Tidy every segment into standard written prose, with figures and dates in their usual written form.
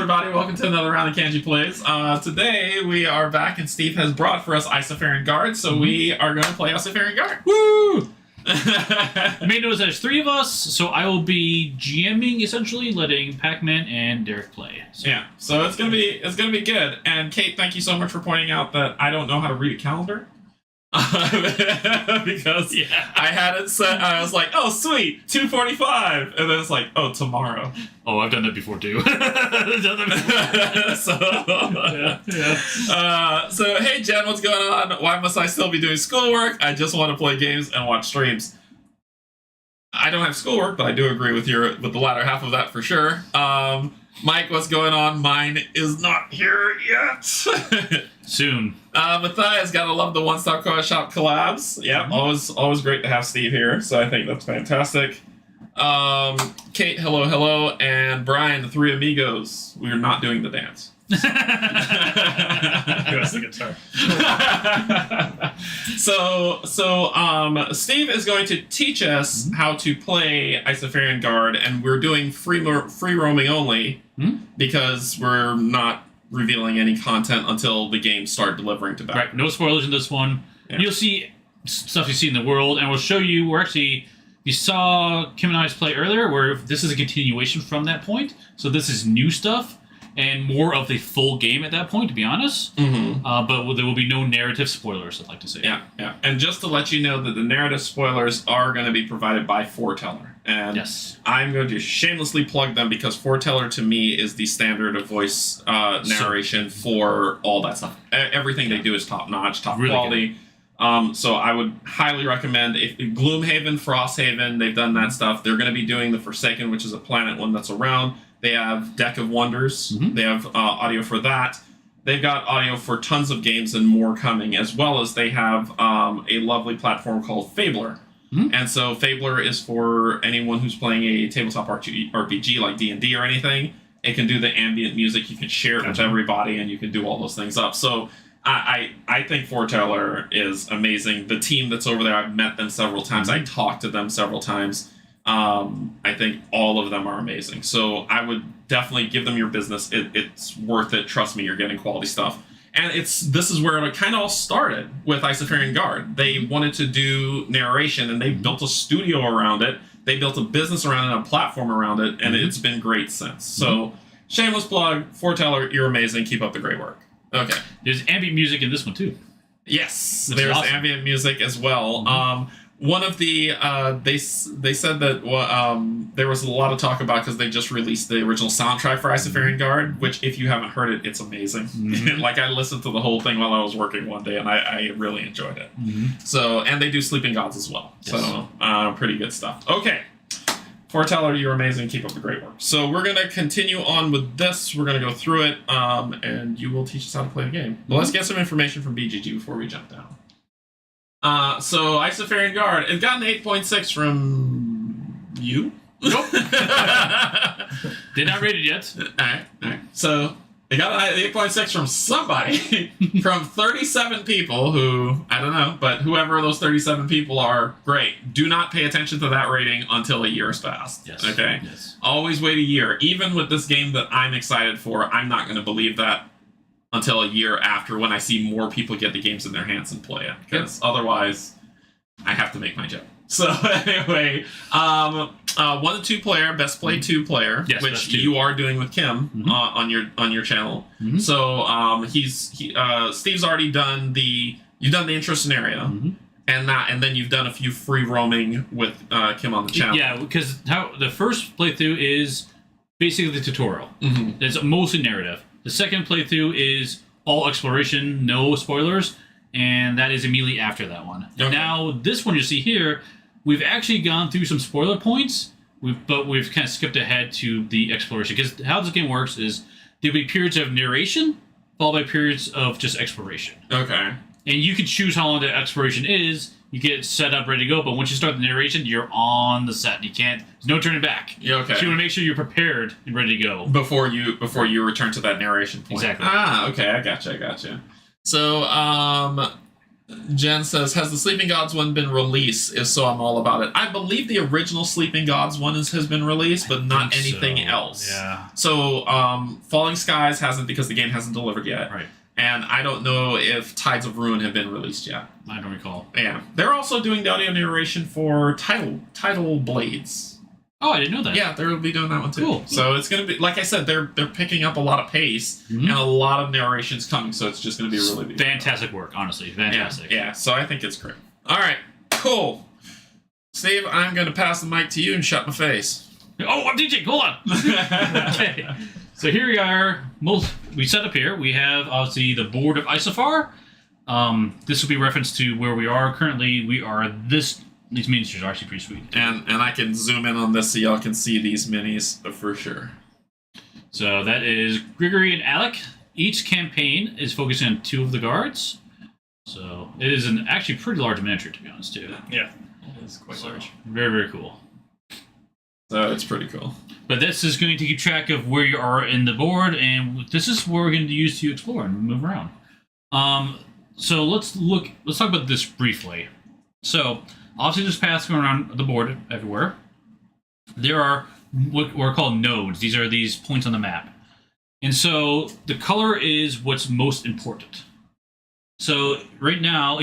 everybody? Welcome to another round of Canje Plays. Today we are back, and Steve has brought for us Isofarian Guards, so we are going to play Isofarian Guard. Woo! I may notice there's 3 of us, so I will be GMing essentially, letting Pac-Man and Derek play. So. Yeah, so it's gonna be good. And Kate, thank you so much for pointing out that I don't know how to read a calendar. Because I had it set. I was like, "Oh, sweet, 2:45," and then it's like, "Oh, tomorrow." Oh, I've done that before too. So hey, Jen, what's going on? Why must I still be doing schoolwork? I just want to play games and watch streams. I don't have schoolwork, but I do agree with the latter half of that for sure. Mike, what's going on? Mine is not here yet. Soon. Matthias, gotta love the One Stop Shop collabs. Yeah, always great to have Steve here. So I think that's fantastic. Kate, hello, and Brian, the 3 amigos. We are not doing the dance. Who has the guitar? So Steve is going to teach us how to play Isofarian Guard, and we're doing free roaming only because we're not revealing any content until the games start delivering to back. Right, no spoilers in this one. Yeah. You'll see stuff you see in the world, and we'll show you. You saw Kim and I's play earlier, where this is a continuation from that point. So this is new stuff and more of the full game at that point, to be honest. But there will be no narrative spoilers, I'd like to say. Yeah. And just to let you know that the narrative spoilers are going to be provided by Foreteller. And I'm going to shamelessly plug them because Foreteller, to me, is the standard of voice narration for all that stuff. Everything they do is top-notch, top really quality. So I would highly recommend Gloomhaven, Frosthaven, they've done that stuff. They're going to be doing the Forsaken, which is a planet one that's around. They have Deck of Wonders. They have audio for that. They've got audio for tons of games and more coming, as well as they have a lovely platform called Fabler. And so Fabler is for anyone who's playing a tabletop RPG like D&D or anything. It can do the ambient music. You can share it with everybody, and you can do all those things up. So I think Foreteller is amazing. The team that's over there, I've met them several times. I talked to them several times. I think all of them are amazing. So I would definitely give them your business. It's worth it. Trust me, you're getting quality stuff. And this is where it kind of all started with Isofarian Guard. They wanted to do narration, and they built a studio around it. They built a business around it, and a platform around it, and it's been great since. So shameless plug, Foreteller, you're amazing. Keep up the great work. Okay. There's ambient music in this one too. Yes, there's ambient music as well. One of the they said that there was a lot of talk about because they just released the original soundtrack for Isofarian Guard, which if you haven't heard it, it's amazing. Like I listened to the whole thing while I was working one day, and I really enjoyed it. So, and they do Sleeping Gods as well. So pretty good stuff. Okay. Foreteller, you're amazing. Keep up the great work. So we're going to continue on with this. We're going to go through it, and you will teach us how to play the game. But let's get some information from BGG before we jump down. So Isofarian Guard, it got an 8.6 from you? Nope. They're not rated yet. All right. So they got an 8.6 from somebody, from 37 people who, I don't know, but whoever those 37 people are, great. Do not pay attention to that rating until a year has passed. Yes. Okay? Yes. Always wait a year. Even with this game that I'm excited for, I'm not going to believe that until a year after, when I see more people get the games in their hands and play it. Because otherwise, I have to make my joke. So anyway, 1 to 2 player, best play 2 player, which you are doing with Kim on your channel. So Steve's already done you've done the intro scenario, and then you've done a few free roaming with Kim on the channel. Yeah, because how the first playthrough is basically the tutorial. It's mostly narrative. The second playthrough is all exploration, no spoilers, and that is immediately after that one. Okay. Now, this one you see here, we've actually gone through some spoiler points, but we've kind of skipped ahead to the exploration. Because how this game works is there'll be periods of narration, followed by periods of just exploration. Okay. And you can choose how long the exploration is. You get set up, ready to go, but once you start the narration, you're on the set. There's no turning back. Yeah, okay. So you want to make sure you're prepared and ready to go. Before you return to that narration point. Exactly. Okay, I gotcha. So, Jen says, has the Sleeping Gods one been released? If so, I'm all about it. I believe the original Sleeping Gods one has been released, but not anything else. Yeah. So, Falling Skies hasn't because the game hasn't delivered yet. Right. And I don't know if Tides of Ruin have been released yet. I don't recall. Yeah. They're also doing the audio narration for Tidal Blades. Oh, I didn't know that. Yeah, they'll be doing that one too. Cool. So it's going to be, like I said, they're picking up a lot of pace and a lot of narrations coming, so it's just going to be really fantastic work, honestly. Fantastic. Yeah, so I think it's great. All right, cool. Steve, I'm going to pass the mic to you and shut my face. Oh, I'm DJ, hold on. Okay. So here we are. We set up here. We have, obviously, the board of Isofar. This will be reference to where we are. Currently, we are these miniatures are actually pretty sweet. And I can zoom in on this so y'all can see these minis for sure. So that is Grigory and Alec. Each campaign is focusing on 2 of the guards. So it is an actually pretty large miniature, to be honest, too. Yeah, it is quite large. Very, very cool. So it's pretty cool. But this is going to keep track of where you are in the board, and this is where we're going to use to explore and move around. So let's talk about this briefly. So obviously there's paths going around the board everywhere. There are what are called nodes. These are these points on the map. And so the color is what's most important. So right now,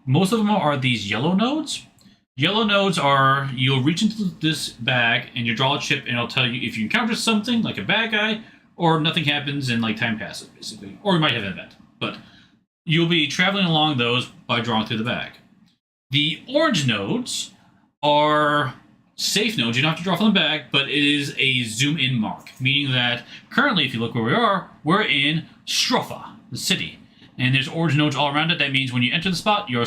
most of them are these yellow nodes. Yellow nodes are, you'll reach into this bag and you draw a chip and it'll tell you if you encounter something like a bad guy or nothing happens and like time passes basically. Or you might have an event. But you'll be traveling along those by drawing through the bag. The orange nodes are safe nodes. You don't have to draw from the bag, but it is a zoom in mark, meaning that currently, if you look where we are, we're in Stropha, the city. And there's orange nodes all around it. That means when you enter the spot, you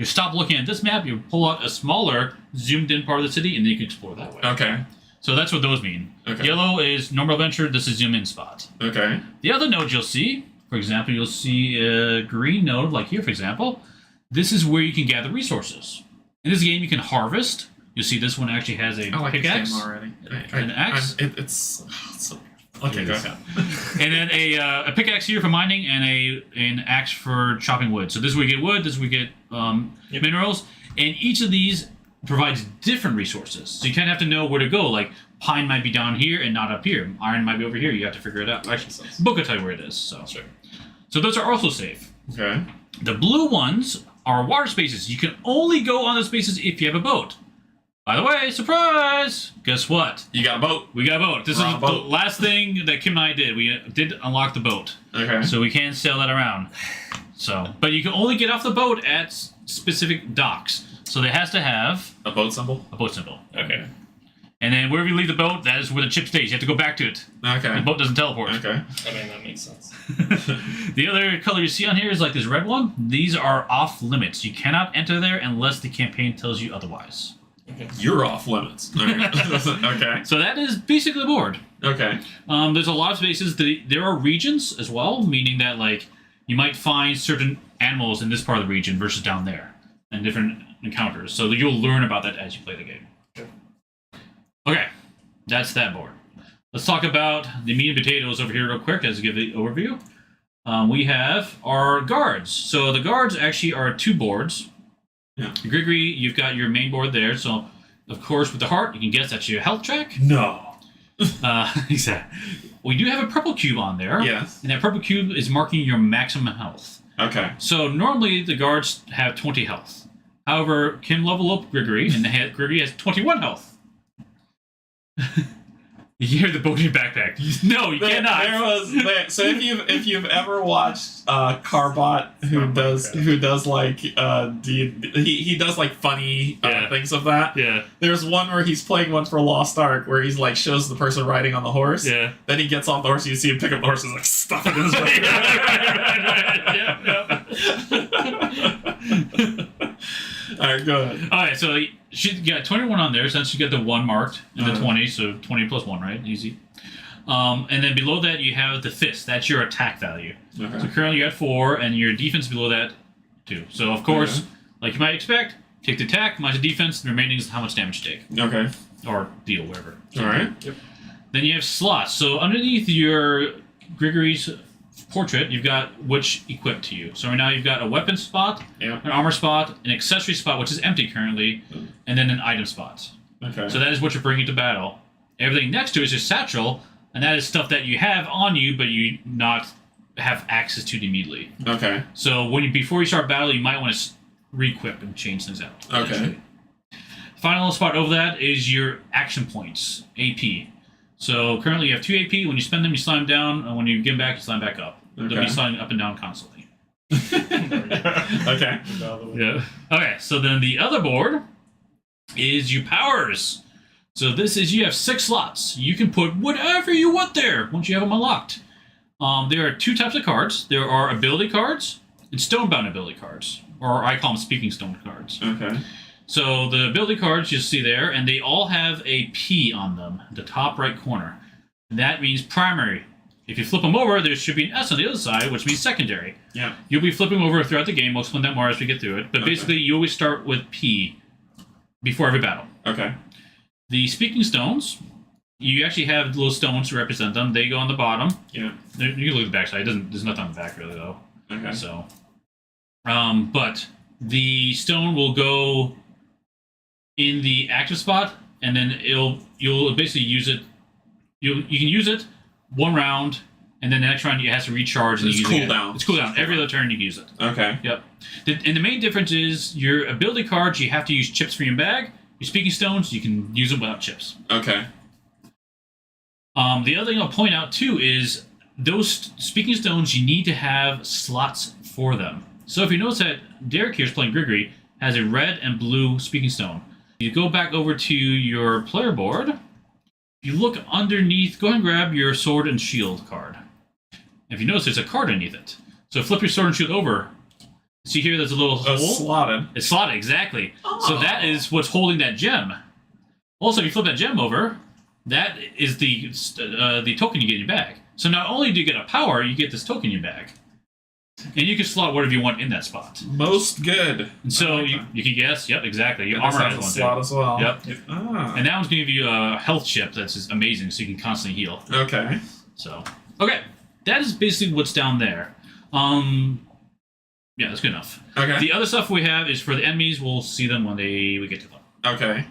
stop looking at this map, you pull out a smaller, zoomed in part of the city, and then you can explore that way. Okay. So that's what those mean. Okay. Yellow is normal adventure, this is zoom in spot. Okay. The other nodes you'll see, for example, you'll see a green node, like here, for example. This is where you can gather resources. In this game, you can harvest. You'll see this one actually has a pickaxe. This game already. An axe. It's okay. Go ahead. And then a pickaxe here for mining and an axe for chopping wood. So this is where we get wood. This is where we get minerals. And each of these provides different resources. So you kind of have to know where to go. Like pine might be down here and not up here. Iron might be over here. You have to figure it out. Actually, the book will tell you where it is. So sure. So those are also safe. Okay. The blue ones are water spaces. You can only go on those spaces if you have a boat. By the way, surprise! Guess what? You got a boat. We got a boat. This is the last thing that Kim and I did. We did unlock the boat. Okay. So we can sail that around. So, but you can only get off the boat at specific docks. So it has to have a boat symbol. A boat symbol. Okay. And then wherever you leave the boat, that is where the chip stays. You have to go back to it. Okay. The boat doesn't teleport. Okay. I mean, that makes sense. The other color you see on here is like this red one. These are off limits. You cannot enter there unless the campaign tells you otherwise. Okay. You're off limits. Okay. So that is basically the board. Okay. There's a lot of spaces. There are regions as well, meaning that like you might find certain animals in this part of the region versus down there, and different encounters. So you'll learn about that as you play the game. Okay, that's that board. Let's talk about the meat and potatoes over here real quick as I give the overview. We have our guards. So the guards actually are 2 boards. Yeah. Grigory, you've got your main board there. So, of course, with the heart, you can guess that's your health track. No. Exactly. We do have a purple cube on there. Yes. And that purple cube is marking your maximum health. Okay. So normally the guards have 20 health. However, can level up Grigory, and Grigory has 21 health. You hear the boat in your backpack. No, you cannot. So if you've ever watched Carbot, who does like he does like funny things of that. Yeah. There's one where he's playing one for Lost Ark where he's like shows the person riding on the horse. Yeah. Then he gets off the horse and you see him pick up the horse and like stuff it in his backpack. All right, go ahead. All right, so she got 21 on there since you get the 1 marked and the 20, so 20 plus 1, right? Easy. And then below that you have the fist. That's your attack value. Okay. So currently you're at 4, and your defense below that 2. So of course, like you might expect, take the attack minus the defense. The remaining is how much damage you take. Okay. Or deal, whatever. All right. Yep. Then you have slots. So underneath your Grigory's portrait, you've got which equipped to you. So right now you've got a weapon spot, an armor spot, an accessory spot, which is empty currently, and then an item spot. Okay. So that is what you're bringing to battle. Everything next to it is your satchel, and that is stuff that you have on you, but you not have access to it immediately. Okay. So before you start battle, you might want to re-equip and change things out. Okay. Final spot over that is your action points, AP. So currently you have 2 AP. When you spend them, you slide them down, and when you get them back, you slide them back up. Okay. They'll be sliding up and down constantly. Okay. Yeah. Okay, so then the other board is your powers. So this is, you have 6 slots. You can put whatever you want there once you have them unlocked. There are 2 types of cards. There are ability cards and stonebound ability cards, or I call them speaking stone cards. Okay. So the ability cards you see there, and they all have a P on them, the top right corner. And that means primary. If you flip them over, there should be an S on the other side, which means secondary. Yeah. You'll be flipping over throughout the game. We'll explain that more as we get through it. But basically, you always start with P before every battle. Okay. The speaking stones, you actually have little stones to represent them. They go on the bottom. Yeah. You can look at the back side. There's nothing on the back really though. Okay. So, but the stone will go in the active spot, and then you'll basically use it. You can use it 1 round, and then the next round it has to recharge. It's cooldown. It's cooldown. Every other turn you can use it. Okay. Yep. And the main difference is your ability cards. You have to use chips for your bag. Your speaking stones, you can use them without chips. Okay. The other thing I'll point out too is those speaking stones. You need to have slots for them. So if you notice that Derek here is playing Grigory has a red and blue speaking stone. You go back over to your player board. If you look underneath, go ahead and grab your sword and shield card. If you notice, there's a card underneath it. So flip your sword and shield over. See here, there's a little hole. Slotted. It's slotted, exactly. Oh. So that is what's holding that gem. Also, if you flip that gem over, that is the token you get in your bag. So not only do you get a power, you get this token in your bag. And you can slot whatever you want in that spot. Most good. And so you can guess, yep, exactly. Your And armor this has one slot too. as well. Yep. Ah. And that one's going to give you a health chip that's just amazing, so you can constantly heal. Okay. So, okay. That is basically what's down there. Yeah, that's good enough. Okay. The other stuff we have is for the enemies. We'll see them when we get to them. Okay.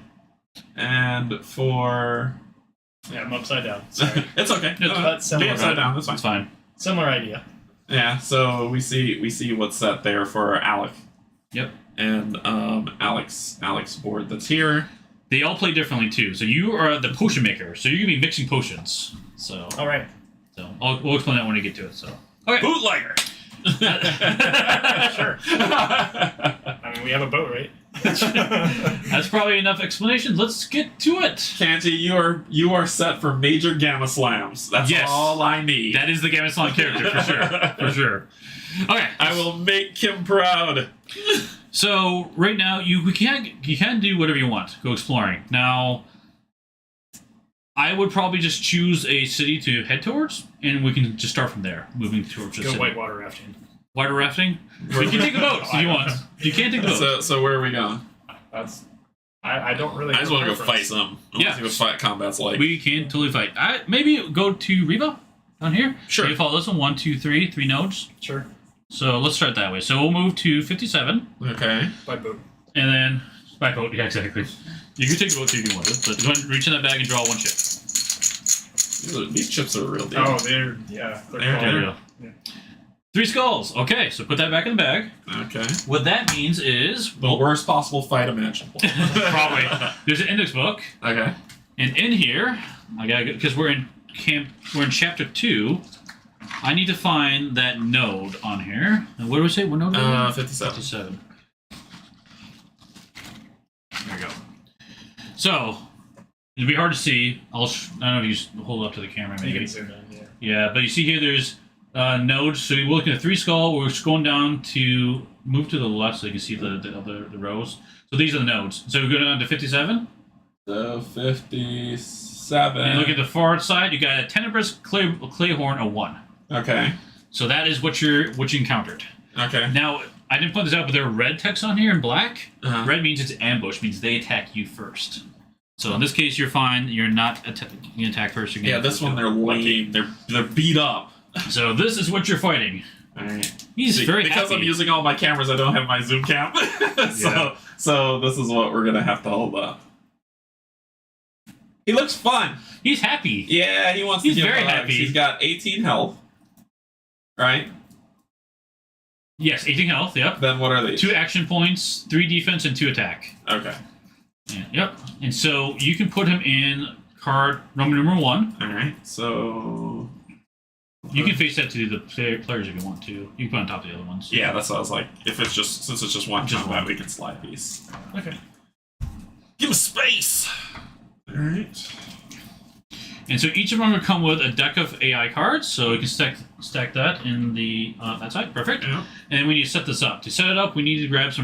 And for... Yeah, I'm upside down. Sorry. It's okay. That's Be similar. upside down. That's fine. It's fine. Similar idea. Yeah. So we see what's set there for Alec. Yep. And Alex board that's here. They all play differently too. So you are the potion maker. So you're gonna be mixing potions. So All right. So we'll explain that when we get to it. So okay. Bootlegger. Sure. I mean, we have a boat, right? That's probably enough explanation. Let's get to it. Canje, you are set for major gamma slams. That's Yes. all I need. That is the Gamma Salon character for sure. For sure. Okay. I will make him proud. So right now you can do whatever you want. Go exploring. Now I would probably just choose a city to head towards, and we can just start from there, moving towards the Go city. whitewater rafting. Whitewater rafting? You can take the boat if you want. You can't take the boat. So where are we going? That's. I don't really. I just want to go fight preference. some. I want to see what fight combat's like. We can totally fight. Maybe go to Reba down here. Sure. Maybe follow this one. 1, 2, 3. 3 nodes. Sure. So let's start that way. So we'll move to 57. Okay. By boat. And then by boat. Yeah, exactly. You can take the boat too if you want to. But go ahead and reach in that bag and draw 1 chip. These chips are a real deal. Oh, they're yeah. There There we go. Yeah. 3 skulls. Okay, so put that back in the bag. Okay. What that means is The worst possible fight imaginable. probably there's an index book, Okay. and in here I gotta because we're in chapter 2. I need to find that node on here. And what do we say? What node? 57. 57. There we go. So it'll be hard to see. I don't know if you just hold it up to the camera. You Maybe. can zoom in. Yeah. Yeah, but you see here there's nodes. So we're looking at 3 skull. We're scrolling down to move to the left so you can see the rows. So these are the nodes. So we're going down to 57. So 57. And look at the far side. You got a Tenebrous Clayhorn, a 1. Okay. So that is what you encountered. Okay. Now I didn't point this out, but there are red text on here in black. Uh-huh. Red means it's ambush, means they attack you first. So in this case, you're fine. You're not you can attack first. Yeah, this one they're lame. They're beat up. So this is what you're fighting. Alright. He's very because happy. I'm using all my cameras, I don't have my zoom cam. So this is what we're gonna have to hold up. He looks fun. He's happy. Yeah, he wants to He's give very hugs. happy. He's got 18 health. Right? Yes, 18 health, yep. Then what are these? 2 action points, 3 defense, and 2 attack. Okay. Yeah, yep. And so you can put him in card Roman numeral 1. Alright, so... You can face that to the players if you want to. You can put on top of the other ones. Yeah, that's what I was like. If it's just... Since it's just one Just combat, one. we can slide these. Okay. Give him space! Alright. And so each of them will come with a deck of AI cards, so you can stack that in the that side. Perfect. Yeah. And we need to set this up. To set it up, we need to grab a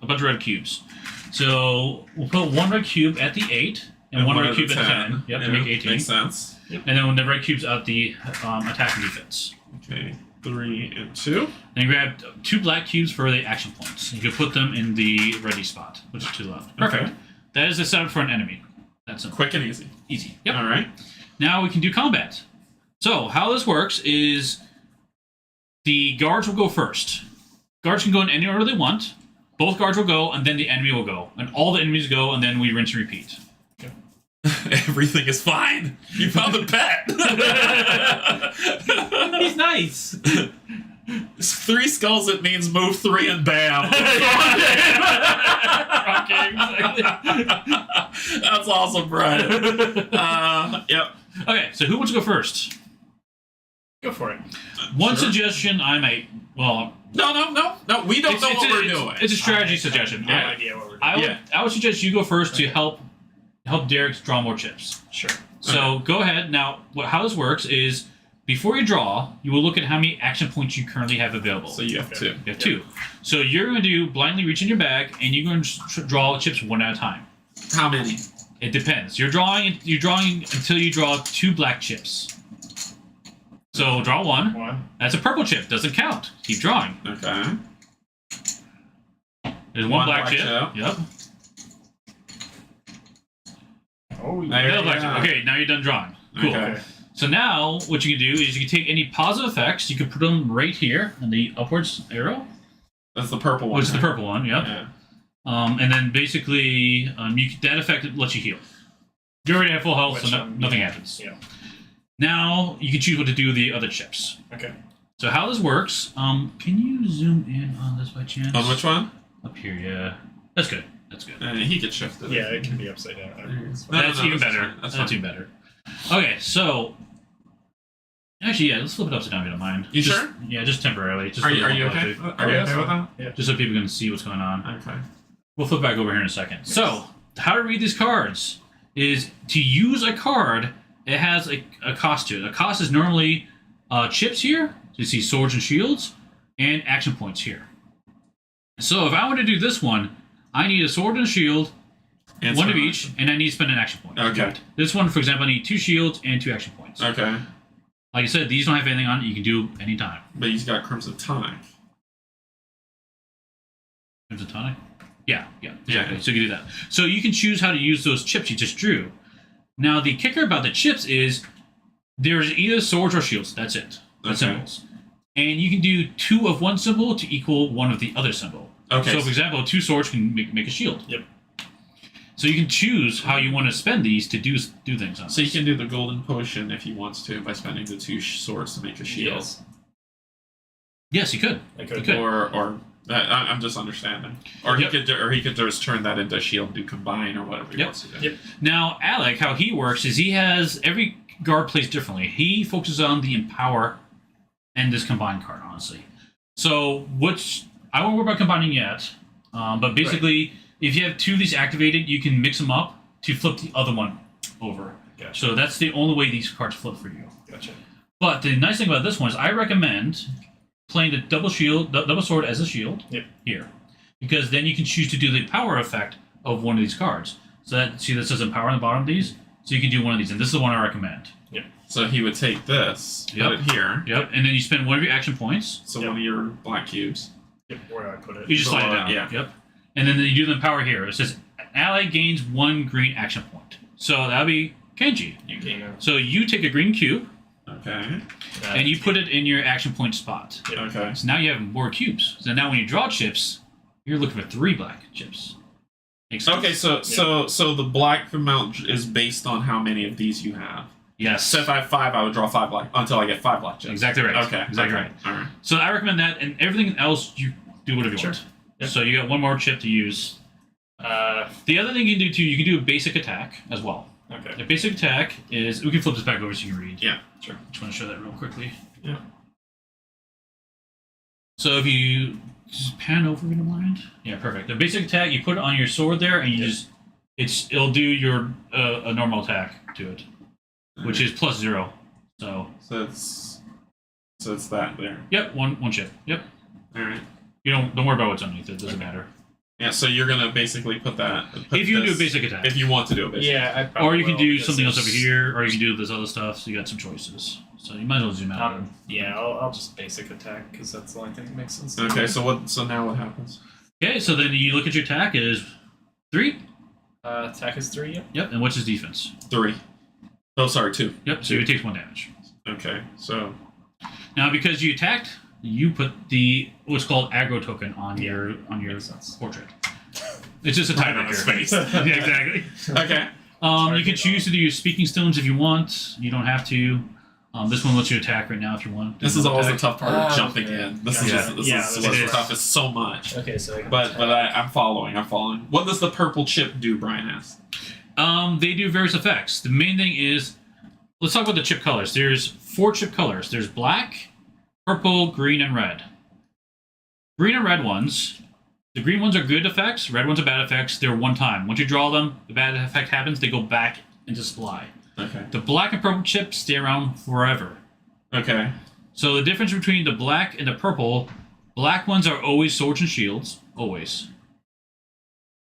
bunch of red cubes. So we'll put 1 red cube at the 8 and 1 red cube at the 10. Yep, to make 18. Makes sense. Yep. And then when the red cubes out the attack and defense. Okay, 3 and 2. Then grab 2 black cubes for the action points. You can put them in the ready spot, which is 2 left. Perfect. Okay. That is the setup for an enemy. That's simple. Quick and easy. Easy. Yep. Alright. Now we can do combat. So how this works is the guards will go first. Guards can go in any order they want. Both guards will go, and then the enemy will go. And all the enemies go, and then we rinse and repeat. Everything is fine. You found the pet. He's nice. 3 skulls, it means move 3 and bam. Okay, exactly. That's awesome, Brian. Yep. Okay, so who wants to go first? Go for it. One Sure. suggestion I might... Well... No, we don't know what we're doing. It's a strategy suggestion. No Yeah. idea what we're doing. I would suggest you go first to help Derek draw more chips. Sure. So go ahead. Now, how this works is before you draw, you will look at how many action points you currently have available. So you have 2. You have 2. So you're going to do blindly reach in your bag, and you're going to draw chips one at a time. How many? It depends. You're drawing until you draw 2 black chips. So draw 1. 1. That's a purple chip. Doesn't count. Keep drawing. Okay. There's one One black black chip. chip. Yep. Oh, There yeah. Another black chip. Okay, now you're done drawing. Cool. Okay. So now what you can do is you can take any positive effects. You can put them right here on the upwards arrow, That's the purple one. which is the purple one. Yep. Yeah. And then basically, that effect lets you heal. You already have full health, Which, so nothing happens. Yeah. Now you can choose what to do with the other chips. Okay. So how this works? Can you zoom in on this by chance? On which one? Up here, yeah. That's good. That's good. He gets shifted. Yeah, it can be upside down. No, That's even better. fine. That's That's fine. even better. Okay, so actually, yeah, let's flip it upside down if you don't mind. You Just- sure? Yeah, just temporarily. Just Are for you the okay? one Are you play. okay with that? Yeah. Just so people can see what's going on. Okay. We'll flip back over here in a second. So, how to read these cards is to use a card, it has a cost to it. A cost is normally chips here, so you see swords and shields, and action points here. So if I want to do this one, I need a sword and a shield, And one so- of each, and I need to spend an action point. Okay. This one, for example, I need 2 shields and 2 action points. Okay. Like I said, these don't have anything on it. You can do anytime. But he's got Crimson Tonic. Crimson Tonic? Yeah, exactly. So you can do that. So you can choose how to use those chips you just drew. Now, the kicker about the chips is there's either swords or shields. That's it. The Okay. symbols. And you can do 2 of one symbol to equal 1 of the other symbol. Okay. So, for example, 2 swords can make a shield. Yep. So you can choose how you want to spend these to do things on. So you can do the golden potion if he wants to by spending the 2 swords to make a shield. Yes. Yes, you could. I could. You could. Or I'm just understanding. Or Yep. he could just turn that into a shield and do combine or whatever he Yep. wants to do. Yep. Now, Alec, how he works is he has every guard plays differently. He focuses on the empower and this combine card, honestly. So, I won't worry about combining yet, but basically, if you have 2 of these activated, you can mix them up to flip the other one over. Gotcha. So that's the only way these cards flip for you. Gotcha. But the nice thing about this one is I recommend playing the double sword as a shield. Yep. Here, because then you can choose to do the power effect of one of these cards. So that says empower on the bottom of these. So you can do one of these, and this is the one I recommend. Yep. So he would take this, Yep. put it here. Yep. And then you spend one of your action points. So Yep. one of your black cubes. Yep. Where do I put it? You just slide it Below down. it, yeah. Yep. And then you do the power here. It says ally gains 1 green action point. So that'll be Canje. You gain a. So you take a green cube, Okay. And you put it in your action point spot. Okay. So now you have more cubes. So now when you draw chips, you're looking for 3 black chips. Makes sense? Okay, so the black amount is based on how many of these you have. Yes. So if I have 5, I would draw 5 black until I get 5 black chips. Exactly right. Okay. Exactly right. All right. So I recommend that, and everything else you do whatever you want. Yep. So you got 1 more chip to use. The other thing you can do too, you can do a basic attack as well. Okay. The basic attack is we can flip this back over so you can read. Yeah. Sure. Just want to show that real quickly. Yeah. So if you just pan over, if you don't mind. Yeah, perfect. The basic attack, you put it on your sword there, and you it'll do your a normal attack to it, which is +0. So it's that there. Yep, one chip. Yep. All right. You don't worry about what's underneath it. It doesn't matter. Yeah. So you're gonna basically put that. If you do a basic attack. If you want to do a basic. Yeah. I Or you can will, do something else over here, or you can do this other stuff. So you got some choices. So you might as well zoom out. I'll just basic attack because that's the only thing that makes sense. Okay. So now what happens? Okay, so then you look at your attack. It is 3. Attack is 3. Yep. And what's his defense? 3. Oh, sorry, 2. Yep. So he takes 1 damage. Okay. So. Now, because you attacked, you put the what's called aggro token on your portrait. It's just a tiebreaker. Space. Yeah, exactly. Okay. You can choose to do speaking stones if you want. You don't have to. This one lets you attack right now if you want. This is always the tough part of jumping okay. in. This Gotcha. is what's the toughest so much. Okay, so But I'm following. What does the purple chip do, Brian asks? They do various effects. The main thing is, let's talk about the chip colors. There's 4 chip colors. There's black, purple, green, and red. Green and red ones, the green ones are good effects, red ones are bad effects. They're one time. Once you draw them, the bad effect happens, they go back into supply. Okay. The black and purple chips stay around forever. Okay. So the difference between the black and the purple, black ones are always swords and shields, always.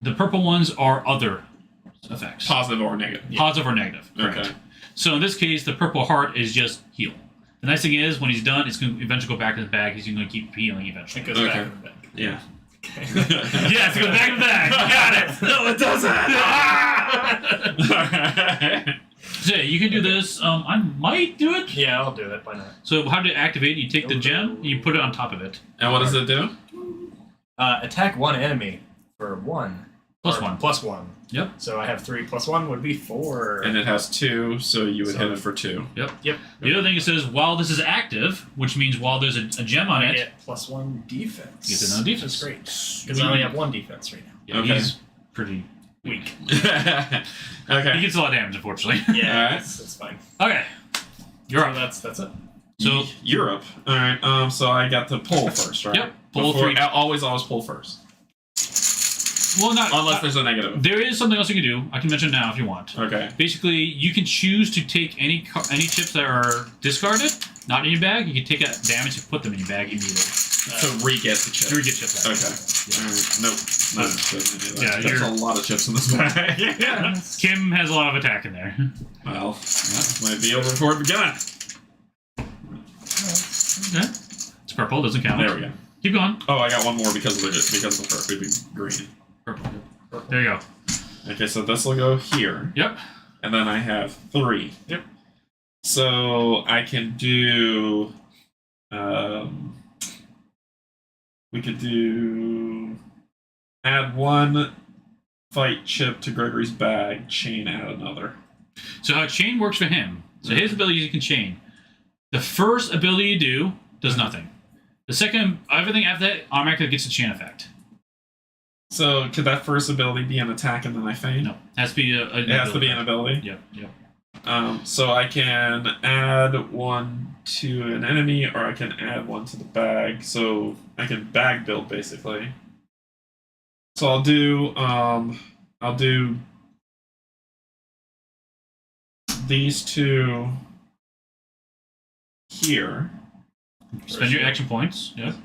The purple ones are other effects. Positive or negative. Positive or negative, correct. Okay. So in this case, the purple heart is just heal. The nice thing is, when he's done, it's going to eventually go back in the bag. He's going to keep healing eventually. It goes back in the back. Yeah. Okay. Yes, it goes back in the bag. You got it. No, it doesn't. So you can do this. I might do it. Yeah, I'll do it. Why not? So how to activate? You take the gem, you put it on top of it. And what does it do? Attack 1 enemy for 1. +1. +1. Yep. So I have 3 +1 would be 4. And it has 2, so you would hit it for 2. Yep. Yep. The other thing it says, while this is active, which means while there's a gem on I it, get +1 defense. You get another defense. That's great. Because I only have 1 defense right now. yeah, Okay. he's pretty Weak. He Okay. gets a lot of damage, unfortunately. Yeah, Alright. that's fine. Okay. You're So up. that's it. So Europe. All right. So I got to pull first, right? Yep. Pull Before, 3. always pull first, Well, not unless there's a negative. There is something else you can do. I can mention now if you want. Okay. Basically, you can choose to take any chips that are discarded, not in your bag. You can take that damage and put them in your bag immediately. To re-get the chip. To re-get chips. Okay. Yeah. All right. Nope. Not interested in any of that. Yeah, There's a lot of chips in this bag. Yeah. Kim has a lot of attack in there. Well, that might be over before it begun. Okay. It's purple. Doesn't count. There we go. Keep going. Oh, I got one more because of the purple. It'd be green. Purple. There you go. Okay, so this will go here. Yep. And then I have 3. Yep. So I can do. We could do. Add 1 fight chip to Gregory's bag, chain add another. So how chain works for him. So his ability you can chain. The first ability you do does nothing. The second, everything after that automatically gets a chain effect. So could that first ability be an attack and then I feign? No, it has to be It has to be an ability? Yep, yep. So I can add 1 to an enemy, or I can add 1 to the bag. So I can bag build basically. So I'll do these 2 here. Spend your action points. Yep.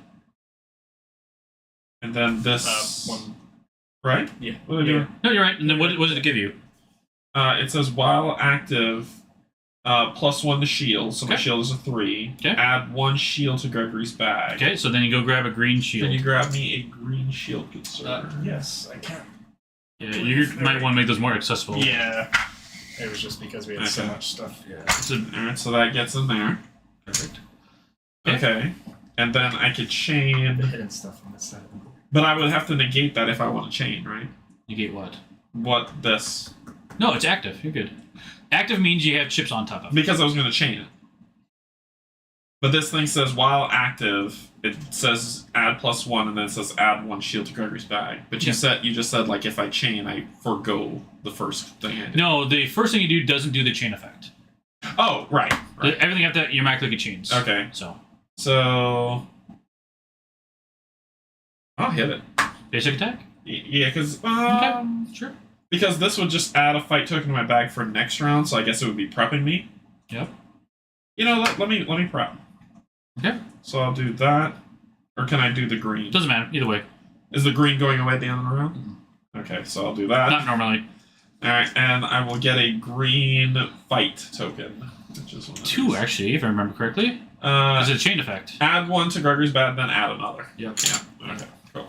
And then this 1. right? Yeah. What did I do? No, you're right. And then what does it give you? It says while active, +1 to shield, so my Okay. shield is a 3. Okay. Add 1 shield to Gregory's bag. Okay, so then you go grab a green shield. Can you grab me a green shield, good sir? Yes, I can. Yeah, you might want to make those more accessible. Yeah. It was just because we had so much stuff. Yeah. Alright, so that gets in there. Perfect. Okay. And then I could The chain... hidden stuff on this side. But I would have to negate that if I want to chain, right? Negate what? What, this? No, it's active. You're good. Active means you have chips on top of it. Because I was going to chain it. But this thing says, while active, it says add +1, and then it says add 1 shield to Gregory's bag. But you just said, like, if I chain, I forgo the first thing I do. No, the first thing you do doesn't do the chain effect. Oh, right. Everything after that, you automatically get chains. Okay. So... I'll hit it. Basic attack? Yeah, because... Okay, sure. Because this would just add a fight token to my bag for next round, so I guess it would be prepping me. Yep. You know, let me prep. Okay. So I'll do that. Or can I do the green? Doesn't matter. Either way. Is the green going away at the end of the round? Okay, so I'll do that. Not normally. Alright, and I will get a green fight token. Which is 2, actually, if I remember correctly. It's a chain effect. Add 1 to Gregory's bag, then add another. Yep. Yeah. Okay, cool.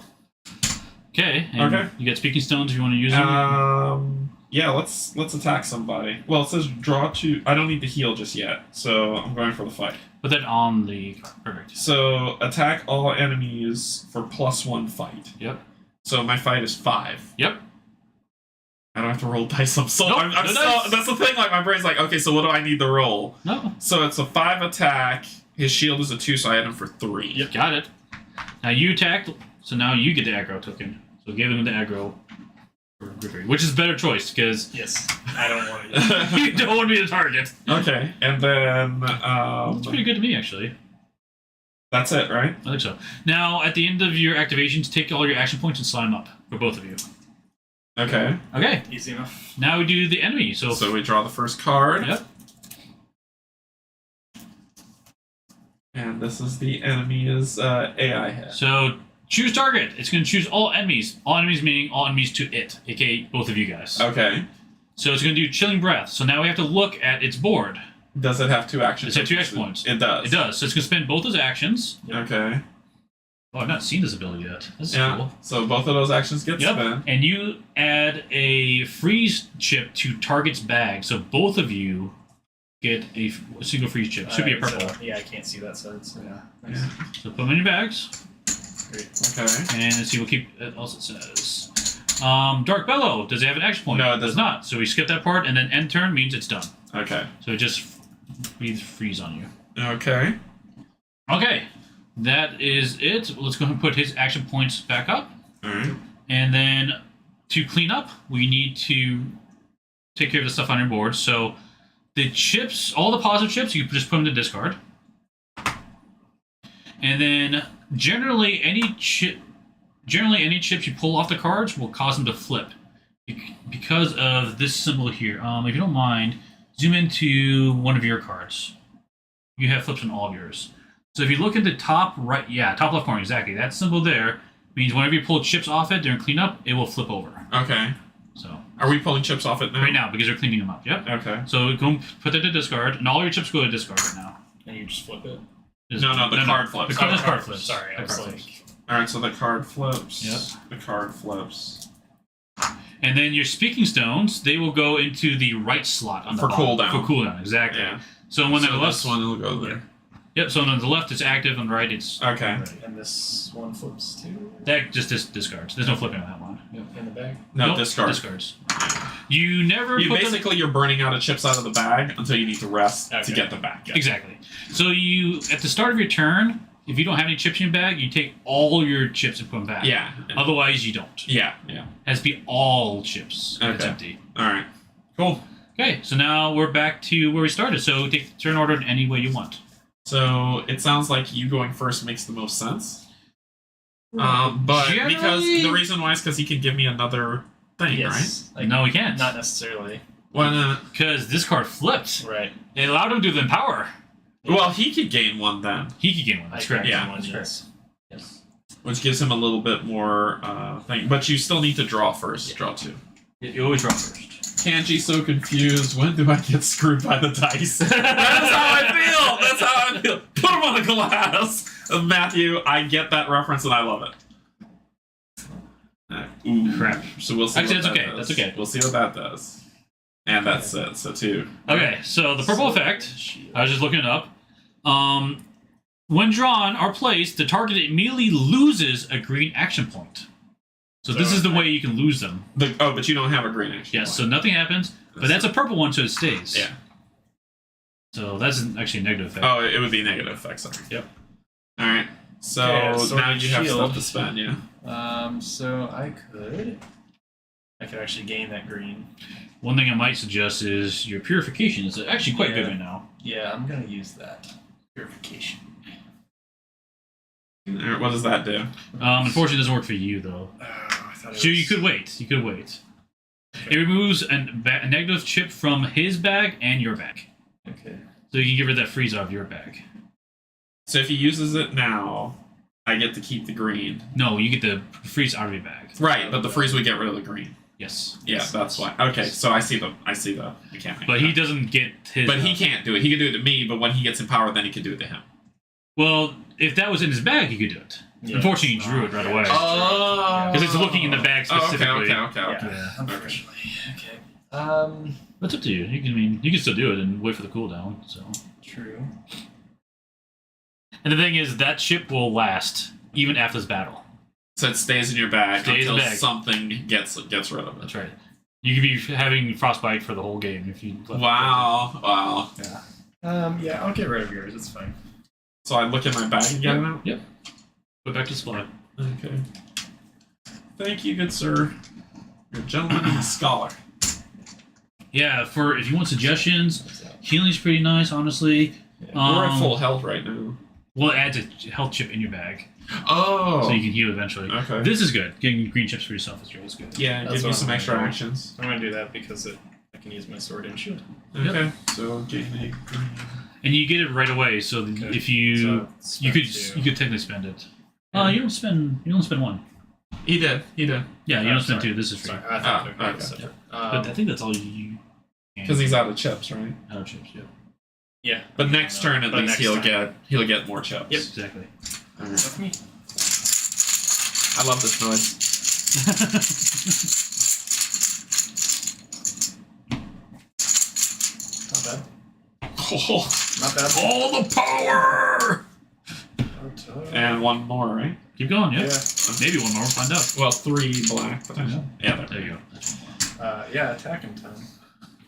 Okay. And you got speaking stones if you want to use them? Yeah, let's attack somebody. Well, it says draw 2. I don't need to heal just yet, so I'm going for the fight. Put that on the card. Perfect. So, attack all enemies for +1 fight. Yep. So, my fight is 5. Yep. I don't have to roll dice. I'm so... Nope, I'm no so dice. that's the thing, like, my brain's like, okay, so what do I need to roll? No. So, it's a 5 attack. His shield is a 2, so I hit him for 3. Yep. Got it. Now you attacked, so now you get the aggro token. So give him the aggro for Gregory, which is a better choice, because... Yes. I don't want to. you don't want to be the target. Okay, and then... That's pretty good to me, actually. That's it, right? I think so. Now, at the end of your activations, take all your action points and slide them up for both of you. Okay. Okay. Easy enough. Now we do the enemy. So we draw the first card. Yep. And this is the enemy's AI hit. So choose target. It's going to choose all enemies. All enemies meaning all enemies to it, aka both of you guys. Okay. So it's going to do chilling breath. So now we have to look at its board. Does it have 2 actions? Does it have 2 action points? It does. It does. So it's going to spend both those actions. Okay. Oh, I've not seen this ability yet. This is cool. So both of those actions get spent. And you add a freeze chip to target's bag. So both of you get a single freeze chip. Should be a purple. So, yeah, I can't see that side. So yeah. Nice. So put them in your bags. Great. Okay. And let's see. We'll keep. It also says Dark Bellow. Does it have an action point? No, it does not. So we skip that part, and then end turn means it's done. Okay. So it just freeze on you. Okay. Okay. That is it. Let's go ahead and put his action points back up. All right. And then to clean up, we need to take care of the stuff on your board. So the chips, all the positive chips, you just put them to discard. And then generally any chips you pull off the cards will cause them to flip because of this symbol here. If you don't mind, zoom into one of your cards. You have flips on all of yours. So if you look at the top right, top left corner, exactly. That symbol there means whenever you pull chips off it during cleanup, it will flip over. Okay. So are we pulling chips off it now? Right now, because you're cleaning them up. Yep. Okay. So go put that to discard, and all your chips go to discard right now. And you just flip it? No, the card flips. The card flips. Sorry, I was like... Alright, so the card flips. Yep. The card flips. And then your speaking stones, they will go into the right slot on the bottom. Cooldown. For cooldown, exactly. Yeah. So when the left this one will go there. Yep, so on the left it's active, on the right it's... Okay. Right. And this one flips too? That just discards. There's no flipping on that one. Yep. In the bag? No, nope, discards. You never you're burning out of chips out of the bag until you need to rest to get the bag. Yeah. Exactly. So you, at the start of your turn, if you don't have any chips in your bag, you take all your chips and put them back. Yeah. Otherwise, you don't. Yeah. It has to be all chips. Okay. It's empty. Alright. Cool. Okay, so now we're back to where we started. So take the turn order in any way you want. So it sounds like you going first makes the most sense. But generally, because the reason why is because he can give me another thing, yes. right? No, he can't. Not necessarily. Why not? Because this card flipped. Right. It allowed him to then power. Well, he could gain one then. He could gain one. That's correct. Yeah. One, That's yes. Which gives him a little bit more thing. But you still need to draw first. Yeah. Draw 2. You always draw first. Kanji's so confused. When do I get screwed by the dice? That's how I feel. That's how I feel. Put him on a glass. Matthew, I get that reference and I love it. Ooh, crap. So we'll see. Actually, what that's that okay. does. That's okay. We'll see what that does. And that's it. So 2. Okay, so the purple effect, I was just looking it up. When drawn or placed, the target immediately loses a green action point. So this is the way you can lose them. But you don't have a green action point. Yes, so nothing happens. But that's a purple one, so it stays. Yeah. So that's actually a negative effect. Oh, it would be negative effect, sorry. Yep. Alright. So now you have stuff to spend, yeah. So I could actually gain that green. One thing I might suggest is your purification is actually quite good right now. Yeah, I'm gonna use that. Purification. Alright, what does that do? Unfortunately, it doesn't work for you, though. I thought So you could wait. It removes a negative chip from his bag and your bag. Okay. So you can get rid of that freeze out of your bag. So if he uses it now, I get to keep the green. No, you get the freeze out of your bag. Right, but the freeze would get rid of the green. Yes. Yeah, that's why. Okay, so I see the mechanic. But he doesn't get his... But he can't do it. He can do it to me, but when he gets empowered, then he can do it to him. Well, if that was in his bag, he could do it. Yeah, unfortunately, he drew it right away. Oh! Because it's looking in the bag specifically. Okay. Yeah, unfortunately. Okay. That's up to you. You can still do it and wait for the cooldown. So True. And the thing is, that chip will last even after this battle. So it stays in your bag until in bag. something gets rid of it. That's right. You could be having frostbite for the whole game if you. Wow. Yeah. Yeah, I'll get rid of yours. It's fine. So I look at my bag again now? Yep. Put back to supply. Okay. Thank you, good sir. You're a gentleman and a scholar. Yeah, for if you want suggestions, healing's pretty nice, honestly. Yeah. We're at full health right now. Well, it adds a health chip in your bag. Oh! So you can heal eventually. Okay. This is good. Getting green chips for yourself is always good. Yeah, give you some extra actions. I'm going to do that because I can use my sword and shield. Okay. Yep. So gain a green. And you get it right away. So if you you could technically spend it. You don't spend one. He did. Yeah, you don't spend 2. This is free. Sorry, I thought okay. Yep. But I think that's all you. Because he's out of chips, right? Out of chips. Yep. Yeah. But next turn at least he'll get more chips. Yep. Exactly. Right. That's me. I love this noise. Not bad. Oh, Not bad. all the power! And one more, right? Keep going. Yeah. Yeah. Maybe one more. We'll find out. Well, 3 black potential. Yeah, there you go. Yeah, attacking time.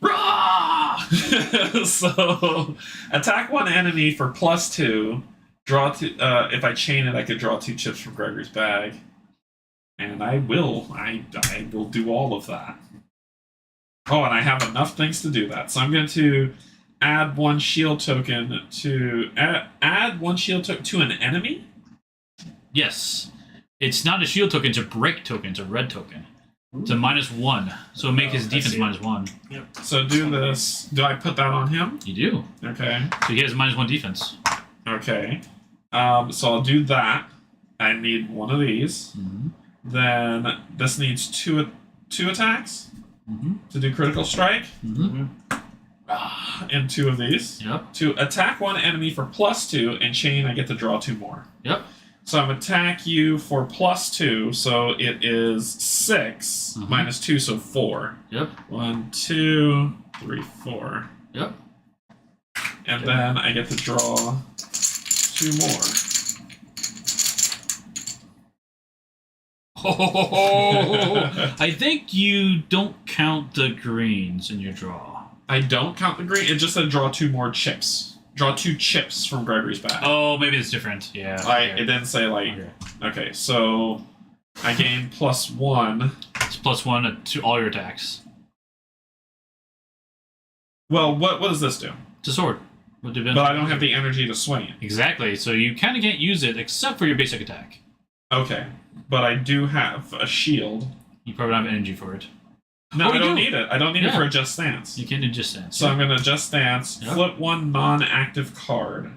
Rah! So, attack one enemy for +2. Draw 2. If I chain it, I could draw 2 chips from Gregory's bag, and I will do all of that. Oh, and I have enough things to do that. So I'm going to add 1 shield token to add 1 shield token to an enemy. Yes, it's not a shield token; it's a break token. It's a red token. It's a -1, so make his defense -1. Yep. So do this. Do I put that on him? You do. Okay. So he has -1 defense. Okay. So I'll do that. I need 1 of these. Mm-hmm. Then this needs two attacks to do critical strike. Mm-hmm. And 2 of these. Yep. To attack 1 enemy for +2 and chain, I get to draw 2 more. Yep. So I'm attack you for +2, so it is 6 -2, so 4. Yep. 1, 2, 3, 4. Yep. And then I get to draw 2 more. Oh, I think you don't count the greens in your draw. I don't count the green. It just said draw 2 more chips. Draw 2 chips from Gregory's bag. Oh, maybe it's different. Yeah. It didn't say like. Okay, so I gain +1. It's +1 to all your attacks. Well, what does this do? It's a sword. But I don't have the energy to swing it. Exactly. So you kind of can't use it except for your basic attack. Okay, but I do have a shield. You probably don't have energy for it. No, I don't need it. I don't need it for a Just Stance. You can do Just Stance. So I'm going to Just Stance, flip 1 non-active card.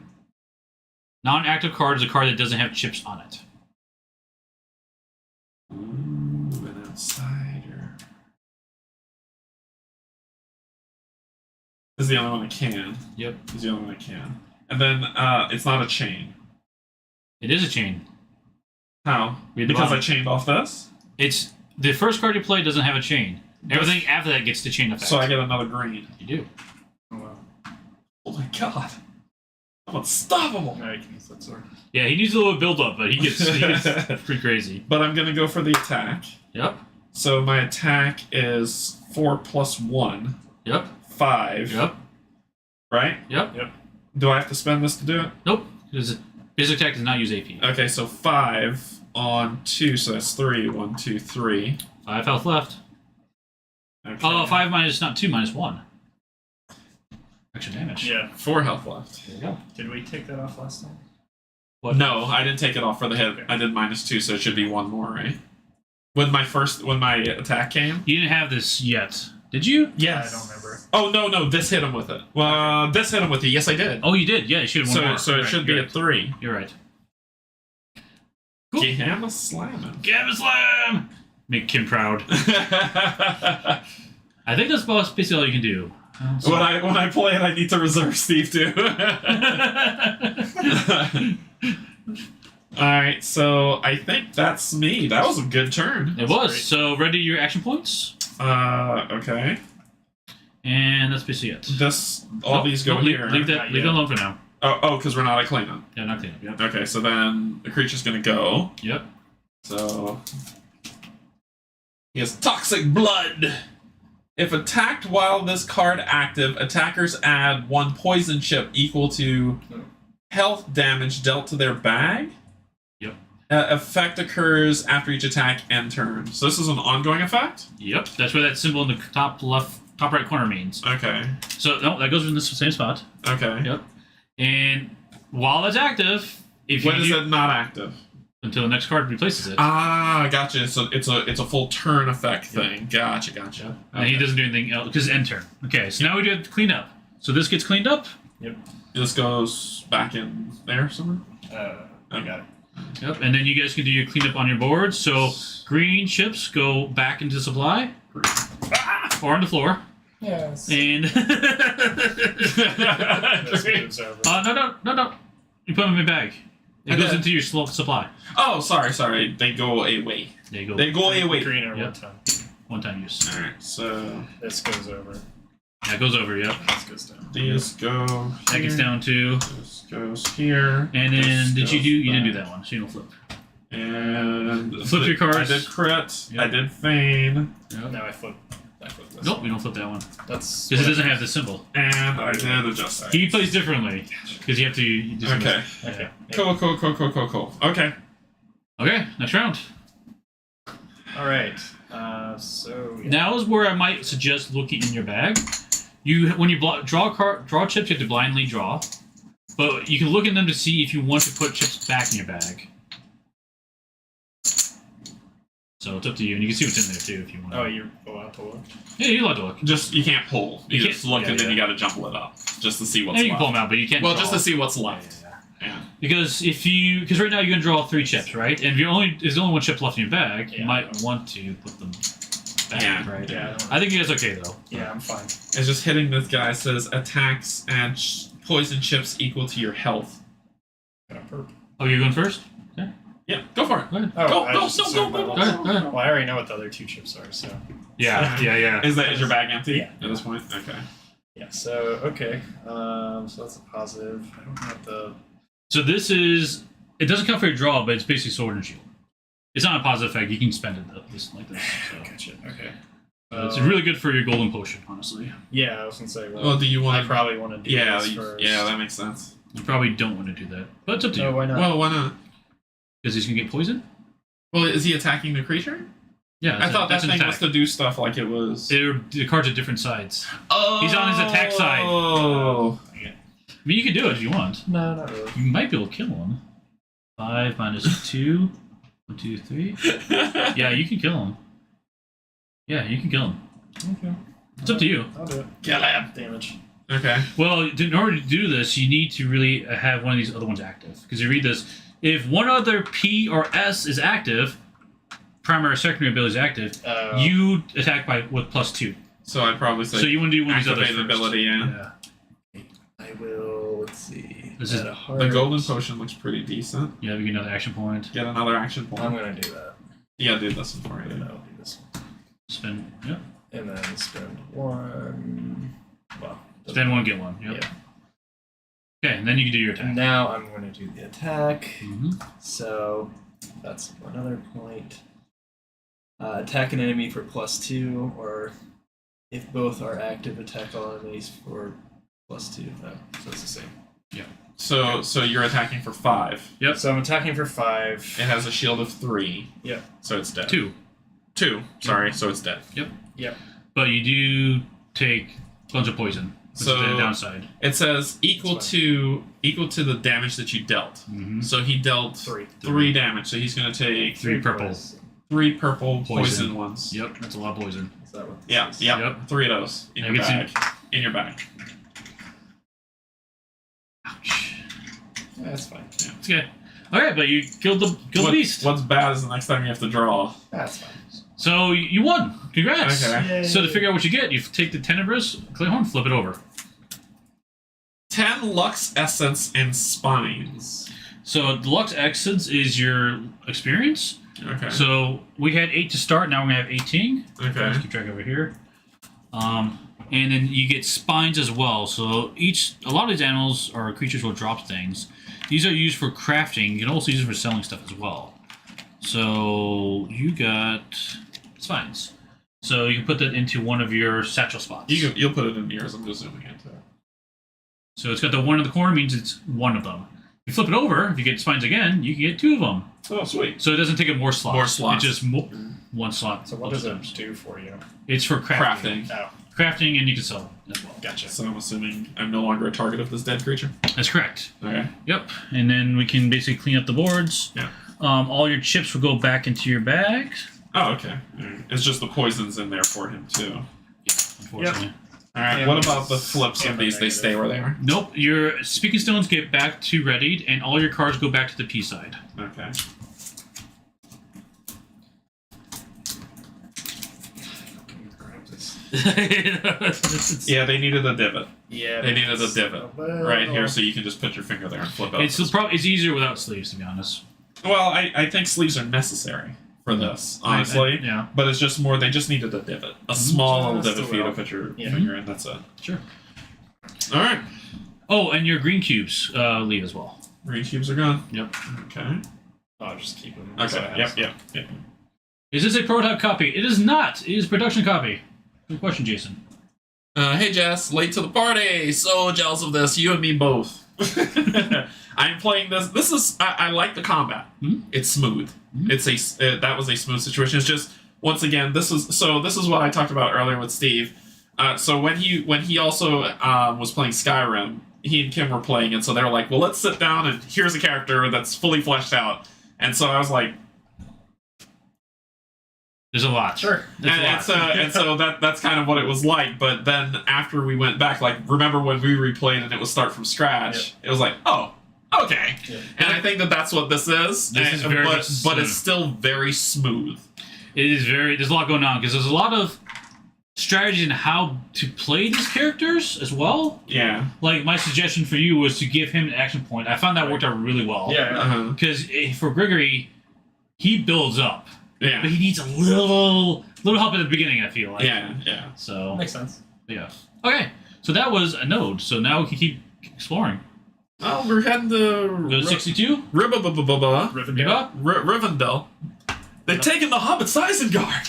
Non-active card is a card that doesn't have chips on it. Ooh, an outsider. This is the only one I can. Yep. This is the only one I can. And then it's not a chain. It is a chain. How? Because I chained off this? It's the first card you play doesn't have a chain. Everything after that gets the chain effect. So I get another green. You do. Oh, wow. Oh my god. I'm unstoppable. Now you can use that sword. Yeah, he needs a little build up, but he gets pretty crazy. But I'm going to go for the attack. Yep. So my attack is 4 + 1. Yep. 5. Yep. Right? Yep. Yep. Do I have to spend this to do it? Nope. Because his attack does not use AP. Okay, so 5 on 2, so that's 3. 1, 2, 3. 5 health left. Okay. Oh, 5 minus, not 2 minus 1. Extra damage. Yeah. 4 health left. There you go. Did we take that off last time? What? No, I didn't take it off for the hit. Okay. I did -2, so it should be 1 more, right? When my attack came? You didn't have this yet. Did you? Yes. I don't remember. Oh, no, this hit him with it. Well, this hit him with it. Yes, I did. Oh, you did. Yeah, you should have one more. So it Right, should be you're a right. 3. You're right. Cool. Gamma slamming. Gamma slam! Make Kim proud. I think that's basically all you can do. When I play it, I need to reserve Steve too. Alright, so I think that's me. That was a good turn. It was. great. So ready your action points. Okay. And that's basically it. All these go here. Leave that alone for now. Oh, because we're not a cleanup. Yeah, not clean up. Yep. Okay, so then the creature's gonna go. Yep. So he has toxic blood. If attacked while this card active, attackers add 1 poison chip equal to health damage dealt to their bag. Yep. Effect occurs after each attack and turn. So this is an ongoing effect? Yep. That's what that symbol in the top right corner means. Okay. So no, that goes in the same spot. Okay. Yep. And while it's active, When is it not active? until the next card replaces it. Ah, gotcha. So it's a full turn effect thing. Gotcha. Okay. And he doesn't do anything else because it's end turn. Okay, so now we do have to clean up. So this gets cleaned up. Yep. This goes back in there somewhere? I got it. Yep, and then you guys can do your cleanup on your board. So green chips go back into supply. Or on the floor. Yes. And This moves over. no. You put them in my bag. It goes into your supply. Oh, sorry. They go away. There you go. They go away. Green or Yep. one time. One-time use. All right, so This goes over. That goes over, yep. This goes down. these go. That gets down to... This goes here. And then, This did you goes do... You didn't do back. that one, so you don't flip. And Flip your cards. I did crit. Yep. I did feign, Yep. Now I flip this. Nope, you don't flip that one. That's Because it doesn't have the symbol. and I did adjust. He plays differently. Because you have to... You just Okay. Okay. Cool. Okay. Okay, next round. All right. So yeah. Now is where I might suggest looking in your bag. When you draw chips, you have to blindly draw. But you can look in them to see if you want to put chips back in your bag. So it's up to you, and you can see what's in there too if you want. Oh, you're allowed to look. Yeah, you're allowed to look. Just you can't pull. You You just can't- look yeah, and then yeah. you got to jumble it up just to see what's Yeah, you can left. pull them out, but you can't. Well, draw. just to see what's left. Yeah. Because because right now you're gonna draw 3 chips, right? And if there's only 1 chip left in your bag, you Yeah. might want to put them back, Yeah. right? Yeah. I think you guys okay though. Yeah, I'm fine. It's just hitting this guy says attacks add poison chips equal to your health. Got a perp. Oh, you're going first? Yeah, go for it. Go ahead. Oh, Go, I go, just go, assumed go, my go, luck. Go ahead, go ahead. Well, I already know what the other 2 chips are, so. Yeah. Is your bag empty Yeah. at this point? Okay. Yeah, so, okay. So that's a positive. I don't know what the... So this is... It doesn't count for your draw, but it's basically sword and shield. It's not a positive effect. You can spend it like this. So. Gotcha, okay. It's really good for your golden potion, honestly. Yeah, I was going to say, Well, do you want I probably want to do this first. Yeah, that makes sense. You probably don't want to do that. But it's up to No, you. why not? Well, why not? Because he's going to get poisoned? Well, is he attacking the creature? Yeah. I thought that that's an thing attack. was to do stuff like it was. The cards are different sides. Oh, He's on his attack side. Oh, I mean, you can do it if you want. No, not really. You might be able to kill him. 5 minus 2. 1, 2, 3. Yeah, you can kill him. Yeah, you can kill him. Okay. It's up to you. I'll do it. Kill him. Damage. Okay. Well, in order to do this, you need to really have one of these other ones active. Because you read this, if one other P or S is active, primary or secondary ability is active, you attack with +2. So I'd probably say. So you want to do one of these others activate first. ability, yeah. I will, let's see. This is Add a heart. The golden potion looks pretty decent. Yeah, we get another action point. Get another action point. I'm going to do that. Yeah, do this one for And you. I'll do this one. Spin. Yep. And then spend 1. Well, Spend 1, get 1. Yep. Yeah. Okay, and then you can do your attack. And now I'm going to do the attack. Mm-hmm. So that's another point. Attack an enemy for +2, or if both are active, attack all enemies for +2. No, so it's the same. Yeah. So you're attacking for 5. Yep. So I'm attacking for 5. It has a shield of 3. Yep. So it's dead. 2. 2. Sorry. So it's dead. Yep. But you do take a bunch of poison. Which So is the downside. It says equal to the damage that you dealt. Mm-hmm. So he dealt 3 damage. So he's going to take 3 purple. 3 purple poison ones. Yep, that's a lot of poison. Is that what this Yeah. is? Yep. 3 of those in your bag. In your bag. Ouch. Yeah, that's fine. Yeah. It's okay. Alright, but you killed the beast. What's bad is the next time you have to draw. That's fine. So you won. Congrats. Okay. Yay. So to figure out what you get, you take the Tenebrous Clayhorn, flip it over. 10 Lux Essence and Spines. So the Lux Essence is your experience. Okay. So we had 8 to start, now we're going to have 18. Okay. Let's keep track over here. And then you get spines as well. So a lot of these animals or creatures will drop things. These are used for crafting. You can also use them for selling stuff as well. So you got spines. So you can put that into one of your satchel spots. You'll put it in yours. I'm just zooming into it. So it's got the 1 in the corner, means it's one of them. If you flip it over, if you get spines again, you can get 2 of them. Oh, sweet. So it doesn't take up more slots. More slots. It's just 1 slot. So what does it do for you? It's for crafting. Oh, Crafting, and you can sell it as well. gotcha. So I'm assuming I'm no longer a target of this dead creature. That's correct. Okay. Yep. And then we can basically clean up the boards. Yeah. All your chips will go back into your bag. Oh, okay. Alright. It's just the poison's in there for him too. Yeah, unfortunately. All right. Yeah, what about the flips of these? They stay where they are. Nope. Your speaking stones get back to readied, and all your cards go back to the P side. Okay. Yeah, they needed a divot. Yeah. They needed a divot right here, so you can just put your finger there and flip it. It's easier without sleeves, to be honest. Well, I think sleeves are necessary for this, honestly. Yeah. But it's just more, they just needed a divot. A small little divot for you to put your finger in, that's it. Sure. Alright. Oh, and your green cubes leave as well. Green cubes are gone. Yep. Okay. I'll just keep them. Okay, yep. Is this a prototype copy? It is not. It is a production copy. Good question, Jason. Hey Jess, late to the party! So jealous of this, you and me both. I'm playing this. This is, I like the combat. It's smooth. It's that was a smooth situation. It's just, once again, this is what I talked about earlier with Steve. So when he also was playing Skyrim, he and Kim were playing, and so they were like, well, let's sit down and here's a character that's fully fleshed out. And so I was like, there's a lot. Sure. and so that's kind of what it was like. But then after we went back, like, remember when we replayed and it was start from scratch? It was like, oh, okay. Yeah. And I think that's what this is. But it's still very smooth. It is very. There's a lot going on because there's a lot of strategy in how to play these characters as well. Yeah. Like my suggestion for you was to give him an action point. I found that worked out really well. Yeah. Because for Gregory, he builds up. Yeah. But he needs a little help at the beginning, I feel like. Yeah. So Makes sense. yeah. Okay. So that was a node. So now we can keep exploring. Well, we're heading to Go to 62. Rivendell. They've taken the Hobbit Isengard.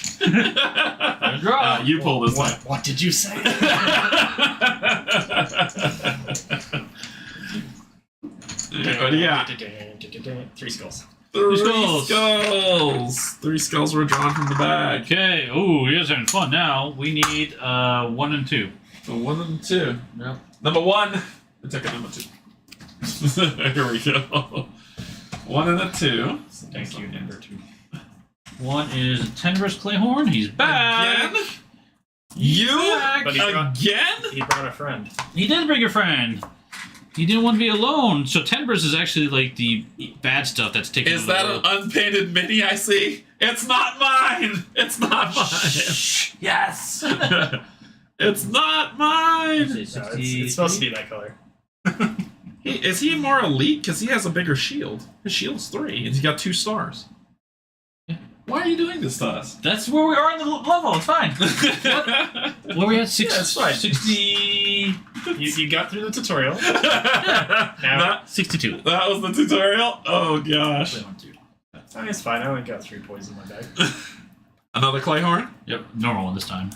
You pull this one. What did you say? Yeah. 3 skulls. Three skulls were drawn from the bag. Okay. Oh, you're having fun now. We need 1 and 2. So 1 and 2. Yep. Number 1. I took a number 2. Here we go. 1 and a 2. Thank you, number 2. 1 is Tenebrous Clayhorn. He's back. Again? You? But Again? He brought a friend. He did bring a friend. He didn't want to be alone. So Tenebrous is actually like the bad stuff that's taken. Is that an unpainted mini I see? It's not mine! It's not mine! Yes! It's not mine! No, it's supposed to be that color. Is he more elite? Because he has a bigger shield. His shield's 3, and he's got 2 stars. Why are you doing this to us? That's where we are in the level. It's fine. What are we at? Yeah, it's fine. 60... You got through the tutorial. Now, 62. that was the tutorial? Oh, gosh. I mean, it's fine. I only got 3 points in my bag. Another clay horn? Yep, normal one this time.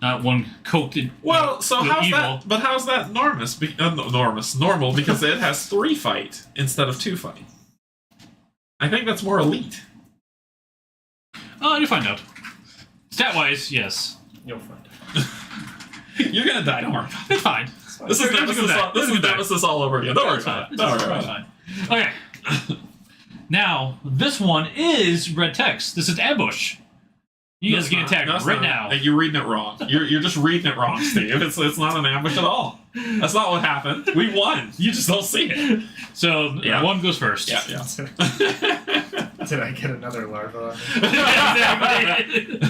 Not one coated in Well, so how's evil. that? But how's that normal because it has 3 fight instead of 2 fight. I think that's more elite. Oh, you'll find out. Stat-wise, yes. You'll find it. You're gonna die, don't worry. It's fine. This is Nemesis all over again. Don't worry about it. Don't worry about it. Okay. Now, this one is red text. This is ambush. You guys get attacked right now. You're reading it wrong. You're just reading it wrong, Steve. It's not an ambush at all. That's not what happened. We won. You just don't see it. So, one goes first. Yeah. Did I get another larva? Exactly.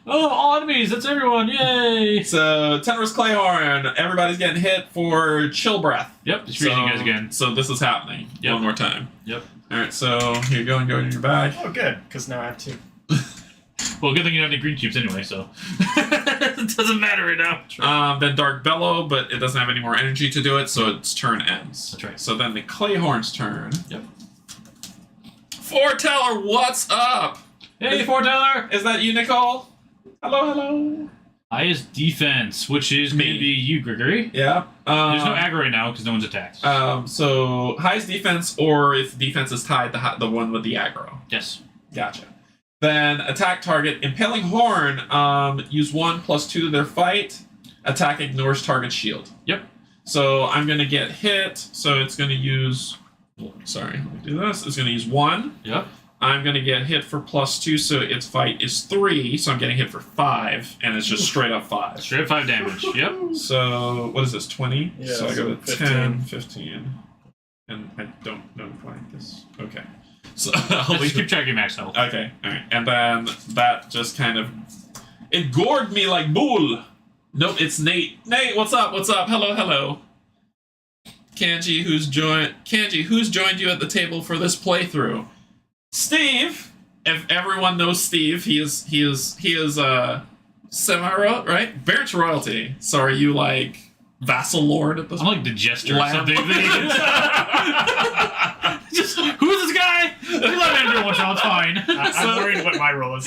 Oh, all enemies. That's everyone. Yay. So, Tenor's Clayhorn. Everybody's getting hit for chill breath. Yep. Just reading you guys again. So, this is happening. Yep. One more time. Yep. All right. So, here you go and go in your bag. Oh, good. Because now I have 2. Well, good thing you don't have any green cubes anyway, so it doesn't matter right now. Then Dark Bellow, but it doesn't have any more energy to do it, so its turn ends. That's right. So then the Clayhorn's turn. Yep. Foreteller, what's up? Hey, Foreteller! Is that you, Nicole? Hello. Highest defense, which is going to be you, Gregory. Yeah. There's no aggro right now because no one's attacked. So highest defense, or if defense is tied, the one with the aggro. Yes. Gotcha. Then attack target, Impaling Horn, use 1 + 2 to their fight. Attack ignores target shield. Yep. So I'm going to get hit, so it's going to use... Sorry, let me do this. It's going to use 1. Yep. I'm going to get hit for +2, so its fight is 3, so I'm getting hit for 5, and it's just straight up 5. Straight up 5 damage. Yep. So, what is this, 20? Yeah, so I go to 15. 10, 15, and I don't know why this... Okay. So I'll Just keep track of your max health. Okay, alright. And then that just kind of... It gored me like bull! Nope, it's Nate. Nate, what's up? What's up? Hello. Canje, who's joined you at the table for this playthrough? Steve! If everyone knows Steve, he is semi-royal, right? Barrett's royalty. So are you like vassal lord at this I'm like the jester or Lamb. something. Just, who's this guy? We let him every once in a while, it's fine. I'm worried what my role is.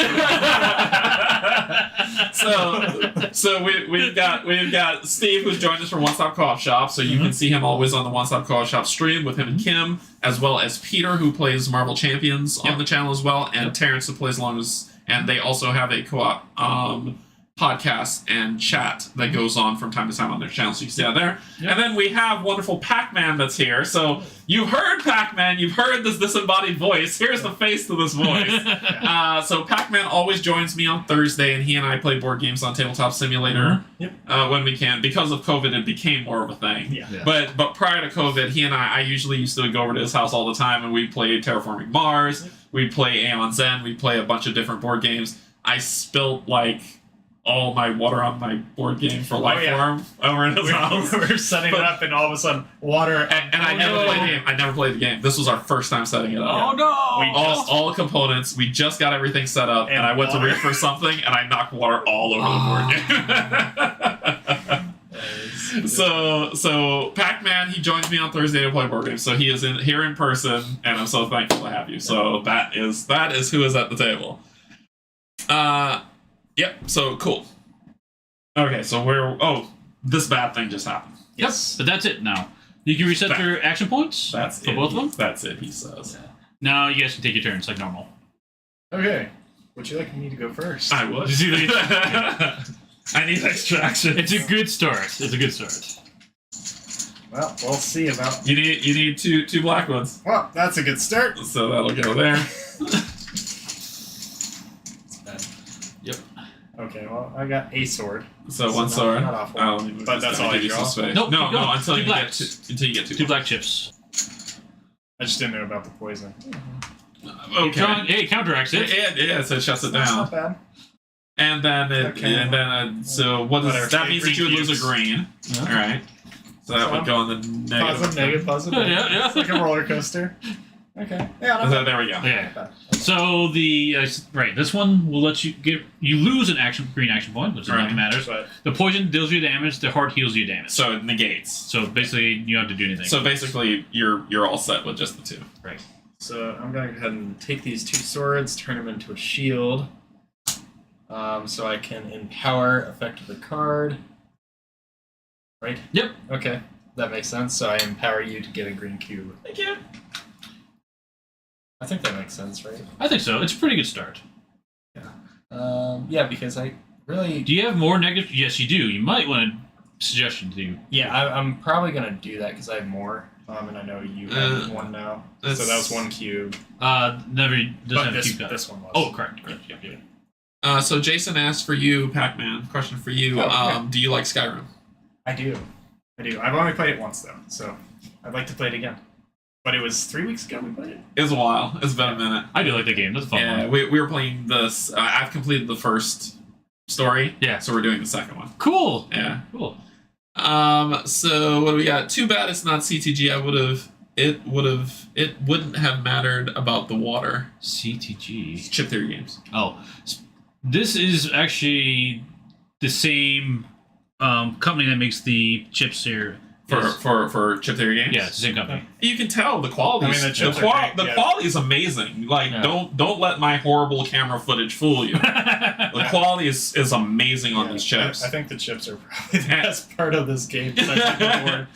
So we've got Steve, who's joined us from One Stop Co-op Shop, so you can see him always on the One Stop Co-op Shop stream with him and Kim, as well as Peter, who plays Marvel Champions on the channel as well, and Terrence, who plays along with, and they also have a co-op podcast and chat that goes on from time to time on their channel, so you can see that there. Yep. And then we have wonderful Pac-Man that's here. So you've heard Pac-Man, you've heard this disembodied voice. Here's the face to this voice. So Pac-Man always joins me on Thursday, and he and I play board games on Tabletop Simulator when we can. Because of COVID, it became more of a thing. Yeah. But prior to COVID, he and I usually used to go over to his house all the time, and we play Terraforming Mars, we play Aeon Zen, we play a bunch of different board games. I spilt like all my water on my board game for Lifeform over in his house. We're setting it up, and all of a sudden, water. And I never played the game. I never played the game. This was our first time setting it up. Oh no! All the components. We just got everything set up, and I went to reach for something, and I knocked water all over the board game. So Pac-Man, he joins me on Thursday to play board games. So he is here in person, and I'm so thankful to have you. So that is who is at the table. Yep, so cool. Okay, so this bad thing just happened. Yes. But that's it now. You can reset your action points for both of them? That's it, he says. Yeah. Now you guys can take your turns like normal. Okay. Would you like me to go first? I would. I need extra action. It's a good start. Well, we'll see about... You need two black ones. Well, that's a good start. So that'll go there. Yep. Okay, well, I got a sword. So one sword. Not awful. But that's all I draw. Nope, no, until you get two. Two black chips. I just didn't know about the poison. Okay. It counteracts it. Yeah, so it shuts it That's down. not bad. And then so what does that means that you would lose a green. Yeah. All right. So that would go on the negative. Positive, negative, positive. Yeah. It's like a roller coaster. Okay. Yeah. So there we go. Okay. So this one will let you lose an green action point, which is not matters. But the poison deals you damage. The heart heals you damage. So it negates. So basically, you don't have to do anything. So basically, you're all set with just the 2. Right. So I'm going to go ahead and take these 2 swords, turn them into a shield, so I can empower effect of the card. Right? Yep. Okay, that makes sense. So I empower you to get a green cube. Thank you. I think that makes sense, right? I think so. It's a pretty good start. Yeah. Yeah, because I really... Do you have more negative? Yes, you do. You might want a suggestion to do. Yeah, I'm probably going to do that because I have more. And I know you have 1 now. So that was 1 cube. Never doesn't have cube. This one was. Oh, correct. Yeah. So Jason asked for you, Pac-Man. Question for you. Do you like Skyrim? I do. I've only played it once, though. So I'd like to play it again. But it was 3 weeks ago we played it. It was a while. It's been a minute. I do like the game. That's a fun one. Yeah, we were playing this. I've completed the first story. Yeah. So we're doing the second one. Cool. Yeah. Cool. So what do we got? Too bad it's not CTG. It wouldn't have mattered about the water. CTG. Chip Theory Games. Oh, this is actually the same company that makes the chips here. For Chip Theory Games. Yeah, it's the same company. You can tell the quality. The quality is amazing. Like don't let my horrible camera footage fool you. The quality is amazing on these chips. I think the chips are probably the best part of this game. The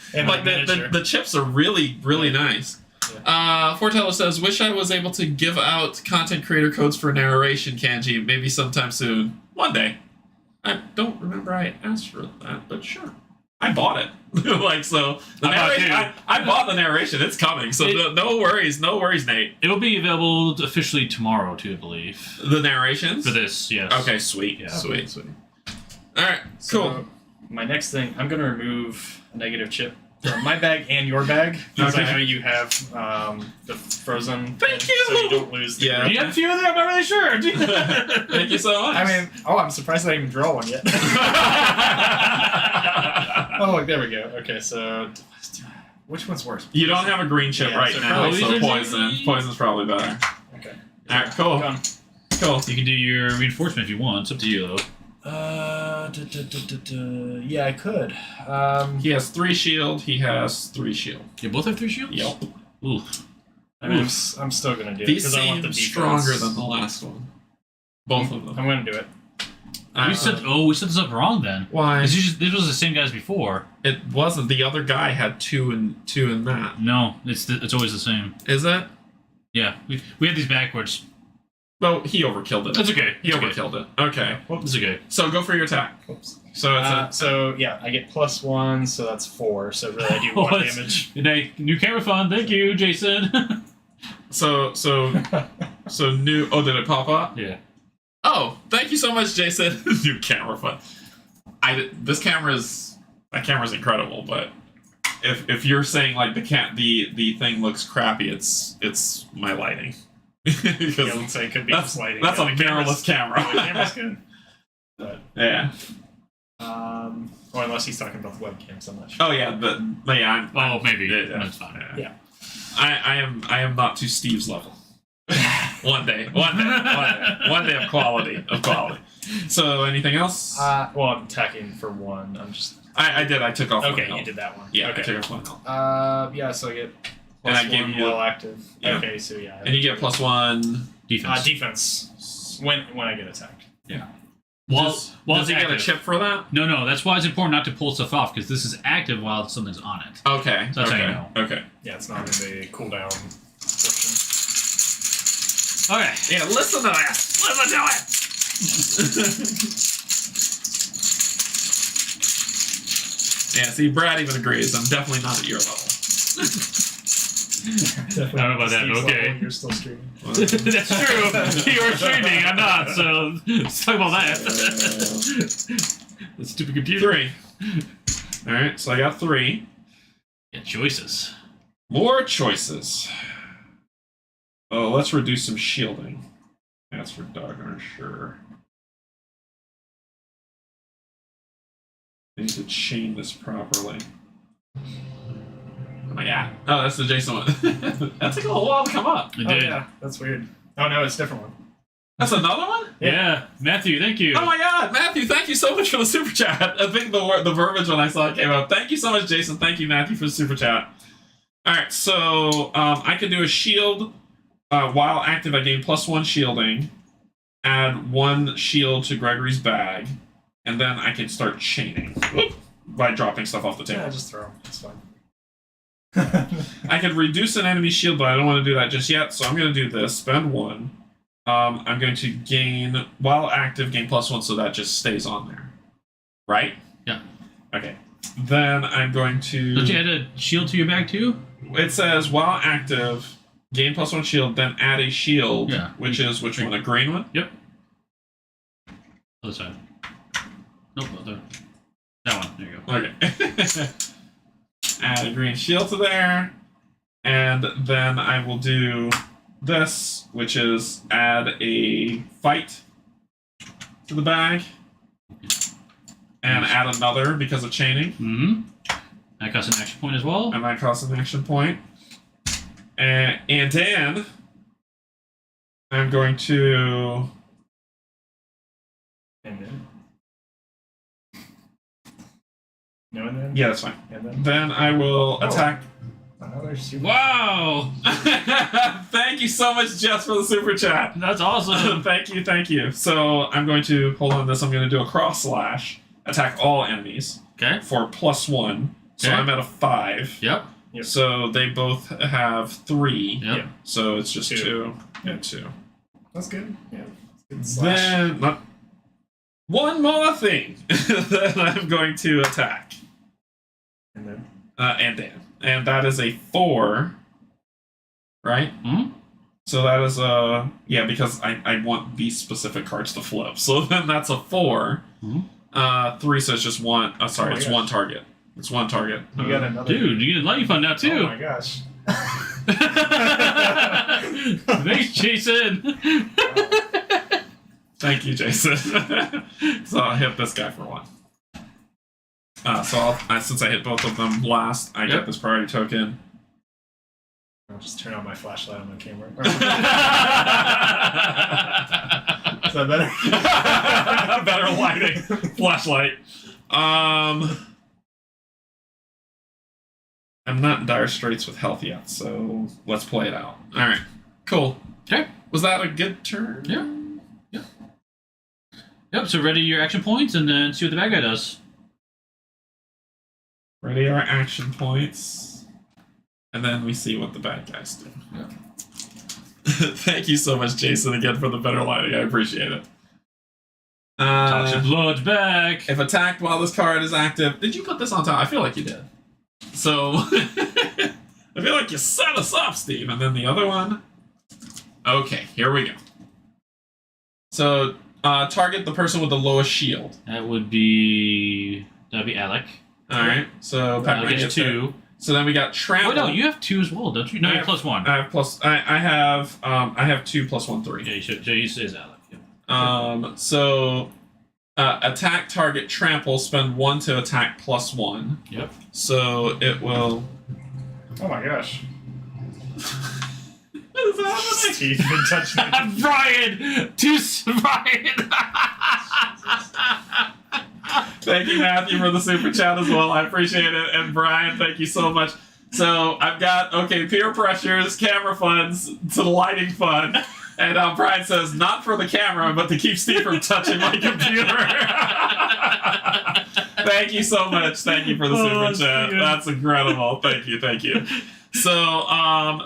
chips are really nice. Yeah. Forteller says, "Wish I was able to give out content creator codes for narration, Canje. Maybe sometime soon. One day. I don't remember I asked for that, but sure." I bought it. I bought the narration. It's coming. So no worries, Nate. It'll be available officially tomorrow too, I believe. The narrations? For this, yes. Okay, sweet. Yeah. Sweet. Alright, cool. So, my next thing, I'm gonna remove a negative chip from my bag and your bag. Because I know you have the frozen. Thank you! So you don't lose the You have a few of them, I'm not really sure. Thank you so much. I mean, I'm surprised I didn't even draw one yet. Oh, look, there we go. Okay, so which one's worse? You don't have a green chip now, so poison. Poison's probably better. Okay. Alright, cool. Cool. You can do your reinforcement if you want. It's up to you, though. Yeah, I could. He has 3 shield. He has 3 shield. You both have 3 shields? Yep. Ooh. I mean, I'm still gonna do it because I want the defense. Stronger than the last one. Both of them. I'm gonna do it. We set this up wrong then. Why? This was the same guy as before. It wasn't. The other guy had 2 and that. No, it's always the same. Is it? Yeah, we had these backwards. Well, he overkilled it. That's okay. He overkilled it. Okay. It's okay. So go for your attack. Oops. So it's I get +1, so that's 4. So really, I do 1 damage. New camera phone. Thank you, Jason. so new. Oh, did it pop up? Yeah. Oh, thank you so much, Jason. New camera phone. That camera's incredible, but if you're saying like the thing looks crappy, it's my lighting. Because it could be lighting. That's a mirrorless camera. The camera's good. But, yeah. Or unless he's talking about the webcams, I'm not sure. Oh yeah, but yeah. Maybe. Yeah. That's fine. Yeah. I am not to Steve's level. One day of quality. So anything else? Well, I'm attacking for 1. I'm just. I did. I took off. Okay, 1 you did that one. Yeah, okay. I took off 1 health. Yeah, so I get. And I gave you while active. Yeah. Okay, so yeah. And you get +1 defense. Defense when I get attacked. Yeah. Does he get a chip for that? No. That's why it's important not to pull stuff off because this is active while something's on it. Okay. So that's how you know. Okay. Yeah, it's not in the cooldown portion. Okay. Yeah, listen to that. Listen to it. Yeah, see, Brad even agrees. I'm definitely not at your level. I don't know about that, but okay. You're still streaming. That's true. You're streaming, I'm not, so let's talk about that. The stupid computer. 3. Alright, so I got 3. Yeah, choices. More choices. Oh, let's reduce some shielding. That's for doggone sure. I need to chain this properly. my god. Oh, that's the Jason one. That took a little while to come up. It Oh did. yeah, that's weird. Oh no, it's a different one. That's another one? Yeah. Matthew, thank you. Oh my god, Matthew, thank you so much for the super chat. I think the verbiage when I saw it came up. Thank you so much, Jason. Thank you, Matthew, for the super chat. Alright, so I can do a shield. While active, I gain +1 shielding. Add 1 shield to Gregory's bag. And then I can start chaining. Whoop, by dropping stuff off the table. Yeah, just throw them. It's fine. I can reduce an enemy shield, but I don't want to do that just yet. So I'm going to do this. Spend 1. I'm going to gain, while active, gain +1, so that just stays on there. Right? Yeah. Okay. Then I'm going to... Don't you add a shield to your bag too? It says, while active, gain +1 shield, then add a shield, which is which one? A green one? Yep. Other side. Nope, other. That one. There you go. Okay. Add a green shield to there. And then I will do this, which is add a fight to the bag. And add another because of chaining. Mm-hmm. That costs an action point as well. And that costs an action point. And then I'm going to... And then? No, and then? Yeah, that's fine. And then? Then I will attack... Another super. Wow! Thank you so much, Jess, for the super chat. That's awesome. Thank you. So I'm going to hold on to this. I'm going to do a cross slash, attack all enemies Okay. for +1. So Okay. I'm at a 5. Yep. Yep. So they both have 3. Yep. So it's just 2. 2. Yeah, 2. That's good. Yeah. Good slash. Then one more thing that I'm going to attack. And then? And Dan. And that is a 4. Right? Mm-hmm. So that is a... Yeah, because I want these specific cards to flip. So then that's a 4. Mm-hmm. 3, so it's just 1. Sorry, Oh it's my 1 gosh. target. It's 1 target. You got another. Dude, you get a lightning fund now too. Oh my gosh. Thanks, Jason. Thank you, Jason. So I'll hit this guy for 1. So since I hit both of them last, I get this priority token. I'll just turn on my flashlight on my camera. Is that better? Better lighting. Flashlight. I'm not in dire straits with health yet, so let's play it out. Alright. Cool. Okay. Was that a good turn? Yeah. Yep, so ready your action points and then see what the bad guy does. Ready our action points. And then we see what the bad guys do. Yeah. Thank you so much, Jason, again for the better lighting. I appreciate it. Toxic Blood's back. If attacked while this card is active... Did you put this on top? I feel like you did. So... I feel like you set us up, Steve. And then the other one... Okay, here we go. So, target the person with the lowest shield. That'd be Alec. Alright, so... Alec gets 2. So then we got trample. Oh no, you have 2 as well, don't you? No, you have +1. I have 2 + 1, 3. Yeah, you should. He says Alec. Yep. So attack target trample, spend 1 to attack +1. Yep. So it will. Oh my gosh. What is happening? Steve been touching it. Brian! Brian! Thank you, Matthew, for the super chat as well. I appreciate it. And Brian, thank you so much. So I've got, peer pressures, camera funds, to the lighting fund. And Brian says, not for the camera, but to keep Steve from touching my computer. Thank you so much. Thank you for the super chat. Good. That's incredible. Thank you. So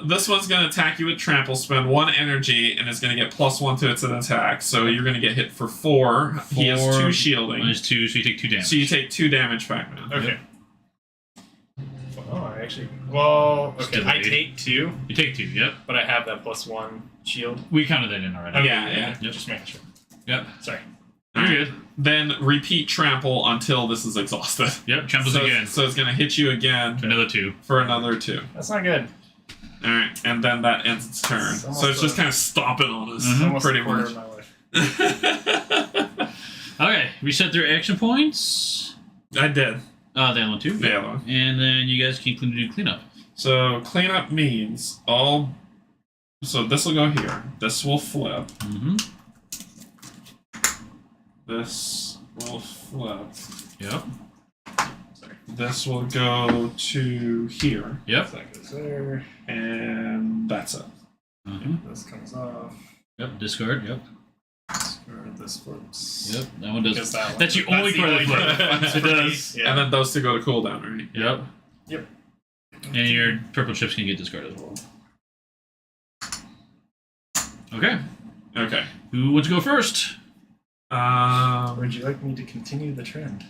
this one's going to attack you with trample, spend 1 energy, and it's going to get +1 to its attack. So you're going to get hit for 4. He has 2 shielding. Minus 2, so you take 2 damage. So you take 2 damage, Pac-Man. Okay. Oh, I actually. Well, okay. Still I eight. take 2, You take 2, yep. but I have that +1 shield. We counted that in already. Okay, Yeah. Yep. Just making sure. Yep. Sorry. You're good. Then repeat trample until this is exhausted. Yep, tramples So, again. so it's going to hit you again For another 2. for another 2. That's not good. Alright, and then that ends its turn. It's So it's just almost kind of stomping on us, Mhm. Almost pretty a quarter much. of my life. Okay, reset their action points. I did. The other one too. The other one. And then you guys can do cleanup. So cleanup means all. So this will go here. This will flip. Mm-hmm. This will flip. Yep. Sorry. This will go to here. Yep. That goes there. And that's it. Mm-hmm. This comes off. Yep. Discard. Yep. Discard. This flips. Yep. That one does. Just that one. That's the only card that flips. It does. Yeah. And then those two go to cooldown, right? Yep. Yep. And your purple chips can get discarded as well. Okay. Okay. Who wants to go first? Would you like me to continue the trend?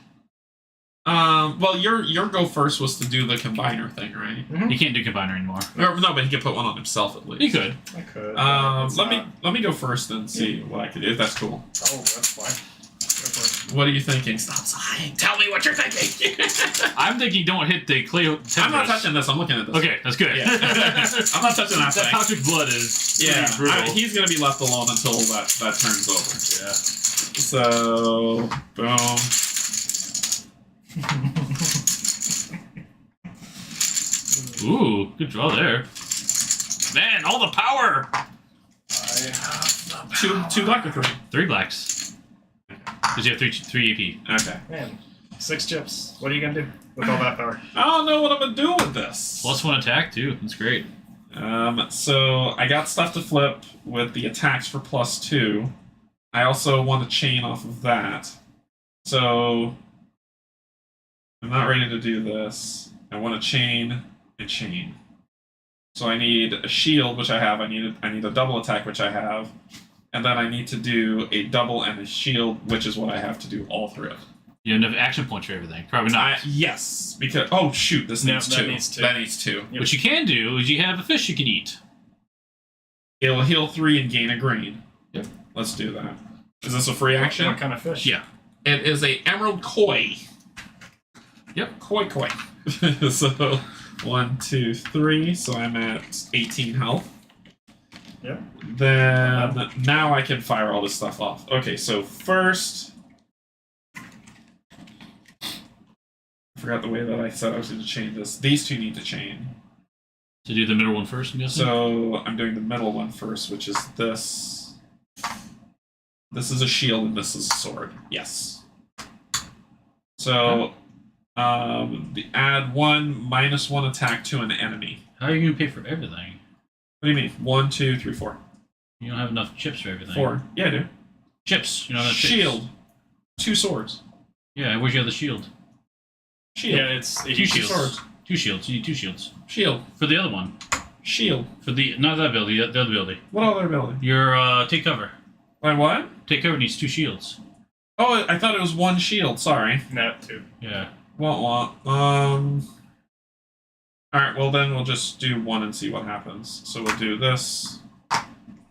Well, your go first was to do the combiner thing, right? He can't do combiner anymore. Or, no, but he could put one on himself at least. He could. I could. Let me go first and see what I could do. If that's cool. Oh, that's fine. Go for it. What are you thinking? Stop sighing. Tell me what you're thinking. I'm thinking don't hit the clay. I'm not touching this. I'm looking at this. Okay, that's good. Yeah. I'm not touching that That thing. toxic blood is Yeah, pretty brutal. he's gonna be left alone until that turns over. Yeah. So, boom. Ooh, good draw there. Man, all the power! I have the Two black or three? 3 blacks. Because you have 3 AP. Okay. Man, 6 chips. What are you gonna do with all that power? I don't know what I'm gonna do with this. +1 attack, too. That's great. So I got stuff to flip with the attacks for +2. I also want to chain off of that. So I'm not ready to do this. I want to chain and chain. So I need a shield, which I have. I need a double attack, which I have. And then I need to do a double and a shield, which is what I have to do all 3 of them. You have enough action points for everything. Probably not. Yes, because oh shoot, this No, needs that 2. needs 2. That needs 2. Yep. What you can do is you have a fish you can eat. It'll heal 3 and gain a green. Yep. Let's do that. Is this a free action? What kind of fish? Yeah. It is a emerald koi. Yep. Koi. So 1, 2, 3. So I'm at 18 health. Yep. Then now I can fire all this stuff off. Okay, so first, I forgot the way that I said I was going to chain this. These two need to chain. To do the middle one first, I'm guessing? So I'm doing the middle one first, which is this. This is a shield and this is a sword. Yes. So add 1 -1 attack to an enemy. How are you going to pay for everything? What do you mean? 1, 2, 3, 4. You don't have enough chips for everything. 4. Yeah, I do. Chips. You don't have enough Shield. Chips. 2 swords. Yeah, where's your other shield? Shield. Yeah, it's 2 shields. swords. 2 shields. You need 2 shields. Shield. For the other one. Shield. For the not that ability, the other ability. What other ability? Your take cover. Wait, what? Take cover needs 2 shields. Oh, I thought it was 1 shield. Sorry. No, 2. Yeah. All right. Well, then we'll just do 1 and see what happens. So we'll do this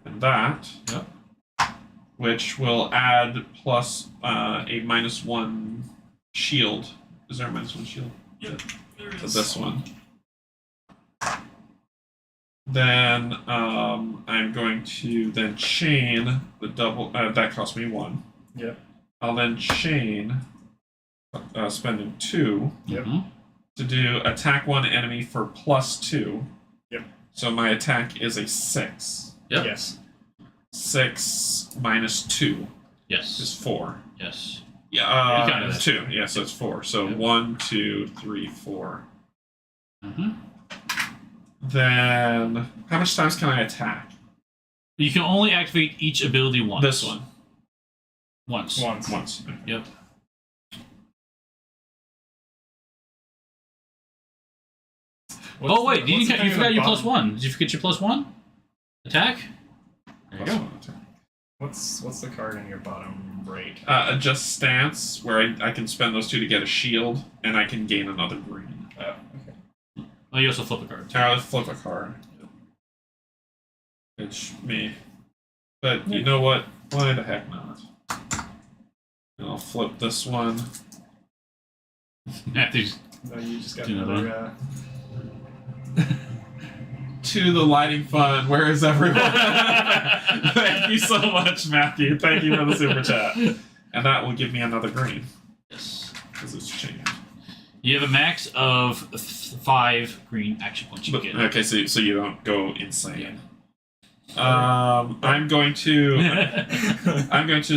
and that. Yep. Which will add plus a -1 shield. Is there a -1 shield? Yep. To this one. Then I'm going to then chain the double. That cost me 1. Yep. I'll then chain, spending 2 Yep. Mm-hmm. to do attack 1 enemy for +2. Yep. So my attack is a 6. Yep. Yes. 6 -2 Yes. is 4. Yes. Yeah, You counted it's that. 2. Yeah, so it's 4. So Yep. 1, 2, 3, 4. Mm-hmm. Then how much times can I attack? You can only activate each ability once. This one. Once. Once. Yep. Oh wait, you forgot your +1. Did you forget your +1? Attack? There you go. +1 attack. What's the card in your bottom right? Adjust stance, where I can spend those 2 to get a shield, and I can gain another green. Oh, okay. Oh, you also flip a card. I'll flip a card. It's me. But you know what? Why the heck not? And I'll flip this one. Matthew's. No, you just got Do another. To the lighting fund. Where is everyone? Thank you so much, Matthew. Thank you for the super chat. And that will give me another green. Yes. Because it's changed. You have a max of 5 green action points you get. Okay, so you don't go insane. I'm going to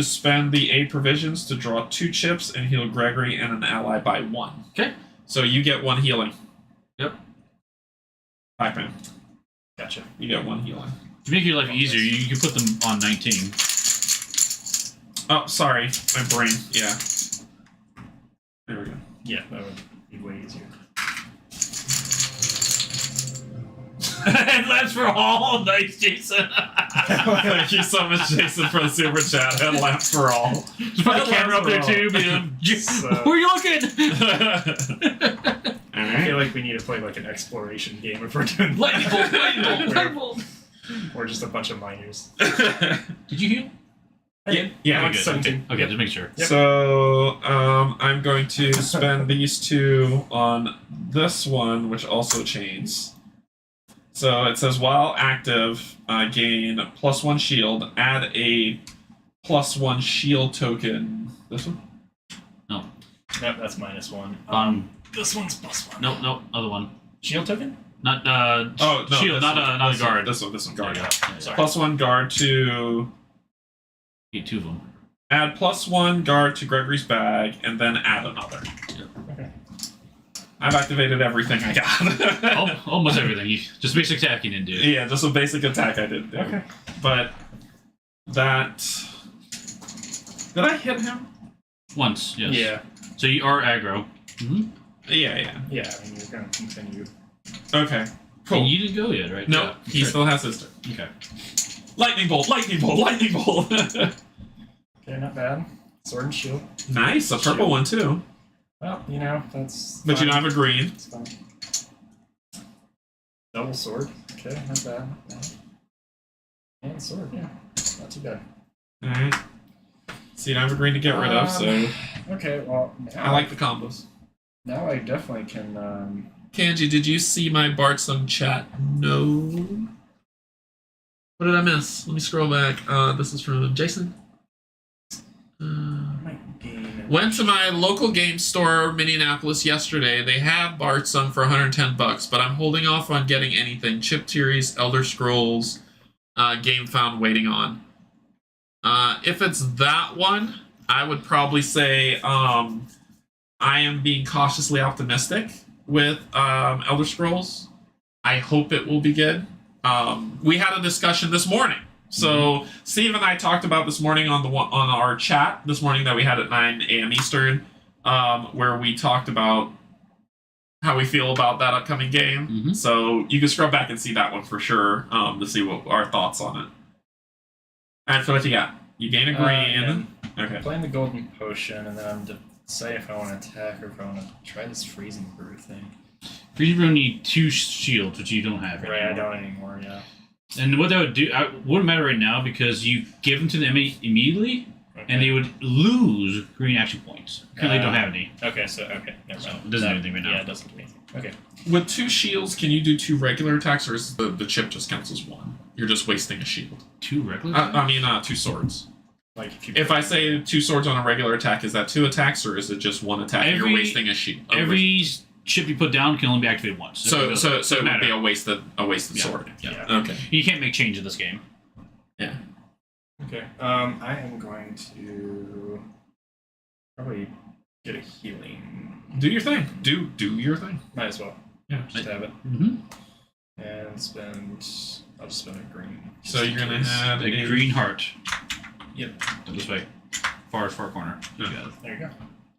spend the 8 provisions to draw 2 chips and heal Gregory and an ally by 1. Okay. So you get 1 healing. Yep. Pac-Man. Gotcha. You get 1 healing. To make your life easier, you can put them on 19. Oh, sorry. My brain. Yeah. There we go. Yeah, that would be way easier. And that's for all. Nice, Jason. Thank you so much, Jason, for the super chat. And laugh for all. Just put the camera up there, too. Where are you looking? I feel like we need to play like an exploration game if we're doing Lightning bolt, lightning bolt. Or just a bunch of miners. Did you heal? Yeah, good. 17. Okay, just make sure. Yep. So, I'm going to spend these 2 on this one, which also chains. So it says, while active, gain +1 shield, add a +1 shield token. This one? No. Nope, that's -1. This one's +1. Nope, other one. Shield token? Not, Oh, no, shield, not a guard. This one, guard. Yeah. Sorry. +1 guard to... Get 2 of them. Add +1 guard to Gregory's bag, and then add another. Yep. Okay. I've activated everything I got. Almost everything. Just basic attacking didn't do. Yeah, just a basic attack I didn't do. Okay. But that... Did I hit him? Once, yes. Yeah. So you are aggro. Mm-hmm. Yeah. Yeah, I mean, you're going to continue. Okay. Cool. And you didn't go yet, right? No, Yeah, he still has his turn. Okay. Lightning bolt, lightning bolt, lightning bolt. Okay, not bad. Sword and shield. Nice, a purple one too. Well, you know, that's But fine. you don't have a green. It's fine. Double sword. Okay, not bad. Not bad. And sword, yeah. Not too bad. Alright. So you don't have a green to get rid of, so... Okay, well, now I like the combos. Now I definitely can, Canje, did you see my Bartsum chat? No. What did I miss? Let me scroll back. This is from Jason. might gain... Went to my local game store, Minneapolis, yesterday. They have Bartsum for $110, but I'm holding off on getting anything. Chip Theories, Elder Scrolls, Game Found waiting on. If it's that one, I would probably say I am being cautiously optimistic with Elder Scrolls. I hope it will be good. We had a discussion this morning. So Steve and I talked about this morning on our chat this morning that we had at 9 a.m. Eastern, where we talked about how we feel about that upcoming game. Mm-hmm. So you can scrub back and see that one for sure to see what our thoughts on it. All right, so what you got? You gain a green. Okay. I'm playing the golden potion, and then I'm to say if I want to attack or if I want to try this freezing brew thing. Freezing brew need 2 shields, which you don't have Right, anymore. I don't anymore, yeah. And what that would do, wouldn't matter right now because you give them to the enemy immediately, Okay. and they would lose green action points. Currently, they don't have any. Okay, never So mind. it doesn't do anything right now. Yeah, it doesn't do anything. Okay. With 2 shields, can you do 2 regular attacks, or is the chip just counts as 1? You're just wasting a shield. 2 regular? I mean, 2 swords. Like If I say 2 swords on a regular attack, is that 2 attacks, or is it just 1 attack and you're wasting a shield? Every chip you put down can only be activated once. So it would be a wasted Yeah. sword. Yeah. Okay. You can't make change in this game. Yeah. Okay. I am going to probably get a healing. Do your thing. Do your thing. Might as well. Yeah. Just have it. Mm-hmm. And I'll just spend a green. So you're gonna have A green heart. Yep. This way. Far corner. You got it. There you go.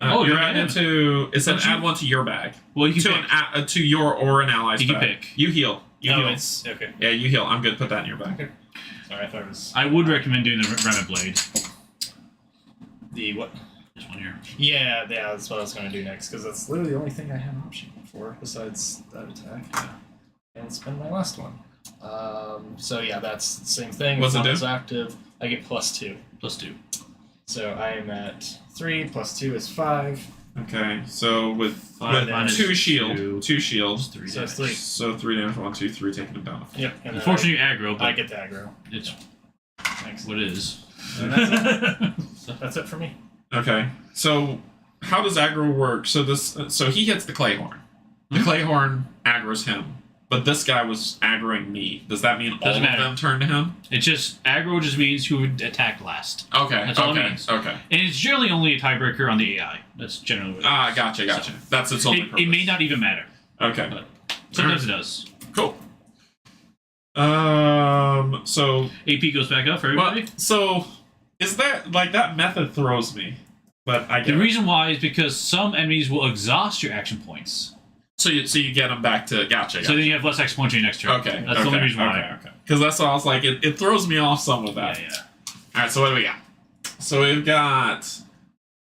You're yeah, adding yeah. to. It said Don't you- add 1 to your bag. Well, you can To pick. to your or an ally's You can bag. pick. You heal. You heal. It's okay. Yeah, you heal. I'm good. Put that in your bag. Okay. Sorry, I thought it was I would recommend doing the Remnant Blade. the what? This one here. Yeah, that's what I was going to do next because that's literally the only thing I have an option for besides that attack. And spend my last one. So yeah, that's the same thing. What's it do? As active, I get +2. +2. So I am at 3 +2 is 5. Okay. So with 5 minus 2 shield, 2. 2 shields. 3 So it's damage. 3. So 3 damage. 1, 2, 3. Taking them down. Yep. And then Unfortunately, you're aggro, but I get the aggro. it's Thanks. what it is. And that's it. That's it for me. Okay. So how does aggro work? So he hits the clay horn. The clay horn aggroes him, but this guy was aggroing me. Does that mean all of them turn to him? It's just aggro just means who would attack last. Okay. That's all it means. Okay. And it's generally only a tiebreaker on the AI. That's generally what it is. Gotcha. So that's its only purpose. It may not even matter. Okay. But sometimes it does. Cool. So AP goes back up for everybody. Well, so is that like that method throws me? But I get the reason why is because some enemies will exhaust your action points. So you get them back to gotcha. So then you have less action points on your next turn. Okay. That's the only reason why. Okay. Because that's why I was like, it throws me off some with that. Yeah. All right. So what do we got? So we've got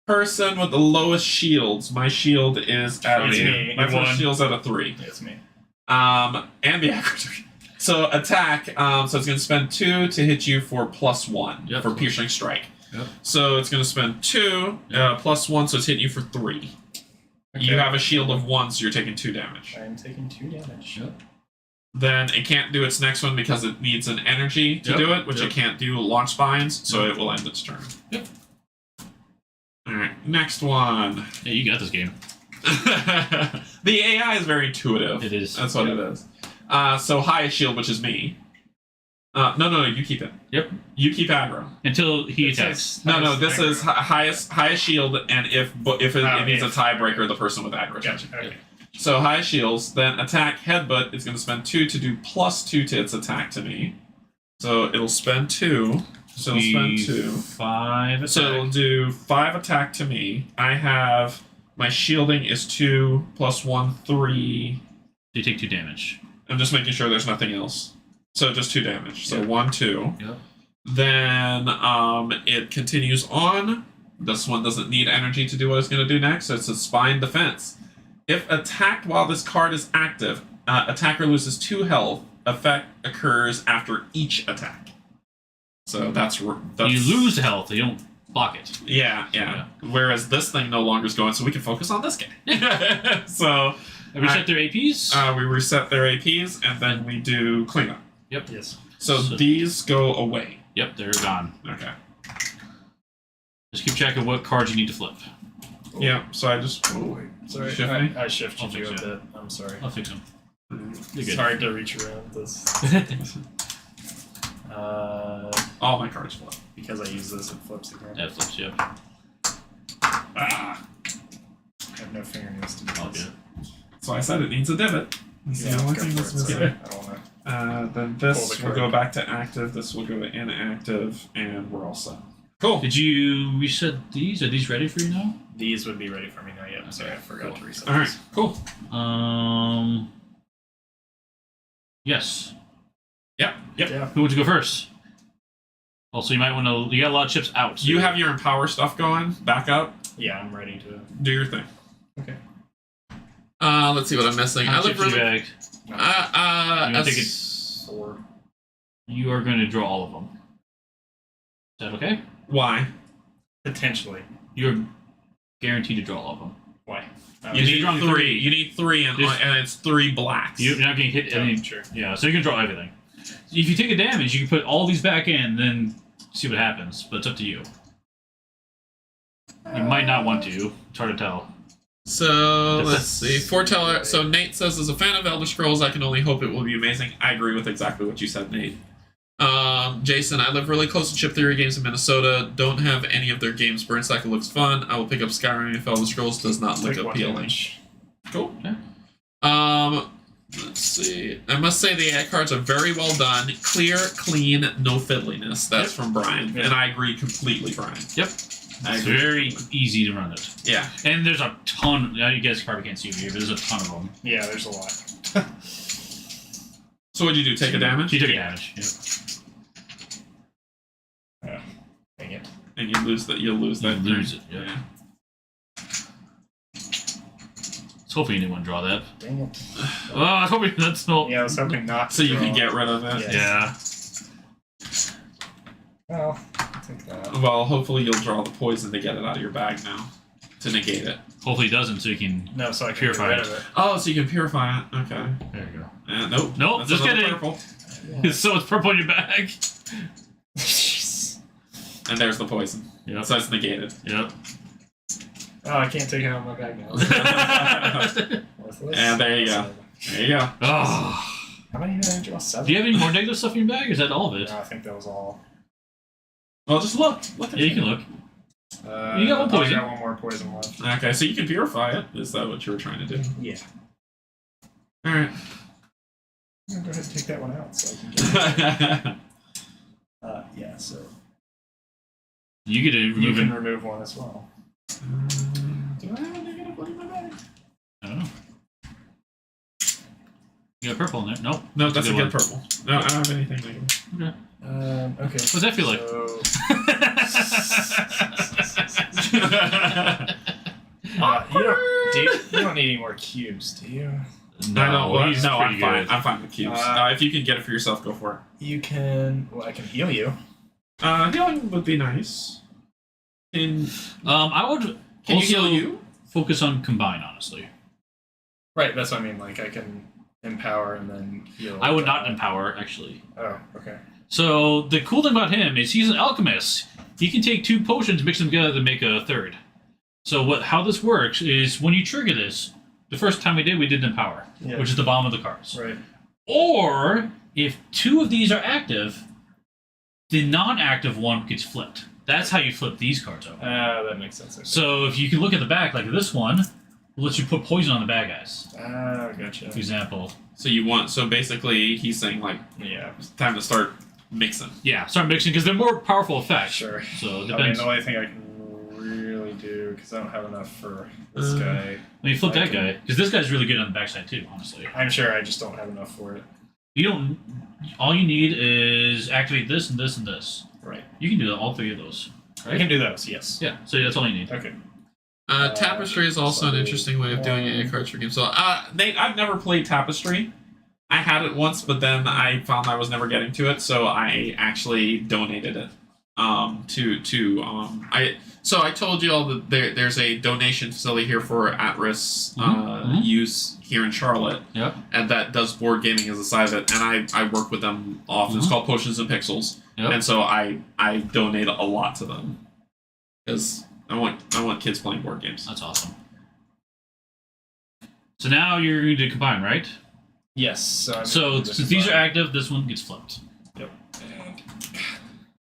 person with the lowest shields. My shield is at me. My first shield's at a 3. It's me. And the aggro. So attack. So it's going to spend 2 to hit you for +1 for piercing strike. Yep. So it's going to spend 2 +1, so it's hitting you for 3. Okay. You have a shield of 1, so you're taking 2 damage. I'm taking 2 damage. Yep. Then it can't do its next one because it needs an energy to do it, which it can't do launch spines, so it will end its turn. Yep. Alright, next one. Yeah, you got this game. The AI is very intuitive. It is. That's what it is. So highest shield, which is me. No, you keep it. Yep. You keep aggro. Until he attacks. No, this is highest shield, and if it needs a tiebreaker, the person with aggro. Gotcha. Okay. So highest shields, then attack headbutt is going to spend 2 to do +2 to its attack to me. So it'll spend 2. So it'll spend 2. 5 attack. So it'll do 5 attack to me. I have my shielding is 2 +1 3. You take 2 damage. I'm just making sure there's nothing else. So just 2 damage. So 1 2. Yep. Then it continues on. This one doesn't need energy to do what it's going to do next. So it's a spine defense. If attacked while this card is active, attacker loses 2 health. Effect occurs after each attack. So that's you lose health. You don't block it. Yeah. Whereas this thing no longer is going, so we can focus on this guy. So reset their APs. We reset their APs, and then we do cleanup. Yep. Yes. So these go away. Yep, they're gone. Okay. Just keep track of what cards you need to flip. Oh. Yeah. So I just. Oh wait. Sorry. Shift me? I shifted I'll you a fix bit. I'm sorry. I'll fix them. You're It's good. hard to reach around this. All my cards flip. Because I use this, it flips again. That flips, yep. I have no fingernails to do All this. good. So I said it needs a divot. That's Yeah, the only go thing for that's it, missing. sorry. I don't wanna... Then Pull this the will card. go back to active. This will go to inactive, and we're all set. Cool. Did you reset these? Are these ready for you now? These would be ready for me now. Yep. Sorry, I forgot to reset. All right. these. Cool. Yes. Yep. Yeah. Who wants to go first? Also, you might want to. You got a lot of chips out. So You have your empower stuff going. Back up. Yeah, I'm ready to. Do your thing. Okay. Let's see what I'm missing. How I many live chips you really. bagged? No, You wanna take it? 4. You are going to draw all of them. Is that okay? Why? Potentially. You're guaranteed to draw all of them. Why? You need drawing 3. You need 3, and Just- it's 3 blacks. You're not going to hit any. Sure. Yeah, so you can draw everything. If you take a damage, you can put all these back in, then see what happens. But it's up to you. You might not want to. It's hard to tell. So let's see. Foreteller. So Nate says, as a fan of Elder Scrolls, I can only hope it will be amazing. I agree with exactly what you said, Nate. Jason, I live really close to Chip Theory Games in Minnesota. Don't have any of their games. Burn Cycle looks fun. I will pick up Skyrim if Elder Scrolls does not look Take one appealing. damage. Cool. Yeah. Let's see. I must say the AI cards are very well done. Clear, clean, no fiddliness. That's from Brian. Yeah. And I agree completely, Brian. Yep. I It's agree. very easy to run it. Yeah. And there's a ton. You guys probably can't see it here, but there's a ton of them. Yeah, there's a lot. So what'd you do? Take a damage? You took a damage. Yep. Dang it. And you lose that. You'll lose that. You lose it. Yeah. Let's hope you didn't want to draw that. Dang it. Oh, I was hoping that's not. Yeah, I was hoping not to So you can draw. get rid of it. Yeah. Yeah. Well, I'll take that. Well, hopefully you'll draw the poison to get it out of your bag now. To negate it. Hopefully it doesn't, so you can. No, so I can Purify get rid it. of it. Oh, so you can purify it. Okay. There you go. Nope. Nope, That's just another kidding. purple. So it's purple on your bag. Jeez. And there's the poison. Yep. So it's negated. Yep. Oh, I can't take it out of my bag now. Worthless. And there you go. There you go. Oh. How many did I draw? 7? Do you have any more negative stuff in your bag, or is that all of it? No, I think that was all. Well, just look. Look at Yeah, you can look. You got one I poison. got one more poison left. Okay, so you can purify it. Is that what you were trying to do? Yeah. Alright. I'm gonna go ahead and take that one out so I can get it. Yeah, so. You get to You remove can it. remove one as well. Do I have a negative one in my bag? I don't know. You got purple in there? Nope. No, that's a good one. purple. No, I don't have anything negative. Okay. Okay. What does that feel like? You don't need any more cubes, do you? He's I'm pretty fine. good. I'm fine with cubes. If you can get it for yourself, go for it. You can. Well, I can heal you. Healing would be nice. I would Can also you heal you? focus on combine, honestly. Right, that's what I mean. Like, I can empower and then heal. I would not empower, actually. Oh, okay. So the cool thing about him is he's an alchemist. He can take 2 potions, mix them together to make a third. So how this works is when you trigger this, the first time we did empower, which is the bottom of the cards. Right. Or if 2 of these are active, the non-active one gets flipped. That's how you flip these cards over. That makes sense. Okay. So if you can look at the back, like this one, lets you put poison on the bad guys. Gotcha. For example. So basically, he's saying, like, Yeah. it's time to start mixing. Yeah, start mixing, because they're more powerful effects. Sure. So it I mean, depends. the only thing I can really do, because I don't have enough for this guy. When you flip that guy, because this guy's really good on the backside too, honestly. I'm sure I just don't have enough for it. You don't. All you need is activate this and this and this. Right. You can do all 3 of those. I can do those, yes. Yeah, so that's all you need. Okay. Tapestry is also an interesting way of doing it in cards for games. So, Nate, I've never played Tapestry. I had it once, but then I found I was never getting to it, so I actually donated it. So I told you all that there's a donation facility here for at-risk use here in Charlotte. Yep. And that does board gaming as a side of it, and I work with them often. It's called Potions and Pixels. Yep. And so I donate a lot to them because I want kids playing board games. That's awesome. So now you're going to combine, right? Yes. So since these are active, this one gets flipped. Yep.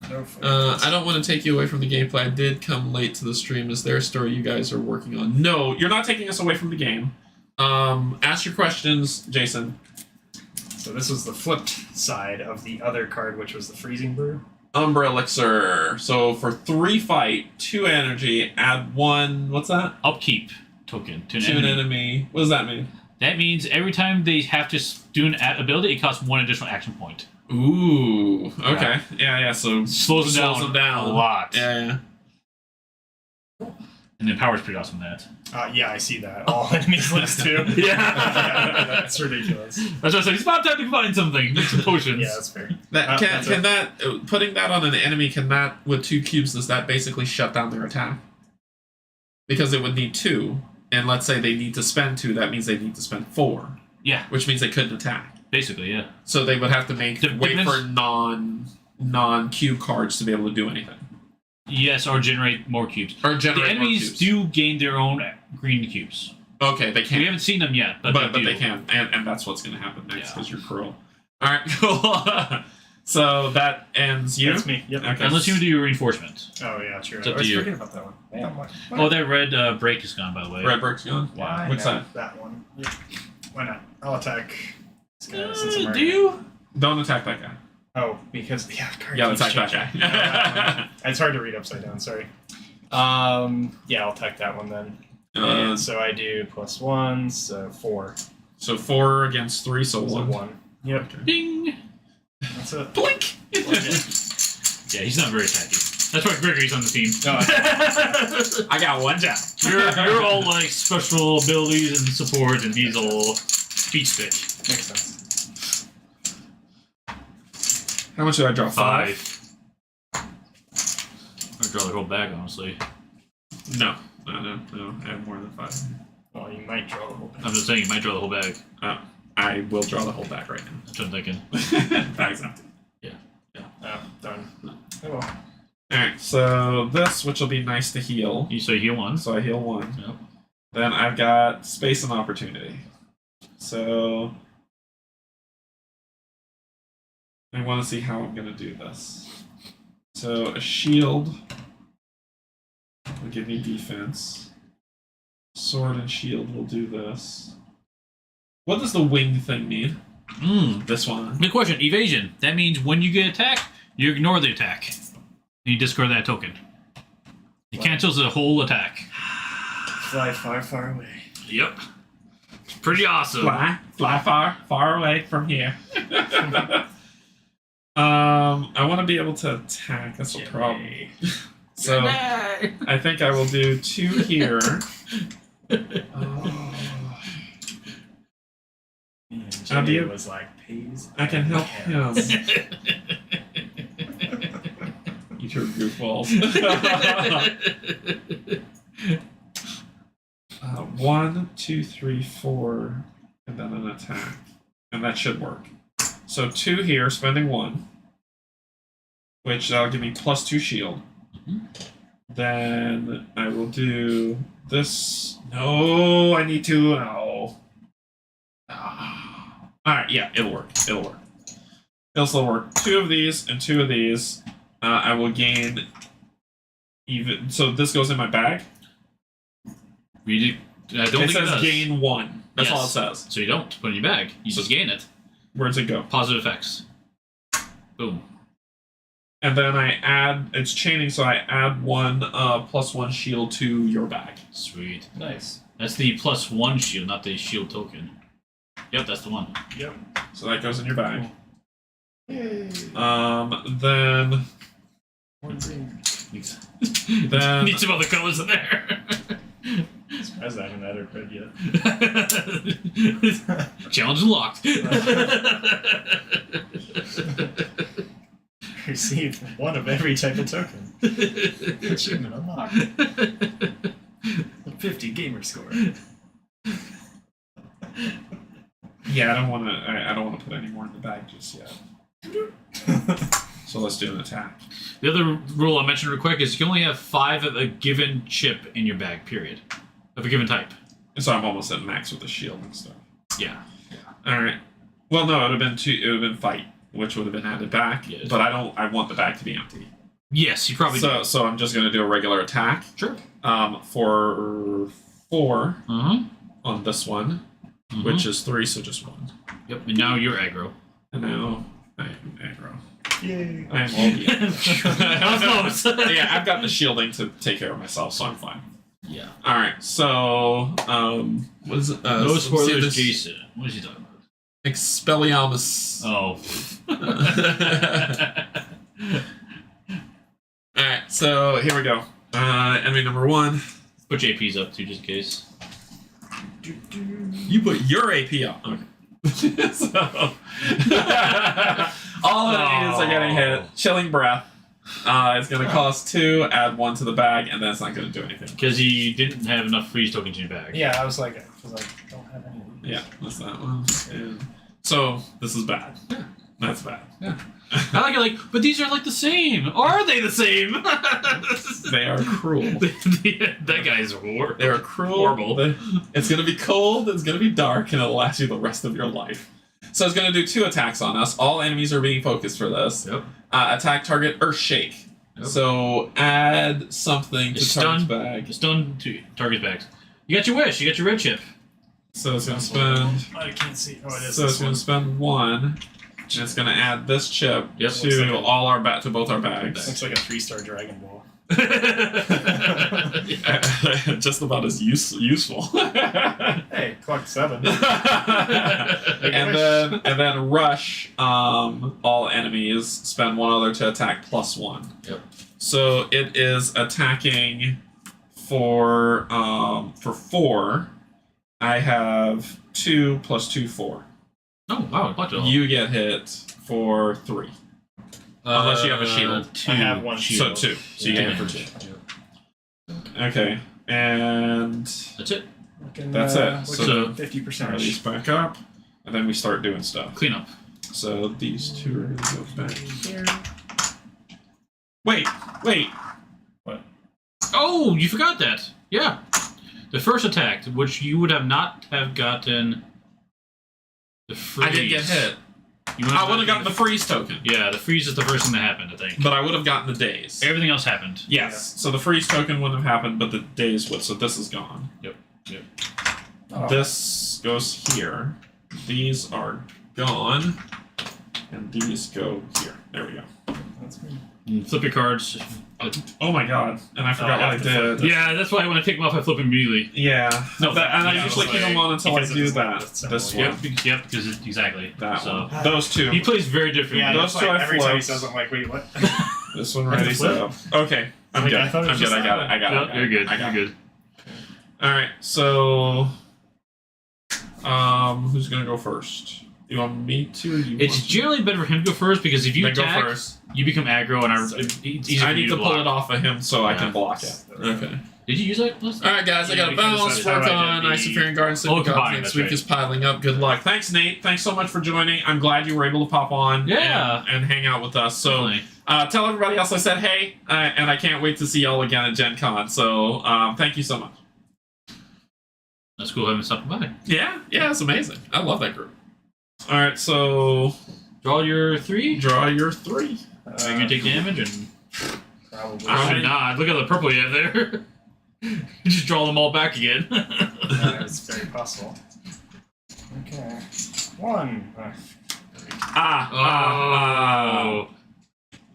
I don't want to take you away from the gameplay. I did come late to the stream. Is there a story you guys are working on? No, you're not taking us away from the game. Ask your questions, Jason. So this was the flipped side of the other card, which was the freezing brew. Umbra Elixir. So for 3 fight, 2 energy, add 1. What's that? Upkeep token to an enemy. What does that mean? That means every time they have to do an ability, it costs 1 additional action point. Ooh. Okay. Yeah. So Slows them down a lot. Yeah. And then power's pretty awesome that. Yeah, I see that. All enemies list too. Yeah, that's ridiculous. That's what I said. It's about time to combine something. Make some potions. Yeah, that's fair. Putting that on an enemy, can that, with 2 cubes, does that basically shut down their attack? Because it would need 2, and let's say they need to spend 2, that means they need to spend 4. Yeah. Which means they couldn't attack. Basically, yeah. So they would have to wait for non-cube cards to be able to do anything. Yes, or generate more cubes. Or generate the enemies more cubes. do gain their own green cubes. Okay, they can. We haven't seen them yet, but they can, and that's what's going to happen next because you're cruel. All right, cool. So that ends you. That's me. Yep. Okay. Unless you do your reinforcement. Oh yeah, true. It's up I was to you. forgetting about that one. Damn, what? Oh, that red break is gone, by the way. Red break's gone. Why? Which side? That one. Yep. Why not? I'll attack. Do you? Don't attack that guy. Oh, because card Yeah, keeps attack that changing. guy. It's hard to read upside down. Sorry. Yeah, I'll attack that one then. And so I do +1, so 4. So 4 against 3, so 1. 1. Yep. Okay. Ding. That's it. Blink. Yeah, he's not very attacky. That's why Gregory's on the team. No, I got 1 job. You're all like special abilities and support, and he's all speech stick. makes sense. How much did I draw? 5. I draw the whole bag, honestly. No. I have more than 5. Well, you might draw the whole thing. I'm just saying, you might draw the whole bag. I will draw the whole back right now. That's what I'm thinking. Bag's empty. Yeah. Oh, done. Oh well. Alright, so this, which will be nice to heal. So you heal 1. So I heal 1. Yep. Then I've got space and opportunity. So I want to see how I'm going to do this. So a shield will give me defense. Sword and shield will do this. What does the wing thing mean? This one. Good question. Evasion. That means when you get attacked, you ignore the attack. And you discard that token. It cancels the whole attack. Fly far, far away. Yep. It's pretty awesome. Fly far, far away from here. I want to be able to attack. That's a problem. So I think I will do 2 here. Canje was like, pays. I can help him. Eat your goofballs. 1, 2, 3, 4, and then an attack. And that should work. So 2 here, spending 1. Which that'll give me +2 shield. Then I will do this. No, I need to. No. Alright, yeah, it'll work. It'll work. It'll still work. 2 of these and 2 of these. I will gain even. So this goes in my bag. I don't It think says it does. gain 1. That's all it says. So you don't put it in your bag. You just gain it. Where's it go? Positive effects. Boom. And then I add. It's chaining, so I add 1 +1 shield to your bag. Sweet. Nice. That's the +1 shield, not the shield token. Yep, that's the one. Yep. So that goes in your bag. Yay. Then. Thanks. Then Need some other colors in there. Surprised I haven't added red yet. Challenge unlocked. Receive 1 of every type of token. Achievement unlocked. 50 gamer score. yeah, I don't want to. I don't want to put any more in the bag just yet. So let's do an attack. The other rule I mentioned real quick is you can only have 5 of a given chip in your bag. Period. Of a given type. And so I'm almost at max with the shield and stuff. Yeah. All right. Well, no, it would have been 2. It would have been fight, which would have been added back. Yes. But I don't. I want the bag to be empty. Yes, you probably do. So I'm just going to do a regular attack. Sure. For 4 on this one, which is 3, so just 1. Yep. And now you're aggro. And now I am aggro. Yay. I am all Close. yeah, I've got the shielding to take care of myself, so I'm fine. Yeah. All right. So what is it? No spoilers, Jason. What is he talking about? Expelliarmus. Oh. All right. So here we go. Enemy number 1. Put your APs up too, just in case. You put your AP up. Okay. So all enemies are getting hit. Chilling breath. It's going to cost 2. Add 1 to the bag, and then it's not going to do anything. Because you didn't have enough freeze tokens in your bag. Yeah, I was like, don't have any of these. Yeah, that's that one. And so this is bad. Yeah, that's bad. Yeah. I like it, like, but these are like the same. Are they the same? They are cruel. That guy's horrible. They are cruel. Horrible. It's going to be cold, it's going to be dark, and it'll last you the rest of your life. So it's going to do 2 attacks on us. All enemies are being focused for this. Yep. Attack target Earth Shake. Yep. So add something to target's bag. Stun to target's bags. You got your wish. You got your red chip. So it's going to spend. I can't see. Oh, it is. So it's going to spend 1. And it's going to add this chip to all our to both our bags. Looks like a 3-star Dragon Ball. Just about as useful. Hey, collect 7. and then rush. All enemies spend 1 other to attack +1. Yep. So it is attacking for 4. I have 2 + 2, 4. Oh wow! You get hit for 3. Unless you have a shield. 2. I have 1 shield. So 2. So you get hit for 2. Okay, and that's it. That's it. So 50%. 50%. These back up, and then we start doing stuff. Clean up. So these 2 are going to go back here. Wait. What? Oh, you forgot that. Yeah. The first attack, which you would have not have gotten the freeze. I didn't get hit. I would have gotten the freeze token. Yeah, the freeze is the first thing that happened, I think. But I would have gotten the daze. Everything else happened. Yes. Yeah. So the freeze token wouldn't have happened, but the daze would. So this is gone. Yep. Oh. This goes here. These are gone. And these go here. There we go. That's me. And flip your cards. Oh my god. And I forgot I what I have to flip did. Yeah, that's why when I take them off, I flip immediately. Yeah. No, and I yeah, usually I was keep them like, on until I because do it's like that. the This symbol. one. Yep, because exactly. That So one. Those two. he plays very differently. Yeah, Those that's two like, I every time he flipped. says, I'm like, wait, what? This one I have to ready, flip? so. Okay. I'm Like, good. I thought it was I'm good. just I got it. that I got No, it. you're good. I got You're it. good. Alright, so. Who's gonna go first? You want me to? Or you It's want generally better for him to go first because if you Then go attack, first. you become aggro, and it's easy for I you need to block. pull it off of him so I Yeah. can block it. Okay. Did you use that last time? Alright, guys, I Yeah, got a because bounce. that's how Work I on did the- Isofarian Guards. Oh, Gods combining, next that's week right. is piling up. Good luck. Thanks, Nate. Thanks so much for joining. I'm glad you were able to pop on Yeah. and hang out with us. So, Definitely. tell everybody else I said hey, and I can't wait to see y'all again at Gen Con. So, thank you so much. That's cool having stopped by. Yeah, it's amazing. I love that group. Alright, so Draw your 3. draw your 3. Are you gonna take damage and Probably. I- should not. Look at the purple you have there. You just draw them all back again. It's very possible. Okay. 1. Oh.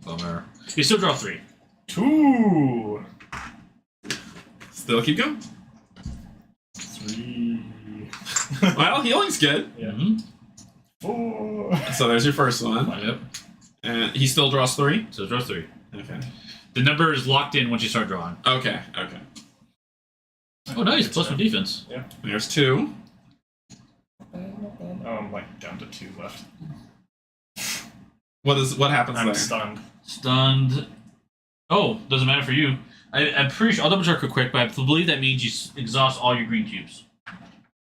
Bummer. You still draw 3. 2. Still keep going. 3. Well, healing's good. Yeah. Mm-hmm. 4. So there's your first one. Yep. And he still draws 3? So draw 3. Okay. The number is locked in once you start drawing. Okay. Oh, nice. Plus 1 defense. There's 2. Oh, I'm like down to 2 left. What happens I'm there? stunned. Stunned. Oh, doesn't matter for you. I'm pretty sure. I'll double check real quick, but I believe that means you exhaust all your green cubes.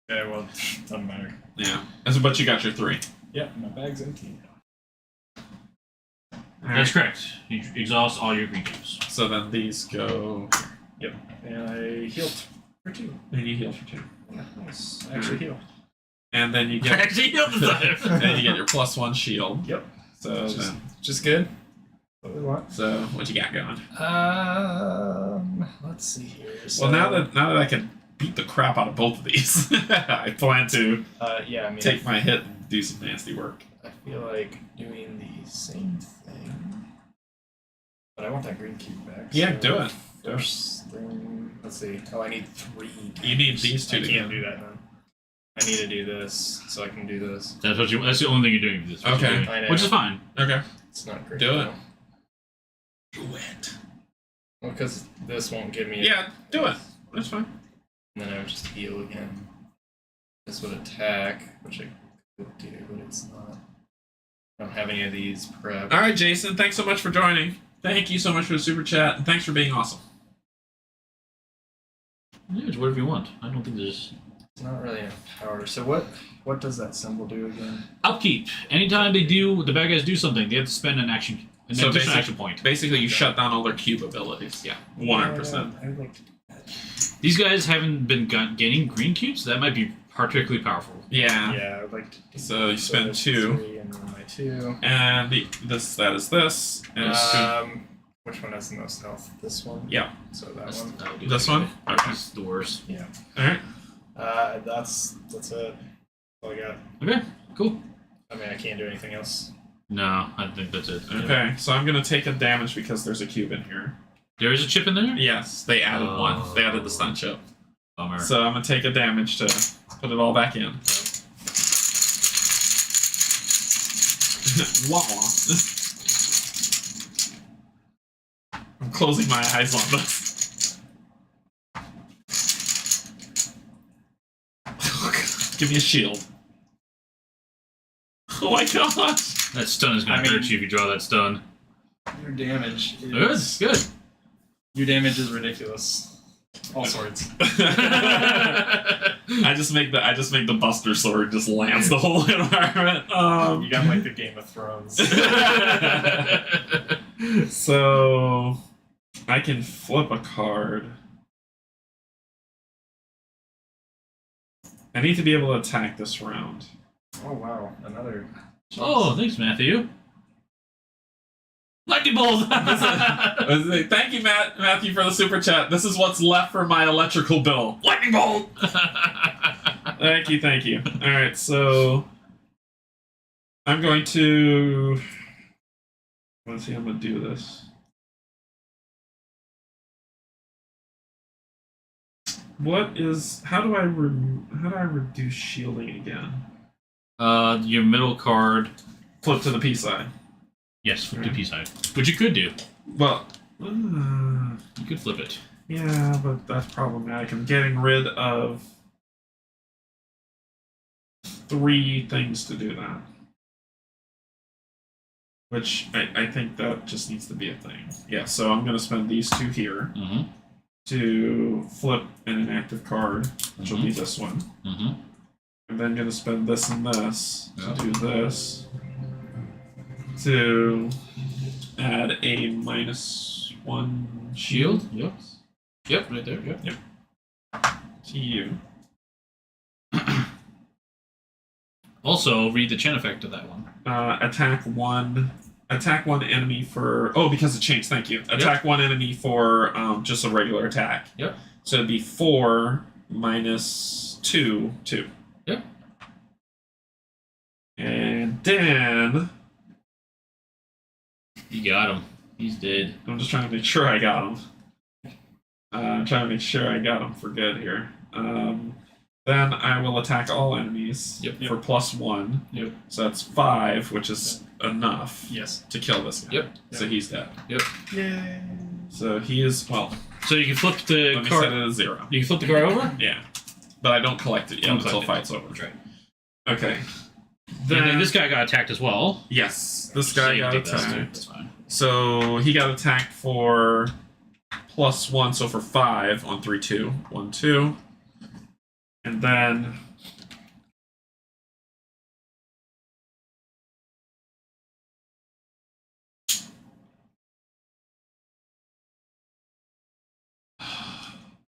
Yeah, well, doesn't matter. Yeah. But you got your 3. Yeah, my bag's empty. That's correct. You exhaust all your green cubes. So then these go. Yep. And I healed for 2. And you heal for 2. Yeah, nice. I actually heal. And then you get. Actually, you and you get your +1 shield. Yep. So then. Just good. What we want. So what you got going? Let's see here. Well, now that I can beat the crap out of both of these, I plan to yeah, I mean, take my hit and do some nasty work. I feel like doing the same thing, but I want that green cube back. Yeah, so do it. First thing, let's see. Oh, I need 3. You need these 2 I to can't go. do that then. I need to do this so I can do this. That's what you. That's the only thing you're doing. This, what Okay. you're doing. I know. Which is fine. Okay. It's not great. Do it. though. Do it. Well, because this won't give me. Yeah, do it. That's fine. And then I would just heal again. This would attack, which I could do, but it's not. I don't have any of these prepped. All right, Jason. Thanks so much for joining. Thank you so much for the super chat, and thanks for being awesome. Yeah, it's whatever you want. I don't think there's It's not really enough power. So what does that symbol do again? upkeep. Anytime the bad guys do something, they have to spend an action. An So additional basic- action point. Basically, you shut down all their cube abilities. Yeah, 100%. I would like to do that. These guys haven't been gaining green cubes. So that might be particularly powerful. Yeah. Yeah, I would like to do So you spend there's 2, 3 and then my 2. and that is this, and it's 2. Which one has the most health? This one? Yeah. So that one. That'll do This it. one? Okay. This is the worst. Yeah. All right. That's it. That's all I got. Okay, cool. I mean, I can't do anything else. No, I think that's it. Okay, so I'm gonna take a damage because there's a cube in here. There is a chip in there? Yes, they added Oh. 1. They added the stun chip. Bummer. So I'm gonna take a damage to put it all back in. Wah wah. I'm closing my eyes on this. Give me a shield. Oh my gosh! That stun is going I to mean- hurt you if you draw that stun. Your damage Good, is good. Your damage is ridiculous. All sorts. I just make the Buster Sword just lands the whole environment. You got like the Game of Thrones. So I can flip a card. I need to be able to attack this round. Oh wow, another. Oh, thanks, Matthew. Lightning bolt! Thank you, Matthew, for the super chat. This is what's left for my electrical bill. Lightning bolt! Thank you. All right, so I'm going to. Let's see how I'm going to do this. How do I reduce shielding again? Your middle card. Flip to the P side. Yes, flip to P side. Which you could do. Well, you could flip it. Yeah, but that's problematic. I'm getting rid of 3 things to do that. Which I think that just needs to be a thing. Yeah, so I'm going to spend these 2 here to flip an inactive card, which will be this one. I'm then going to spend this and this to do this. To add a -1 shield. Yep, right there. Yep. To you. Also, read the chain effect of that one. Attack one enemy for... Oh, because it changed, thank you. Attack one enemy for just a regular attack. Yep. So it'd be 4 minus 2. Yep. And then... You got him. He's dead. I'm just trying to make sure I got him. I'm trying to make sure I got him for good here. Then I will attack all enemies for +1. Yep. So that's 5, which is enough to kill this guy. Yep. So he's dead. Yep. Yay. So he is, well... So you can flip the let me card... set it at 0. You can flip the card over? Yeah. But I don't collect it yet until fight's over. That's right. Okay. Then this guy got attacked as well. Yes. This guy got attacked. That's fine. So he got attacked for +1, so for 5 on 3-2. 1-2. And then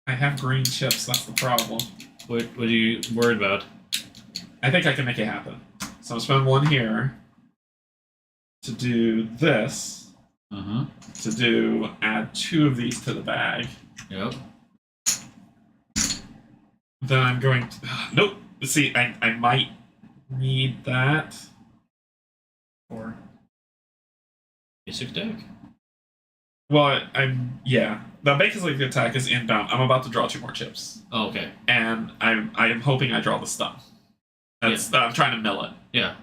I have green chips, that's the problem. What are you worried about? I think I can make it happen. So I'm spending 1 here to do this. To add 2 of these to the bag. Yep. Then I'm going to... Nope. See, I might need that. Or... Basic deck. Well, yeah. The basic attack is inbound. I'm about to draw 2 more chips. Oh, okay. And I am hoping I draw the stun. I'm trying to mill it. Yeah.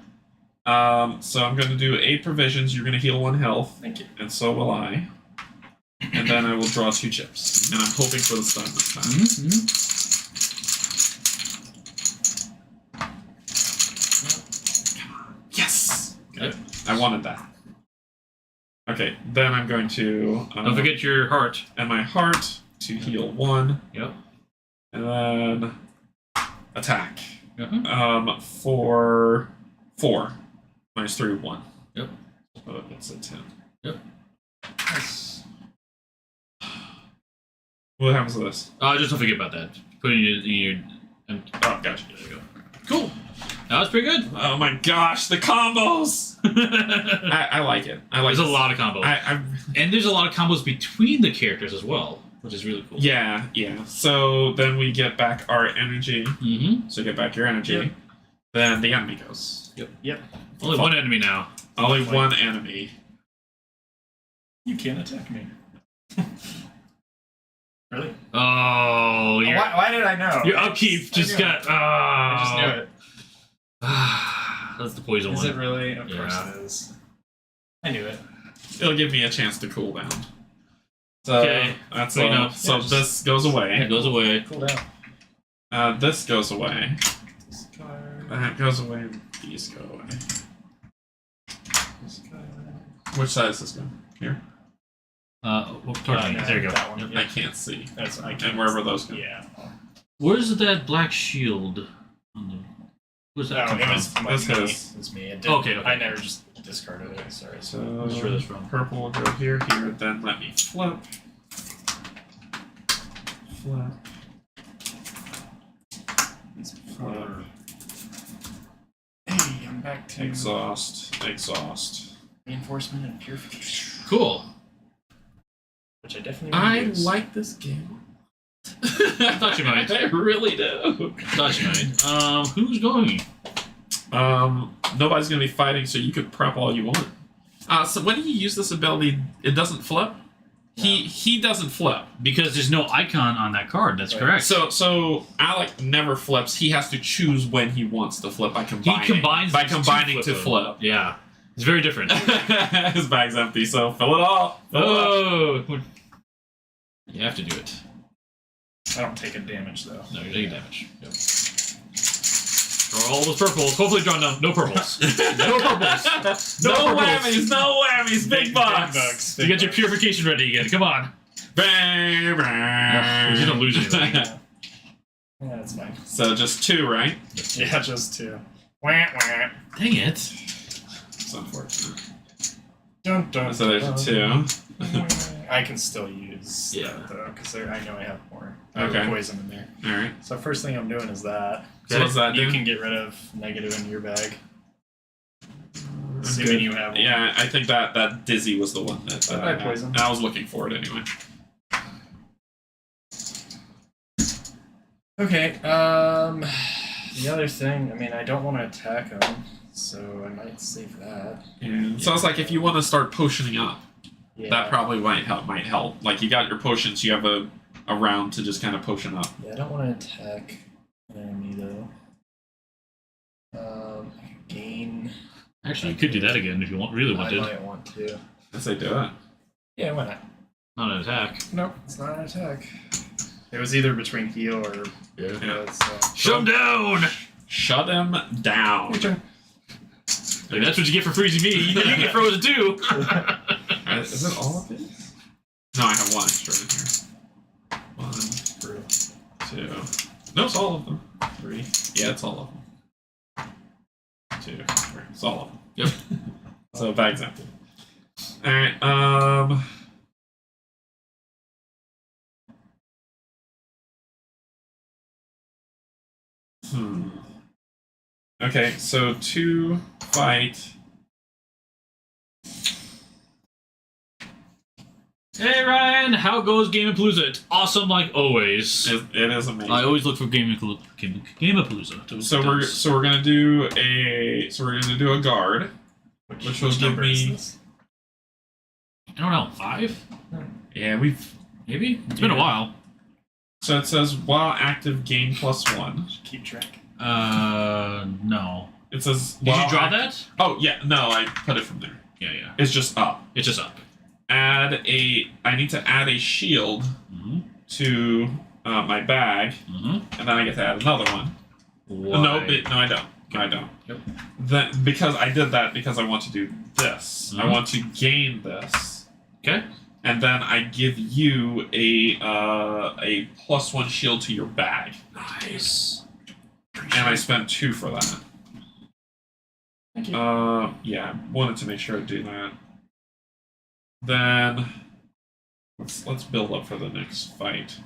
So I'm going to do 8 provisions. You're going to heal 1 health. Thank you. And so will I. And then I will draw 2 chips. And I'm hoping for the stun this time. Yes! Good. I wanted that. Okay, then I'm going to... Don't forget your heart. And my heart to heal 1. Yep. And then... Attack. For 4. Minus 3, 1. Yep. So it's a 10. Yep. Nice. What happens to this? Just don't forget about that. Put it in your... Oh, gotcha. There you go. Cool. That was pretty good. Oh my gosh, the combos! I like it. There's a lot of combos. And there's a lot of combos between the characters as well, which is really cool. Yeah. So then we get back our energy. So get back your energy. Yep. Then the enemy goes. Yep. Only one enemy now. Only one enemy. You can't attack me. Really? Oh, why did I know? Your upkeep just got... I just knew it. That's the poison one. Is it really? Of course it is. I knew it. It'll give me a chance to cool down. So okay. That's all. So this goes away. It goes away. Cool down. This goes away. Discard. That goes away. And these go away. Discard. Which side is this going? Here? There you go. That one. Yep. I can't see. That's and wherever those go. Yeah. Where's that black shield? Where's that? It was That's his. It's me. Okay. I never just discarded it. Sorry. So That's where this from. purple will go here, here. Then let me flip. Flip. Flip. Hey, I'm back to Exhaust. Exhaust. reinforcement and purification, Cool. which I definitely want to use. like this game. I thought you might. I really do. Thought you might. Who's going? Nobody's gonna be fighting, so you could prep all you want. So when you use this ability, it doesn't flip. He doesn't flip Because there's no icon on that card. That's correct. So Alec never flips. He has to choose when he wants to flip by combining. He combines by these two combining to flip. Yeah, it's very different. His bag's empty, so fill it all. Oh, you have to do it. I don't take a damage though. No, you're taking damage. Yep. Draw all those purples. Hopefully, draw no purples. No purples. No purples. whammies. No whammies. Big bucks. You got your purification ready again. Come on. Bang, bang. You don't lose anything. Yeah, that's fine. So just 2, right? Yeah, just 2. Wah, wah. Dang it. It's unfortunate. Dun, dun, So there's a 2. I can still use that though, because I know I have more. I have poison in there. All right. So first thing I'm doing is that. So what's that You do? can get rid of negative in your bag. Assuming you have one. Yeah, I think that Dizzy was the one that I I had. poison. I was looking for it anyway. Okay, the other thing, I mean, I don't want to attack him, so I might save that. And so it's like if you want to start potioning up, Yeah. that probably might help. Like you got your potions, you have a round to just kind of potion up. Yeah, I don't want to attack an enemy though. Gain. Actually, you could do that again if you really I wanted. might want to. Yes, they do it. Yeah, why not? Not an attack. Nope, it's not an attack. It was either between heal or. Yeah. Shut him down! Shut him down. Your turn. Like, that's what you get for freezing me. You get frozen too. Is it all of these? No, I have 1 extra in here. 1, 2. No, it's all of them. 3. Yeah, it's all of them. 2, 3. It's all of them. Yep. So bag's empty. All right. Okay, so 2 fight. Hey Ryan, how goes Gamapalooza? It's awesome like always. It is amazing. I always look for Gamapalooza. So we're gonna do a guard, which will give me. I don't know, 5? Yeah, Maybe? It's been a while. So it says while active, gain +1. Keep track. No. It says. Did you draw that? Oh yeah, no, I put it from there. Yeah. It's just up. It's just up. I need to add a shield to my bag, and then I get to add another one. Why? No, I don't. I don't. Yep. Then because I did that because I want to do this. I want to gain this. Okay. And then I give you a +1 shield to your bag. Nice. And I spent 2 for that. Thank you. Yeah, I wanted to make sure I do that. Then let's build up for the next fight.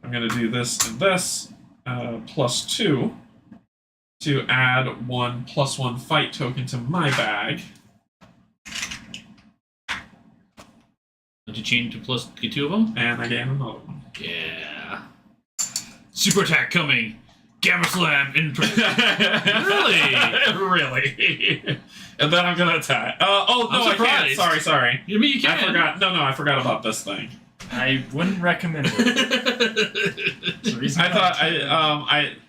I'm gonna do this and this +2 to add 1 +1 fight token to my bag. Did you change to plus get 2 of them? And I gain another one. Yeah. Super attack coming. Gamma slam in. Really? Really? And then I'm gonna attack. I can't. Sorry. You mean you can? I forgot. No, I forgot about this thing. I wouldn't recommend it. I thought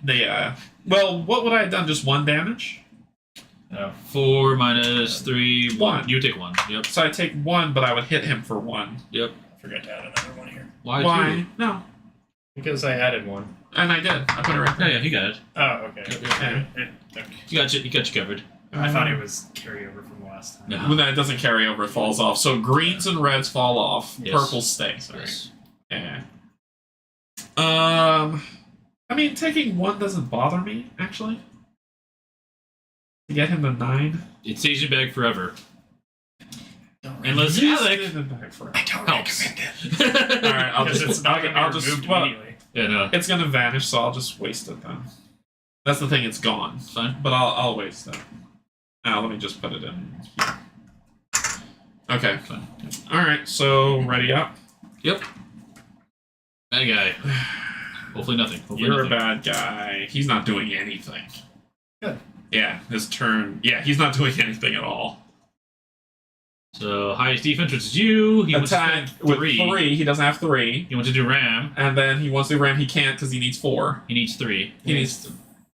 yeah. Well, what would I have done? Just 1 damage? No. 4 minus 3, 1. 1. You take 1. Yep. So I take 1, but I would hit him for 1. Yep. I forgot to add another one here. Why? 2? No. Because I added 1. And I did. I put it right there. Yeah, he got it. Oh, okay. Yeah. Okay. You got you covered. I thought it was carryover from last time. No. When that doesn't carry over, it falls off. So greens and reds fall off. Yes. Purples stay. Sorry. Yes. Yeah. I mean, taking 1 doesn't bother me, actually. To get him to 9. It stays in your bag forever. Unless Alec I don't helps. recommend it. All right, Because it's not going to be removed immediately. Yeah, no. It's gonna vanish, so I'll just waste it then. That's the thing; it's gone. Fine. But I'll waste it. Now let me just put it in here. Okay. Fine. All right. So ready up. Yep. Bad guy. Hopefully nothing. Hopefully You're nothing. a bad guy. He's not doing anything. Good. Yeah, his turn. Yeah, he's not doing anything at all. So highest defense, which is you. He wants to Attack spend with 3. 3. He doesn't have 3. He wants to do ram. And then he wants to do ram. He can't because he needs 4. He needs 3. He needs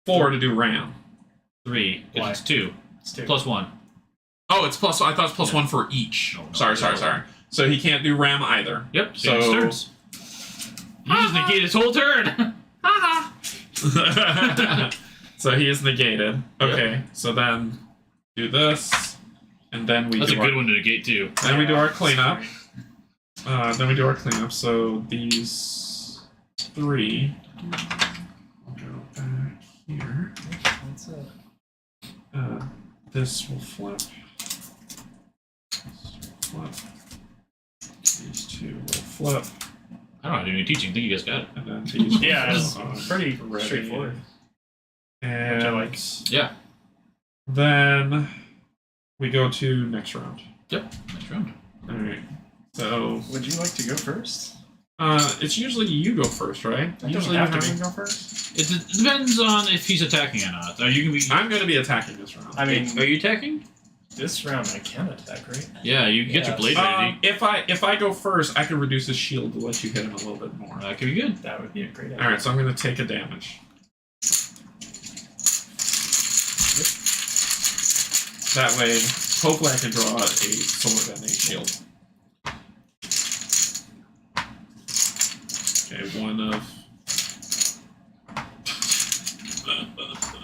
4 to do ram. 3. Why? It's 2. It's 2. Plus 1. Oh, it's plus. I thought it's plus 1 for each. No, Sorry. So he can't do ram either. Yep. So- So turns. You just negate his whole turn. So he is negated. Okay. So then do this, and then we That's do a good one to negate too. Then we do our cleanup. So these 3 will go back here. That's it. This will flip. This will flip. These 2 will flip. I don't know how to do any teaching. I think you guys got it. And then these Yeah, will it's go pretty ready. straightforward. And Which I like. Yeah. then we go to next round. Yep. Next round. Alright. So Would you like to go first? it's usually you go first, right? I Usually don't have you to go first. It depends on if he's attacking or not. Are you gonna be? I'm gonna be attacking this round. I mean, Are you attacking? this round I can attack, right? Yeah, you get your blade ready. if I go first, I can reduce his shield to let you hit him a little bit more. That could be good. That would be a great idea. Alright, so I'm gonna take a damage. That way, hopefully I can draw a sword and a shield. Okay, 1 of...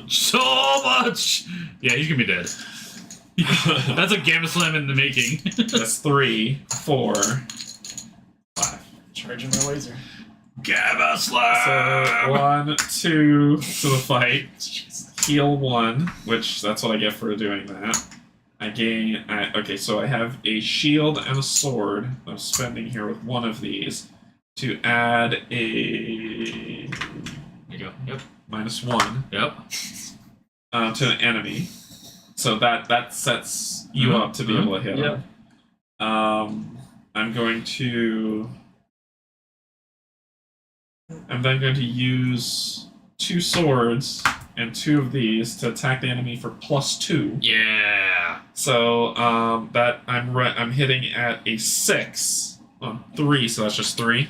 So much. Yeah, he's gonna be dead. That's a gamma slam in the making. That's 3, 4, 5. Charging my laser. Gamma So slam. 1, 2 to the fight. Heal 1, which that's what I get for doing that. I gain. Okay, so I have a shield and a sword. I'm spending here with 1 of these to add a There you go. Yep. -1 Yep. to an enemy. So that sets you up to be able to hit him. I'm going to. I'm then going to use 2 swords and 2 of these to attack the enemy for +2. Yeah. So that I'm hitting at a 6 on 3, so that's just 3.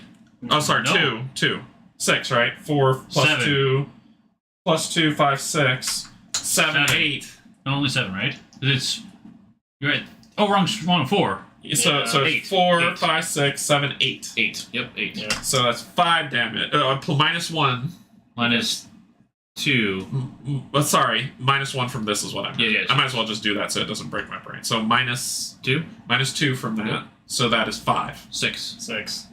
Oh, sorry, No. 2. 6, right? 4 plus 7. 2 plus 2, 5, 6, 7, 8. No, only 7, right? It's you're right. Oh, wrong. 4. So it's 8. 4, 8. 5, 6, 7, 8. 8. Yep. 8. Yeah. So that's 5 damage. -1. Minus 2. Sorry, -1 from this is what I meant. Yeah. I might as well just do that so it doesn't break my brain. So Two. -2 from that. Yep. So that is 5. 6. 6.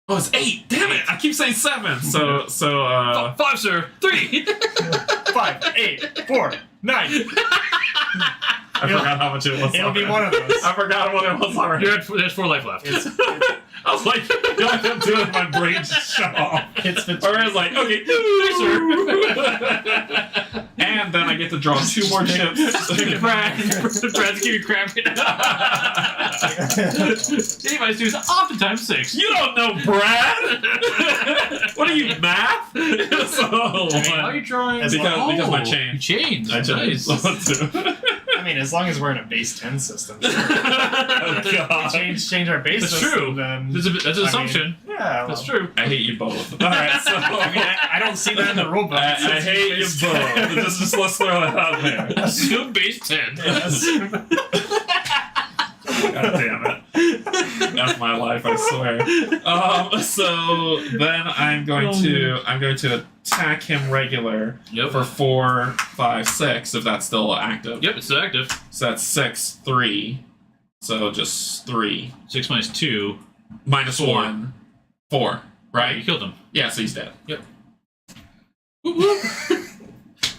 Oh, it's 8. Damn it! I keep saying 7. So 5, sir. 3. 5, 8, 4, 9. I forgot how much it was. It'll be already. one of those. I forgot what it was already. There's 4 life left. I was like, God, I'm doing my brain just shut off. It's the Or it's like, okay, sir. And then I get to draw 2 more chips. Brad's giving crap. Anybody's doing oftentimes 6. You don't know, Brad. What are you, math? How are you drawing? Because my You chain. changed. I Nice. I mean, as long as we're in a base 10 system. Sure. Oh, God. Change our base That's system, true. then... That's an assumption. Yeah, That's true. I hate you both. All right, so I mean, I don't see that in the rulebook. I hate you both. Just let's throw it out there. Assume base 10. God damn it. That's my life, I swear. So then I'm going to attack him regular for 4, 5, 6 if that's still active. Yep, it's still active. So that's 6, 3. So just 3. 6 minus 2. -1, 4. Right? You killed him. Yeah, so he's dead. Yep.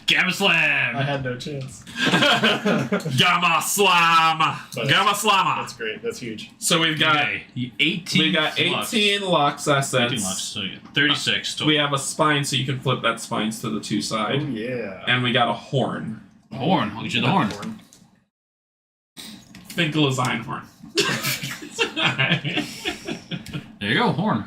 Gamma Slam! I had no chance. Gamma Slam! Gamma Slama! That's great. That's huge. So we've got 18 we got 18 Lux assets. 18 Lux, so 36 total. We have a spine, so you can flip that spines to the two Oh, side. yeah. And we got a horn. Horn. I'll get you the horn. Finkel is Einhorn. There you go, horn.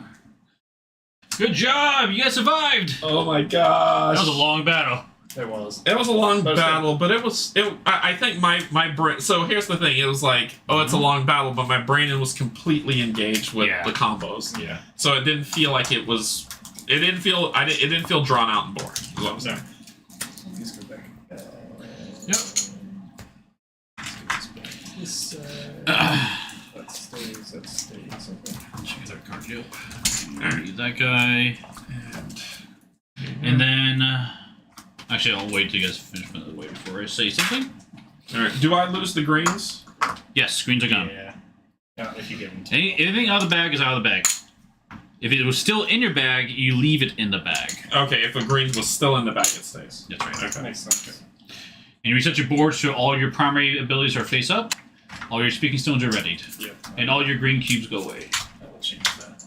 Good job! You guys survived! Oh my gosh. That was a long battle. It was. It was a long battle, but it was. I think my brain. So here's the thing. It was like, oh, it's a long battle, but my brain was completely engaged with the combos. Yeah. So it didn't feel like it was. It didn't feel. It didn't feel drawn out and boring. Is what I'm saying. Please go back. Yep. This that stays. Okay. Check that card, Joe. Alright. Use that guy. And then. Actually, I'll wait till you guys finish the way before I say something. Alright. Do I lose the greens? Yes, screens are gone. Yeah. No, if you give them Anything out of the bag is out of the bag. If it was still in your bag, you leave it in the bag. Okay. If the greens was still in the bag, it stays. That's right. Okay. Makes sense. And you reset your board so all your primary abilities are face up, all your speaking stones are readied, Yep. and all your green cubes go away. I will change that.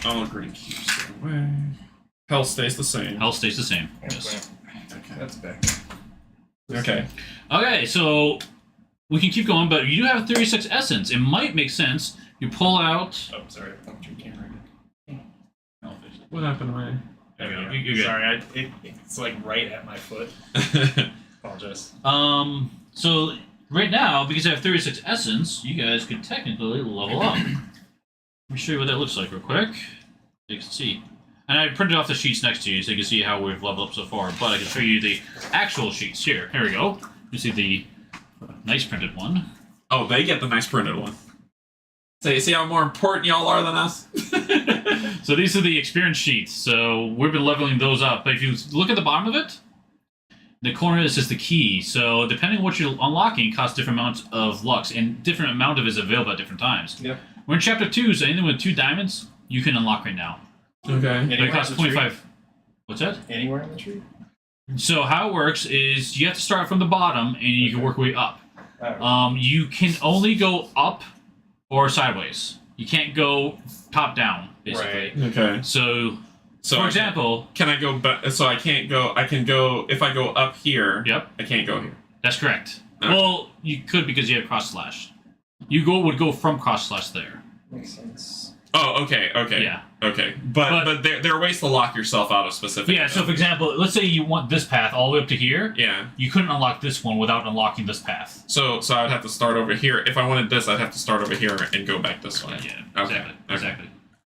All green cubes go away. Health stays the same. Health stays the same. Yes. Okay. That's back. Okay. Okay, so we can keep going, but you do have 36 essence. It might make sense. You pull out. Oh, sorry. I thought you camera. What happened to me? There we go. You're good. Sorry, it's like right at my foot. Apologize. So right now, because I have 36 essence, you guys could technically level up. Let me show you what that looks like real quick. You can see. And I printed off the sheets next to you so you can see how we've leveled up so far, but I can show you the actual sheets here. Here we go. You see the nice printed one. Oh, they get the nice printed one. So you see how more important y'all are than us? So these are the experience sheets. So we've been leveling those up. But if you look at the bottom of it, the corner is just the key. So depending on what you're unlocking, costs different amounts of Lux, and different amount of it is available at different times. Yep. We're in chapter 2, so anything with 2 diamonds, you can unlock right now. Okay. But it costs 25. What's that? Anywhere in the tree? So how it works is you have to start from the bottom, and you can work your way up. You can only go up or sideways. You can't go top down, basically. Right. Okay. So So for example, can I go back? So I can't go. I can go if I go up here. Yep. I can't go here. That's correct. Okay. Well, you could because you have cross slash. You would go from cross slash there. Makes sense. Oh, okay, okay. Yeah. Okay. But there are ways to lock yourself out of specific. Yeah, so for example, let's say you want this path all the way up to here. Yeah. You couldn't unlock this one without unlocking this path. So I would have to start over here. If I wanted this, I'd have to start over here and go back this way. Yeah, Okay. exactly. Okay. Exactly.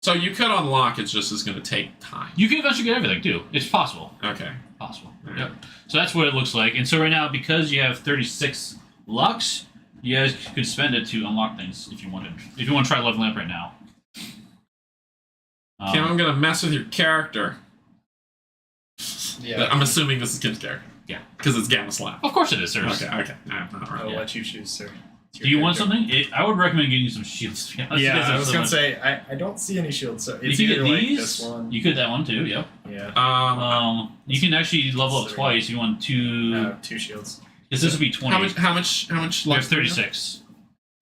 So you could unlock, it's just is going to take time. You can eventually get everything too. It's possible. Okay. Possible. Alright. Yep. So that's what it looks like. And so right now, because you have 36 Lux, you guys could spend it to unlock things if you wanted. If you want to try leveling up right now. Kim, I'm going to mess with your character. Yeah. I'm assuming this is Kim's character. Yeah. Because it's Gamma Slap. Of course it is, sir. Okay, okay. I'll Yeah. let you choose, sir. It's Do your you want character. something? I would recommend getting you some shields. To be honest. You guys Yeah, have I was so gonna much. say I don't see any shields, so You it's can either get like these. this one. You could that one too. Yep. Yeah. You can actually level up Three. twice. You want two? 2 shields. Because this would be 20. How much There's Lux do you have? 36.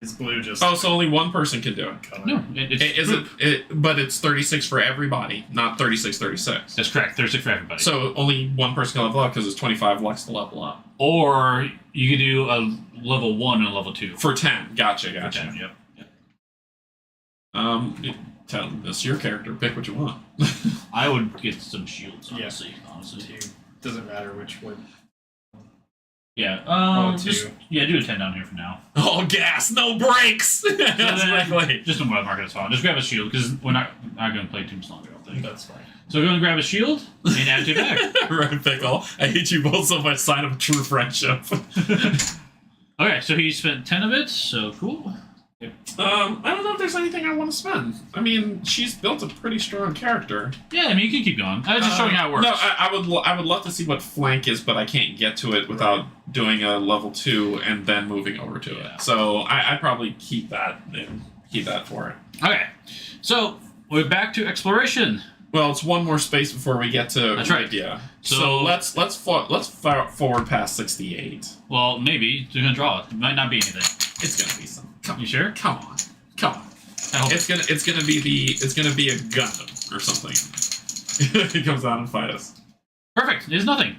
It's blue just. Oh, so only one person can do it. color. No, it's Is it? But it's 36 for everybody, not 36. That's correct. 36 for everybody. So only one person can level up because it's 25 Lux to level up. Or you could do a level 1 and a level 2. For 10. Gotcha, For gotcha. 10, yep. This your character. Pick what you want. I would get some shields, Yeah. honestly. 2. Doesn't matter which one. Yeah. Two. Just do a 10 down here for now. Oh, gas! No brakes! That's then- quickly. Just don't mark it as well. Just grab a shield because we're not going to play too much longer. I don't think. That's fine. So we're going to grab a shield and add to your bag. Right, Pickle. I hate you both so much. Sign of true friendship. Okay, so he spent 10 of it. So cool. I don't know if there's anything I want to spend. I mean, she's built a pretty strong character. Yeah, I mean you can keep going. I was just showing how it works. No, I would love to see what flank is, but I can't get to it without doing a level 2 and then moving over to Yeah. it. So I'd probably keep that and keep that for it. Okay, so we're back to exploration. Well, it's one more space before we get to. That's right. Yeah. So let's forward past 68. Well, maybe they're gonna draw it. It might not be anything. It's gonna be something. You sure? Come on. It's gonna be a Gundam or something. He comes out and fight us. Perfect. There's nothing.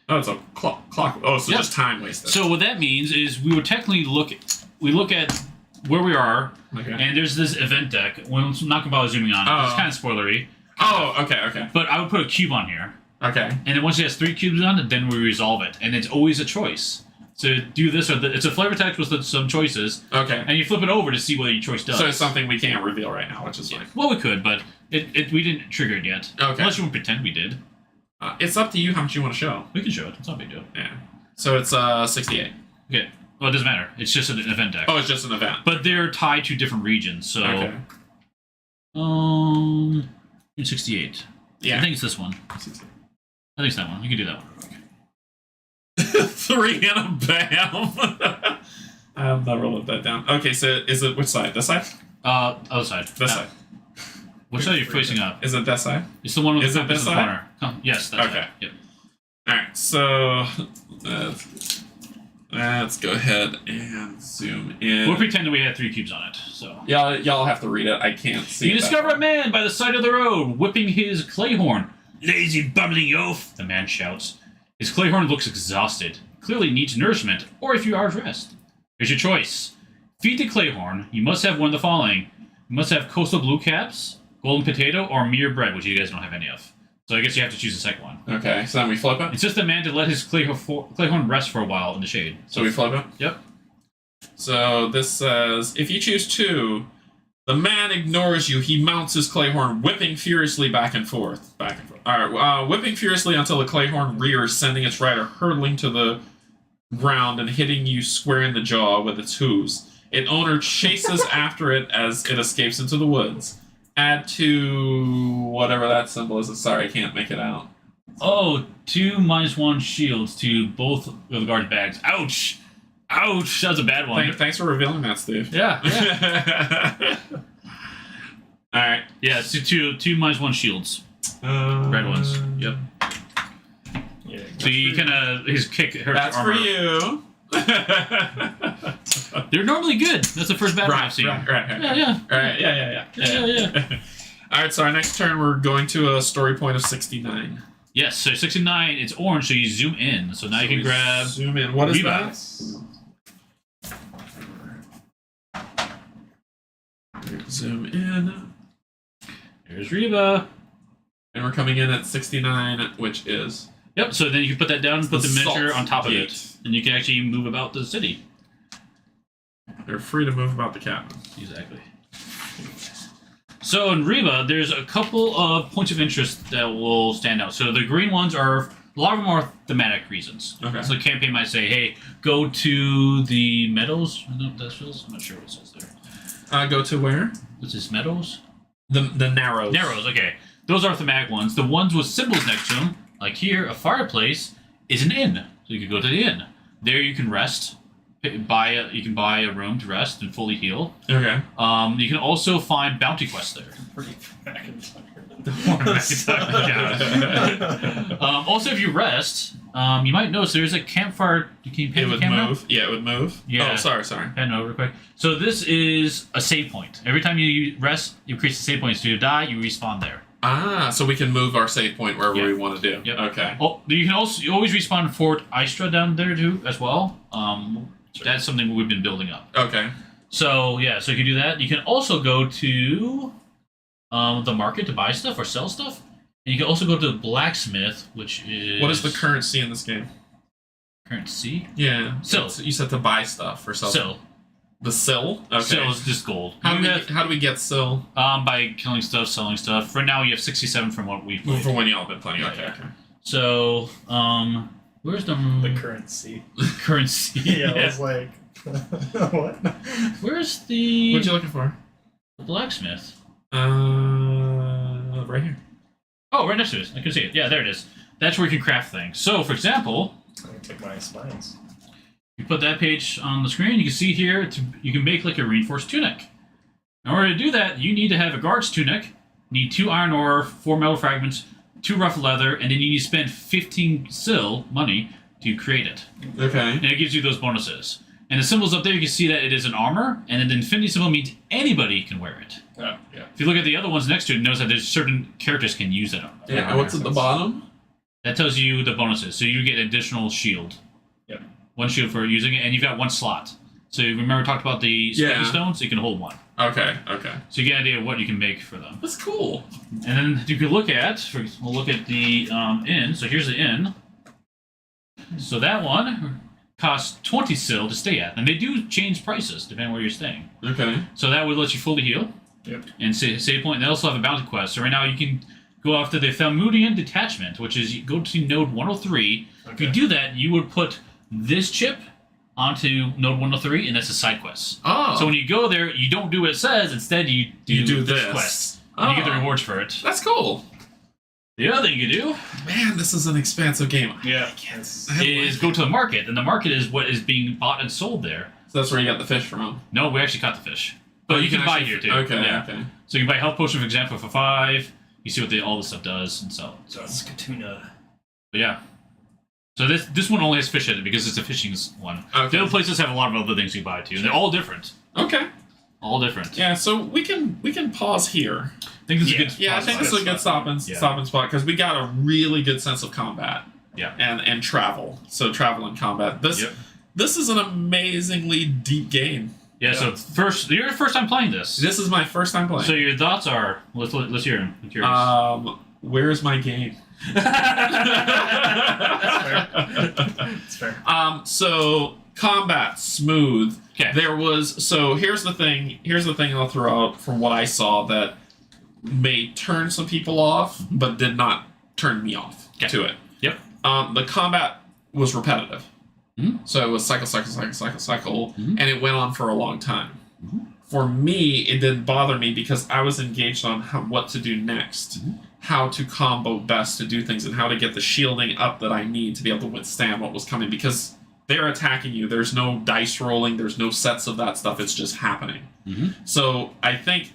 Oh, it's a clock. Oh, so Yep. just time wasted. So what that means is we would technically look at where we are, Okay. and there's this event deck. Well, I'm not gonna bother zooming on it. It's kind of spoilery. Oh, okay. But I would put a cube on here. Okay. And then once it has 3 cubes on it, then we resolve it. And it's always a choice. So do this, or it's a flavor text with some choices. Okay. And you flip it over to see what your choice does. So it's something we can't reveal right now, which is fine. Well, we could, but we didn't trigger it yet. Okay. Unless you want to pretend we did. It's up to you how much you want to show. We can show it. It's not a big deal. Yeah. So it's 68. Okay. Well, it doesn't matter. It's just an event deck. Oh, it's just an event. But they're tied to different regions, so... Okay. In 68. Yeah. I think it's this one. 68. I think it's that one. You can do that one. 3 and a bam. I'll never let that down. Okay, so is it which side? This side? Other side. This side. Which side are you facing up? Is it that side? It's the one with Is the it this compass in the side? corner. Oh, yes, that's Okay. right. Yep. Alright, so let's go ahead and zoom in. We'll pretend that we had 3 cubes on it, so... Y'all have to read it. I can't see. You discover a man by the side of the road, whipping his clay horn. Lazy bumbling oaf, the man shouts. His clay horn looks exhausted, clearly needs nourishment, or if you are dressed. Here's your choice. Feed the clay horn. You must have one of the following. You must have coastal blue caps, golden potato, or mere bread, which you guys don't have any of. So I guess you have to choose the second one. Okay, so then we flip it? It's just a man to let his clay horn rest for a while in the shade. So we flip it? Yep. So this says, if you choose 2, the man ignores you. He mounts his clay horn, whipping furiously back and forth. Alright, whipping furiously until the clay horn rears, sending its rider hurtling to the ground and hitting you square in the jaw with its hooves. Its owner chases after it as it escapes into the woods. Add to whatever that symbol is. Sorry, I can't make it out. Oh, 2-1 shields to both of the guard bags. Ouch! Ouch! That was a bad one. Thanks for revealing that, Steve. Yeah. Alright. Yeah, so 2-1 shields. Red ones. Yep. Yeah. So you kind of his kick hurts That's your armor. for you. They're normally good. That's the first battle I've seen. Right. Yeah. Alright, so our next turn we're going to a story point of 69. Yes, so 69, it's orange, so you zoom in. So now you can grab... Zoom in. What is Reba. that? Zoom in. There's Reba. And we're coming in at 69, which is... Yep, so then you can put that down and put the miniature on top of gate. it. And you can actually move about the city. They're free to move about the cabin. Exactly. So in Reba, there's a couple of points of interest that will stand out. So the green ones are, a lot of them are thematic reasons. Okay. So the campaign might say, hey, go to the meadows. I don't know what that feels. I'm not sure what it says there. Go to where? What's this, meadows? The Narrows. Narrows, okay. Those are thematic ones. The ones with symbols next to them, like here, a fireplace, is an inn. So you could go to the inn. There you can rest. You can buy a room to rest and fully heal. Okay. You can also find bounty quests there. Pretty back and Also, if you rest, you might notice there's a campfire. Can you pan It the would camera? move. Yeah, it would move. Yeah. Oh, sorry. Pan over real quick. So this is a save point. Every time you rest, you increase the save points. So you die, you respawn there. Ah, so we can move our save point wherever we want to do. Yep. Okay. Oh, you always respawn in Fort Istra down there too as well. That's something we've been building up. Okay. So yeah, so you can do that. You can also go to the market to buy stuff or sell stuff, and you can also go to the blacksmith, which is What is the currency in this game? currency? Yeah. Sill. You said to buy stuff or sell. Sill. The sill? Okay. Sill is just gold. How do we get sill? By killing stuff, selling stuff. For now, you have 67 from what we've played. For when y'all been playing. Yeah, Okay. yeah. Okay. So, where's the currency. currency? Yeah, I was like, what? Where's the What you looking for? blacksmith? Right here. Oh, right next to it. I can see it. Yeah, there it is. That's where you can craft things. So, for example, I'm gonna take my spines. you put that page on the screen. You can see here you can make like a reinforced tunic. In order to do that, you need to have a guard's tunic, need 2 iron ore, 4 metal fragments, 2 rough leather, and then you need to spend 15 sil money to create it. Okay. And it gives you those bonuses. And the symbols up there, you can see that it is an armor, and then the infinity symbol means anybody can wear it. Oh, yeah. If you look at the other ones next to it, notice that there's certain characters can use that armor. Yeah, what's at the bottom? That tells you the bonuses. So you get additional shield. Yep. 1 shield for using it, and you've got 1 slot. So you remember we talked about the spaghetti stones? You can hold 1. Okay. So you get an idea of what you can make for them. That's cool. And then you can look at, we'll look at the inn. So here's the inn. So that one costs 20 sil to stay at. And they do change prices depending on where you're staying. Okay. So that would let you fully heal. Yep. And save point. And they also have a bounty quest. So right now you can go after the Falmundian detachment, which is you go to node 103. Okay. If you do that, you would put this chip onto node 103, and that's a side quest. Oh. So when you go there, you don't do what it says. Instead, you do this quest. And you get the rewards for it. That's cool. The other thing you do Man, this is an expansive game. Yeah. is go to the market, and the market is what is being bought and sold there. So that's where you got the fish from. No, we actually caught the fish. But you can buy here too. Okay, Yeah. okay. So you can buy health potion, for example, for 5. You see what all this stuff does and so. It's Katuna. But yeah. So this one only has fish in it because it's a fishing one. Okay. The other places have a lot of other things you buy too. And they're all different. Okay. All different. Yeah, so we can pause here. I think this is a good Yeah, I think this is a good stopping spot because we got a really good sense of combat. Yeah. And travel. So travel and combat. This is an amazingly deep game. Yeah, so your first time playing this. This is my first time playing. So your thoughts are let's hear them. I'm curious. Where's my game? That's fair. So combat smooth. Okay. Here's the thing I'll throw out from what I saw that may turn some people off, but did not turn me off to it. Yep. The combat was repetitive. Mm-hmm. So it was cycle, and it went on for a long time. Mm-hmm. For me, it didn't bother me because I was engaged on what to do next, how to combo best to do things, and how to get the shielding up that I need to be able to withstand what was coming. Because they're attacking you. There's no dice rolling. There's no sets of that stuff. It's just happening. Mm-hmm. So I think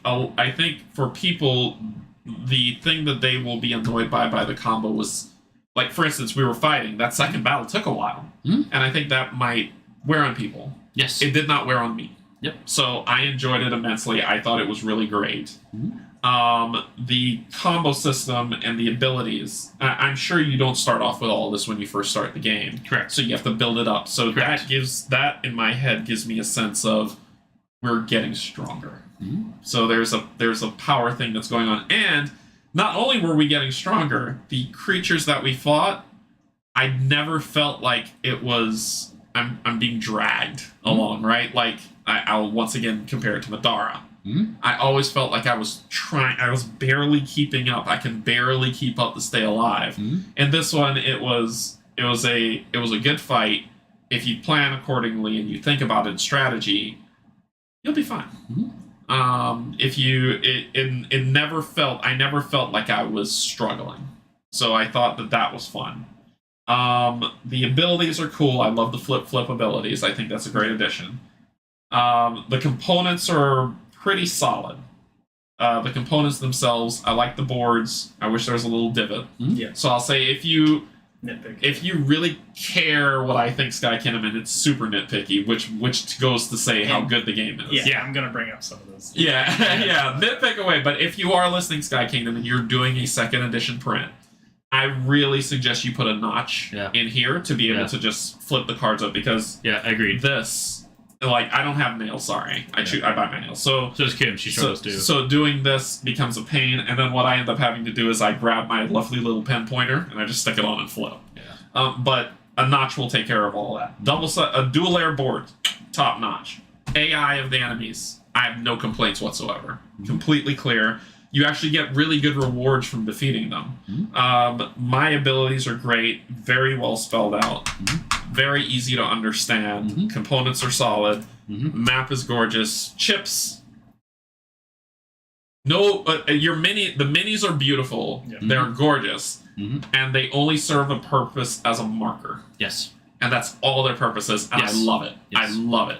for people, the thing that they will be annoyed by the combo was, like, for instance, we were fighting. That second battle took a while. Mm-hmm. And I think that might wear on people. Yes. It did not wear on me. Yep. So I enjoyed it immensely. I thought it was really great. Mm-hmm. The combo system and the abilities, I'm sure you don't start off with all this when you first start the game. Correct. So you have to build it up. So that in my head gives me a sense of we're getting stronger. Mm-hmm. So there's a power thing that's going on. And not only were we getting stronger, the creatures that we fought, I never felt like it was I'm being dragged along, right? Like I'll once again compare it to Madara. Mm-hmm. I always felt like I was barely keeping up. I can barely keep up to stay alive. Mm-hmm. And this one, it was a good fight. If you plan accordingly and you think about it in strategy, you'll be fine. Mm-hmm. I never felt like I was struggling. So I thought that was fun. The abilities are cool. I love the flip abilities. I think that's a great addition. The components are pretty solid. The components themselves, I like the boards. I wish there was a little divot. Mm-hmm. Yeah. So I'll say if you really care what I think Sky Kinnaman, it's super nitpicky, which goes to say how good the game is. Yeah, I'm gonna bring up some of those. Yeah, nitpick away. But if you are listening, Sky Kingdom, and you're doing a second edition print, I really suggest you put a notch in here to be able to just flip the cards up because agreed. This. Like, I don't have nails, sorry. I buy my nails. So does Kim, she struggles too. So doing this becomes a pain, and then what I end up having to do is I grab my lovely little pen pointer, and I just stick it on and flip. Yeah. But a notch will take care of all that. A dual layer board, top notch. AI of the enemies, I have no complaints whatsoever. Mm-hmm. Completely clear. You actually get really good rewards from defeating them. Mm-hmm. My abilities are great, very well spelled out. Mm-hmm. Very easy to understand. Mm-hmm. Components are solid. Mm-hmm. Map is gorgeous. Chips. No, the minis are beautiful. Yeah. They're gorgeous, and they only serve a purpose as a marker. Yes, and that's all their purpose is. And I love it. Yes. I love it.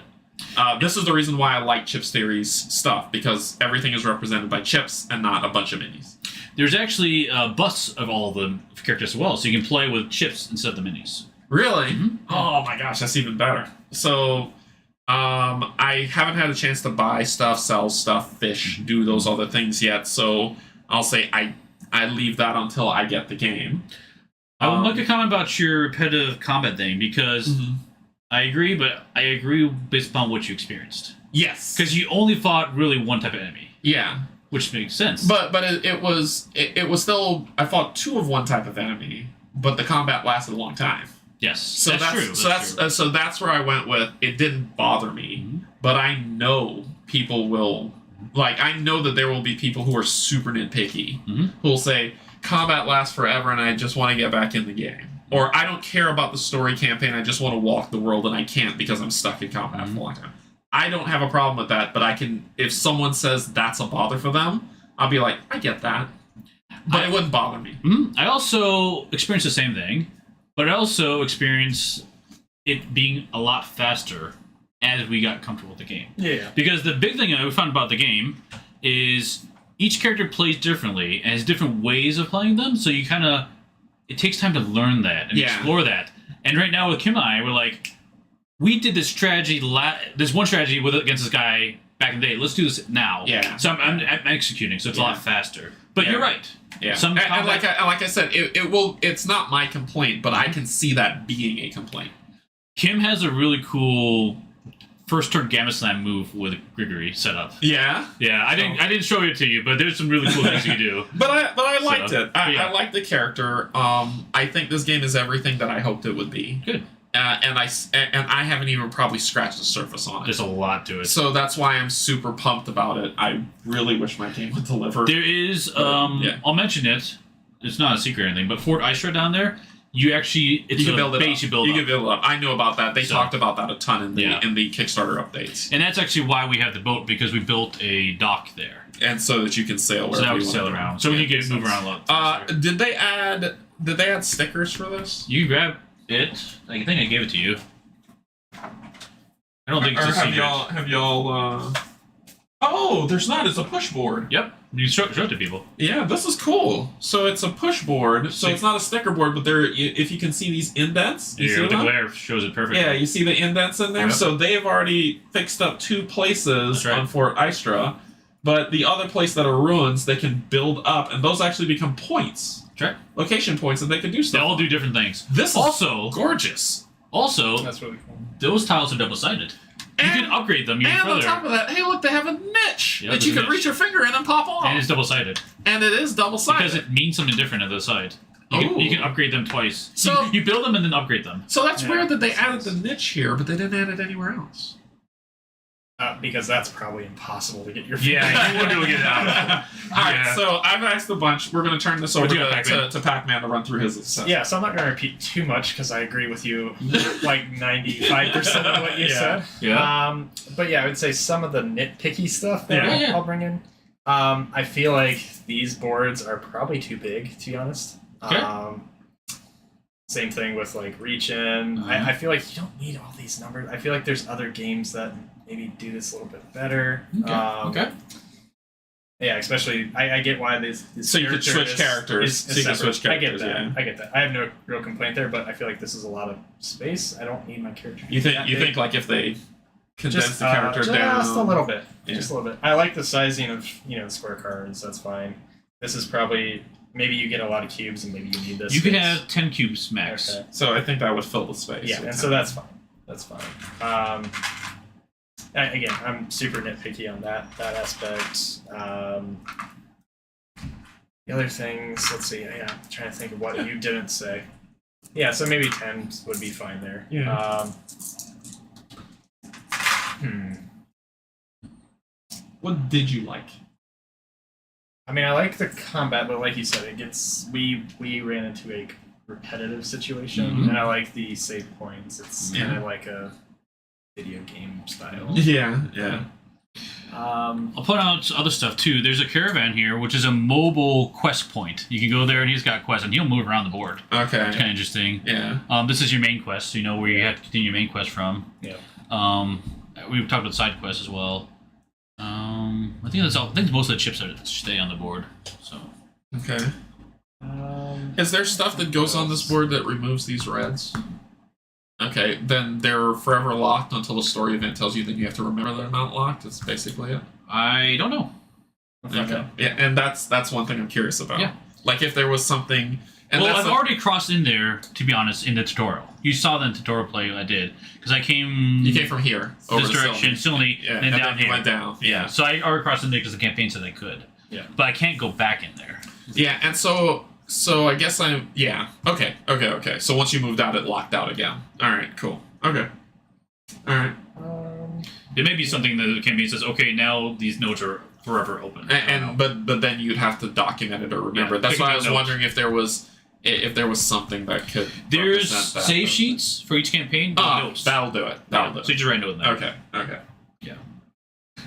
This is the reason why I like Chips Theory's stuff, because everything is represented by chips and not a bunch of minis. There's actually busts of all the characters as well, so you can play with chips instead of the minis. Really? Mm-hmm. Oh my gosh, that's even better. So, I haven't had a chance to buy stuff, sell stuff, fish, do those other things yet, so I'll say I leave that until I get the game. I would like to comment about your repetitive combat thing, because I agree, but I agree based upon what you experienced. Yes. Because you only fought really one type of enemy. Yeah. Which makes sense. But it was still, I fought 2 of one type of enemy, but the combat lasted a long time. Yes, so that's true. True. So that's where I went with. It didn't bother me, but I know people will. Like, I know that there will be people who are super nitpicky who will say combat lasts forever, and I just want to get back in the game, or I don't care about the story campaign. I just want to walk the world, and I can't because I'm stuck in combat for a long time. I don't have a problem with that, but I can. If someone says that's a bother for them, I'll be like, I get that, but it wouldn't bother me. I also experienced the same thing. But I also experienced it being a lot faster as we got comfortable with the game. Yeah. Because the big thing we found about the game is each character plays differently and has different ways of playing them. So you kind of... It takes time to learn that and explore that. And right now with Kim and I, we're like, we did this strategy... There's one strategy against this guy back in the day. Let's do this now. Yeah. So I'm executing, so it's a lot faster. But you're right. Yeah, and like I said, it's not my complaint, but I can see that being a complaint. Kim has a really cool first turn Gamma Slam move with Grigory set up. Yeah, yeah. I didn't show it to you, but there's some really cool things you can do. But I liked it. I liked the character. I think this game is everything that I hoped it would be. Good. And I haven't even probably scratched the surface on it. There's a lot to it. So that's why I'm super pumped about it. I really wish my game would deliver. There is, I'll mention it. It's not a secret or anything, but Fort Istra down there, you can build it up. You can build it up. I know about that. They talked about that a ton in the Kickstarter updates. And that's actually why we have the boat, because we built a dock there. And so that you can sail wherever you want to sail around. So we can move around a lot. Did they add stickers for this? You can grab it. I think I gave it to you. I don't think it's a secret. Have y'all Oh, there's not. It's a push board. Yep. You show it to people. Yeah, this is cool. So it's a push board. So it's not a sticker board, but if you can see these indents. You see the glare shows it perfectly. Yeah, you see the indents in there? Yep. So they have already fixed up 2 places on Fort Istra. But the other place that are ruins, they can build up, and those actually become points. Sure. Location points, and they can do stuff. They all do different things. This also is gorgeous. Also, that's really cool. Those tiles are double-sided. You can upgrade them even further. And on top of that, hey, look, they have a niche that you can reach your finger in and pop off. And it's double-sided. And it is double-sided. Because it means something different on the side. You can upgrade them twice. So you build them and then upgrade them. So that's weird that they added the niche here, but they didn't add it anywhere else. Because that's probably impossible to get your finger. Yeah, you wouldn't be able to get it out. Alright, so I've asked a bunch. We're going to turn this over to Pac-Man to run through his assessment. Yeah, so I'm not going to repeat too much because I agree with you like 95% of what you said. Yeah. But yeah, I would say some of the nitpicky stuff that I'll bring in. I feel like these boards are probably too big, to be honest. Okay. Same thing with like reach in. I feel like you don't need all these numbers. I feel like there's other games that maybe do this a little bit better. Okay. Yeah, especially I get why this so you could switch characters. So you can switch characters. I get that. I have no real complaint there, but I feel like this is a lot of space. I don't need my character. You think like if they condense the character down just a little bit, just a little bit. I like the sizing of the square cards. That's fine. This is probably. Maybe you get a lot of cubes, and maybe you need this. You can have 10 cubes max. Okay. So I think that would fill the space. Yeah, and so that's fine. That's fine. Again, I'm super nitpicky on that aspect. The other things, let's see. Yeah, I'm trying to think of what you didn't say. Yeah, so maybe 10 would be fine there. Yeah. What did you like? I mean, I like the combat, but like you said, it gets we ran into a repetitive situation, and I like the save points. It's kind of like a video game style. Yeah. I'll put out other stuff too. There's a caravan here, which is a mobile quest point. You can go there, and he's got quests, and he'll move around the board. Okay. It's kind of interesting. Yeah. This is your main quest, so you know where you have to continue your main quest from. Yeah. We've talked about side quests as well. I think that's all. I think most of the chips stay on the board. So. Okay. Is there stuff that goes on this board that removes these reds? Okay, then they're forever locked until the story event tells you that you have to remember they're not locked. That's basically it. I don't know. Okay. Yeah, and that's one thing I'm curious about. Yeah. Like if there was something. And well, I've already crossed in there, to be honest, in the tutorial. You saw the tutorial play I did because I came. You came from here over this direction, Silney, yeah, and then down here. Went down. Yeah. So I already crossed in there because the campaign said I could. Yeah. But I can't go back in there. Yeah, and so I guess I'm. Yeah. Okay. So once you moved out, it locked out again. All right. Cool. Okay. All right. It may be something that the campaign says, okay, now these notes are forever open. But then you'd have to document it or remember it. That's why I was wondering if there was something that could. There's that, save sheets for each campaign. Notes. That'll do it. That'll do it. So you just write a note in there. Okay. Yeah.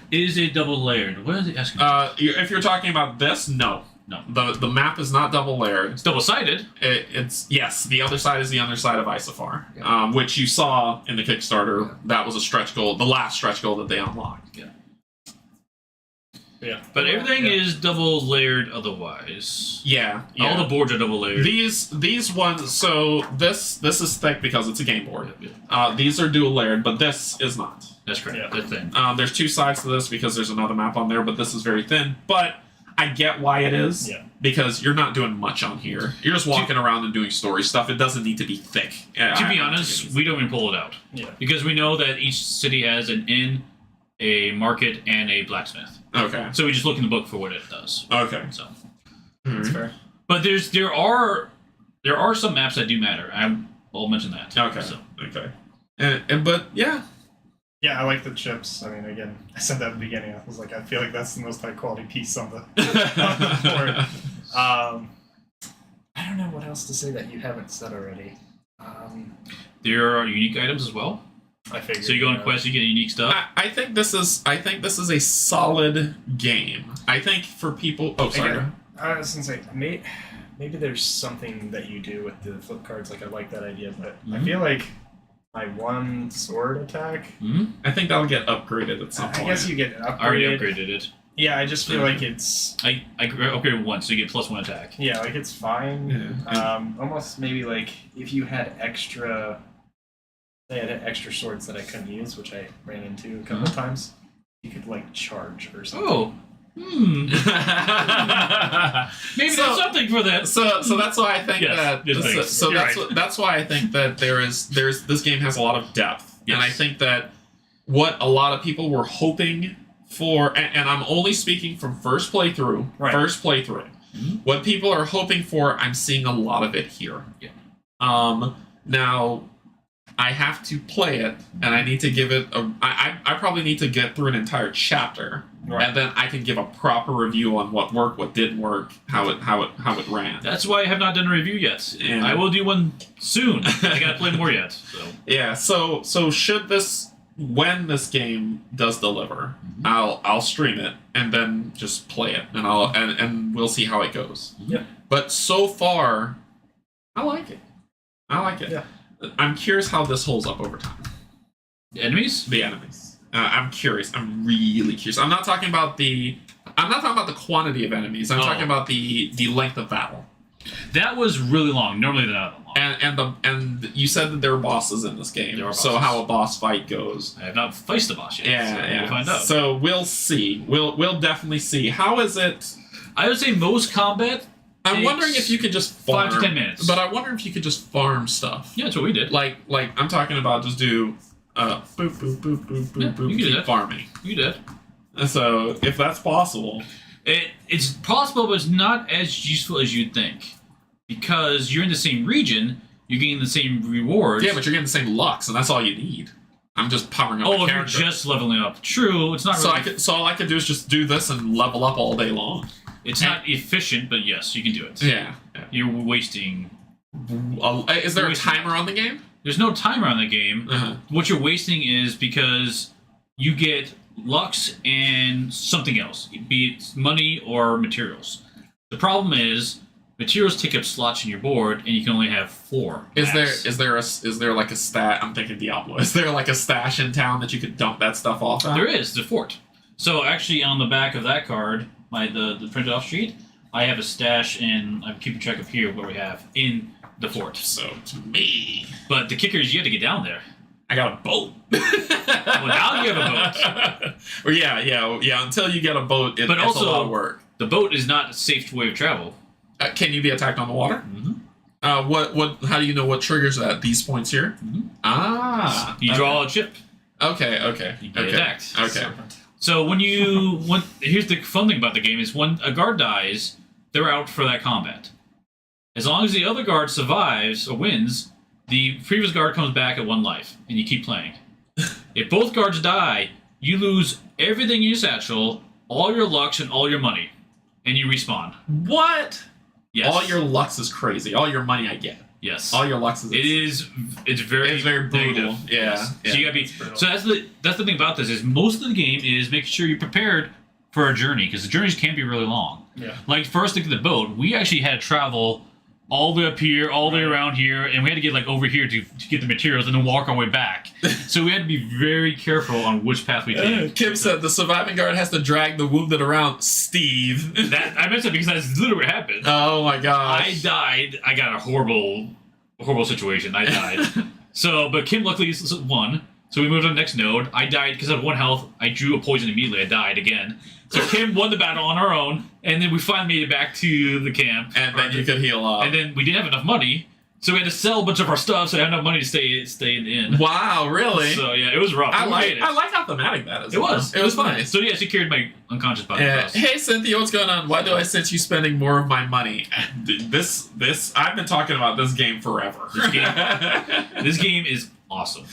Is it double layered? What is it asking? If you're talking about this, no. No. The map is not double layered. It's double sided. It's yes. The other side is the other side of Isofar, which you saw in the Kickstarter. That was a stretch goal, the last stretch goal that they unlocked. Yeah. But everything is double layered otherwise. Yeah. All the boards are double layered. These ones. So this is thick because it's a game board. These are dual layered, but this is not. That's correct. Yeah. That's thin. There's two sides to this because there's another map on there, but this is very thin. But I get why it is. Yeah. Because you're not doing much on here. You're just walking around and doing story stuff. It doesn't need to be thick. To be honest, we don't even pull it out. Yeah. Because we know that each city has an inn, a market, and a blacksmith. Okay. So we just look in the book for what it does. Okay. So That's fair. But there are some maps that do matter. I'll mention that. Okay. So. Okay. But yeah. Yeah, I like the chips. I mean, again, I said that at the beginning. I was like, I feel like that's the most high quality piece on the board. I don't know what else to say that you haven't said already. There are unique items as well. I figured. So you go on quests, you get unique stuff. I think this is a solid game. I think for people. Oh, sorry. Again, I was gonna say maybe there's something that you do with the flip cards. Like I like that idea, but I feel like my one sword attack. I think that'll get upgraded at some point. I guess you get upgraded. I already upgraded it. Yeah, I just feel like it's. I upgraded once, so you get +1 attack. Yeah, like it's fine. Yeah. Almost maybe like if you had extra. They had extra swords that I couldn't use, which I ran into a couple of times. You could like charge or something. Oh. Maybe there's something for that. So that's why I think that. That's why I think that there's this game has a lot of depth, and I think that what a lot of people were hoping for, and I'm only speaking from first playthrough. Right. First playthrough. What people are hoping for, I'm seeing a lot of it here. Yeah. Now. I have to play it, and I need to give it I probably need to get through an entire chapter, and then I can give a proper review on what worked, what didn't work, how it ran. That's why I have not done a review yet. Yeah. I will do one soon. I gotta play more yet. So. Yeah. So should this when this game does deliver, I'll stream it and then just play it, and and we'll see how it goes. Yeah. But so far, I like it. Yeah. I'm curious how this holds up over time. The enemies? The enemies. I'm curious. I'm really curious. I'm not talking about the quantity of enemies. I'm talking about the length of battle. That was really long. Normally they're not that long. And you said that there are bosses in this game. There are so bosses. how a boss fight goes. I have not faced the boss yet. Yeah, so we'll find out. So we'll see. We'll definitely see. How is it? I would say most combat. I'm wondering if you could just farm 5 to 10 minutes. But I wonder if you could just farm stuff. Yeah, that's what we did. Like I'm talking about just do boop boop boop boop boop Yeah, boop you can do keep that. farming. You did. So if that's possible, it's possible, but it's not as useful as you'd think, because you're in the same region, you're getting the same rewards. yeah, but you're getting the same lucks, and that's all you need. I'm just powering up. Oh, my if you're character. just leveling up. True, it's not really. So all I could do is just do this and level up all day long. It's not efficient, but yes, you can do it. Yeah. You're wasting. Is there a timer on the game? There's no timer on the game. What you're wasting is because you get lux and something else, be it money or materials. The problem is materials take up slots in your board, and you can only have 4. Max. Is there like a stat? I'm thinking Diablo. Is there like a stash in town that you could dump that stuff off at? There is the fort. So actually, on the back of that card, the printed off sheet, I have a stash, and I'm keeping track of here what we have in the fort. So to me, but the kicker is you have to get down there. I got a boat. Well, now you have a boat. Well, yeah. Until you get a boat, it's also, a lot of work. The boat is not a safe way of travel. Can you be attacked on the water? Mm-hmm. What? How do you know what triggers that? These points here. Mm-hmm. Ah. You draw a chip. Okay. You get attacked. Okay. So here's the fun thing about the game is when a guard dies, they're out for that combat. As long as the other guard survives or wins, the previous guard comes back at 1 life, and you keep playing. If both guards die, you lose everything in your satchel, all your lux, and all your money, and you respawn. What? Yes. All your lux is crazy. All your money I get. Yes. All your lux is. It's very brutal. negative. Yeah. Yes. Yeah. So you gotta be. So that's the thing about this is most of the game is making sure you're prepared for a journey because the journeys can be really long. Yeah. Like first look at the boat, we actually had to travel all the way up here, all the way around here, and we had to get like over here to get the materials and then walk our way back. So we had to be very careful on which path we take. Kim said the surviving guard has to drag the wounded around. Steve. I mentioned that because that's literally what happened. Oh my gosh. I died. I got a horrible situation. I died. But Kim luckily won. So we moved on to the next node. I died because I had 1 health. I drew a poison immediately. I died again. So Kim won the battle on her own, and then we finally made it back to the camp. And then you could heal up. And then we didn't have enough money, so we had to sell a bunch of our stuff. So I had enough money to stay in the inn. Wow, really? So yeah, it was rough. I like how thematic that is. It was. It was nice. So yeah, she carried my unconscious body across. Hey Cynthia, what's going on? Why do I sense you spending more of my money? This I've been talking about this game forever. This game is awesome.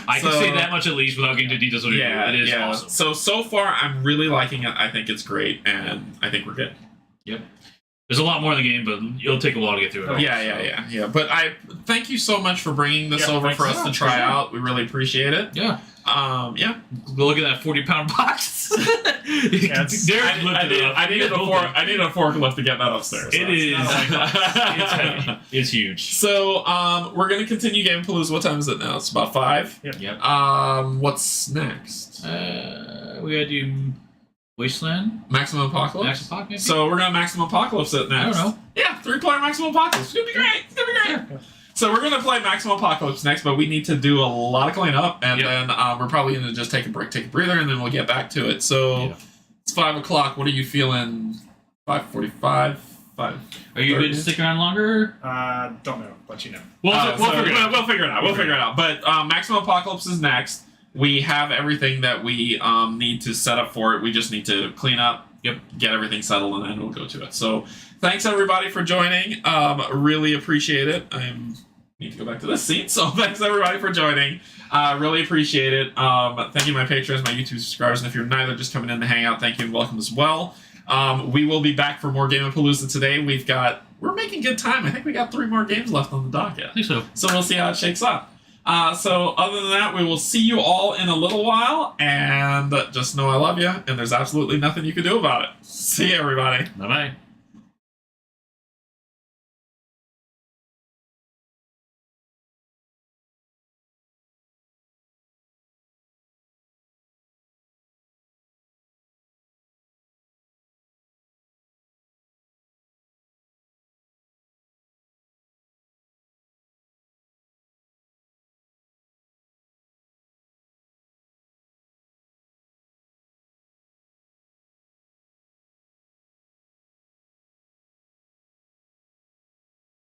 I can say that much at least without getting into details. It is awesome. So far, I'm really liking it. I think it's great, and I think we're good. Yep. There's a lot more in the game, but it'll take a while to get through it. Yeah. But I thank you so much for bringing this over for us to try out. We really appreciate it. Yeah. Yeah. Go look at that 40-pound box. I needed a forklift to get that upstairs. It is. It's heavy. It's huge. So we're gonna continue Game Palooza. What time is it now? It's about 5. Yep. What's next? We gotta do Wasteland. Maximum Apocalypse. Maximum Apocalypse. Maybe? So we're gonna Maximum Apocalypse it next. I don't know. Yeah, 3-player Maximum Apocalypse. It's gonna be great. It's gonna be great. So we're gonna play Maximum Apocalypse next, but we need to do a lot of cleanup, and then we're probably gonna just take a breather, and then we'll get back to it. So it's 5 o'clock. What are you feeling? 5:45. 5. Are you going to stick around longer? Don't know. Let you know. We'll figure it out. But Maximum Apocalypse is next. We have everything that we need to set up for it. We just need to clean up, get everything settled, and then we'll go to it. So thanks everybody for joining. Really appreciate it. I need to go back to this seat. So thanks everybody for joining. Really appreciate it. Thank you to my patrons, my YouTube subscribers, and if you're neither just coming in to hang out, thank you and welcome as well. We will be back for more Game of Palooza today. We're making good time. I think we got 3 more games left on the docket. I think so. So we'll see how it shakes up. So other than that, we will see you all in a little while, and just know I love you, and there's absolutely nothing you can do about it. See you, everybody. Bye-bye.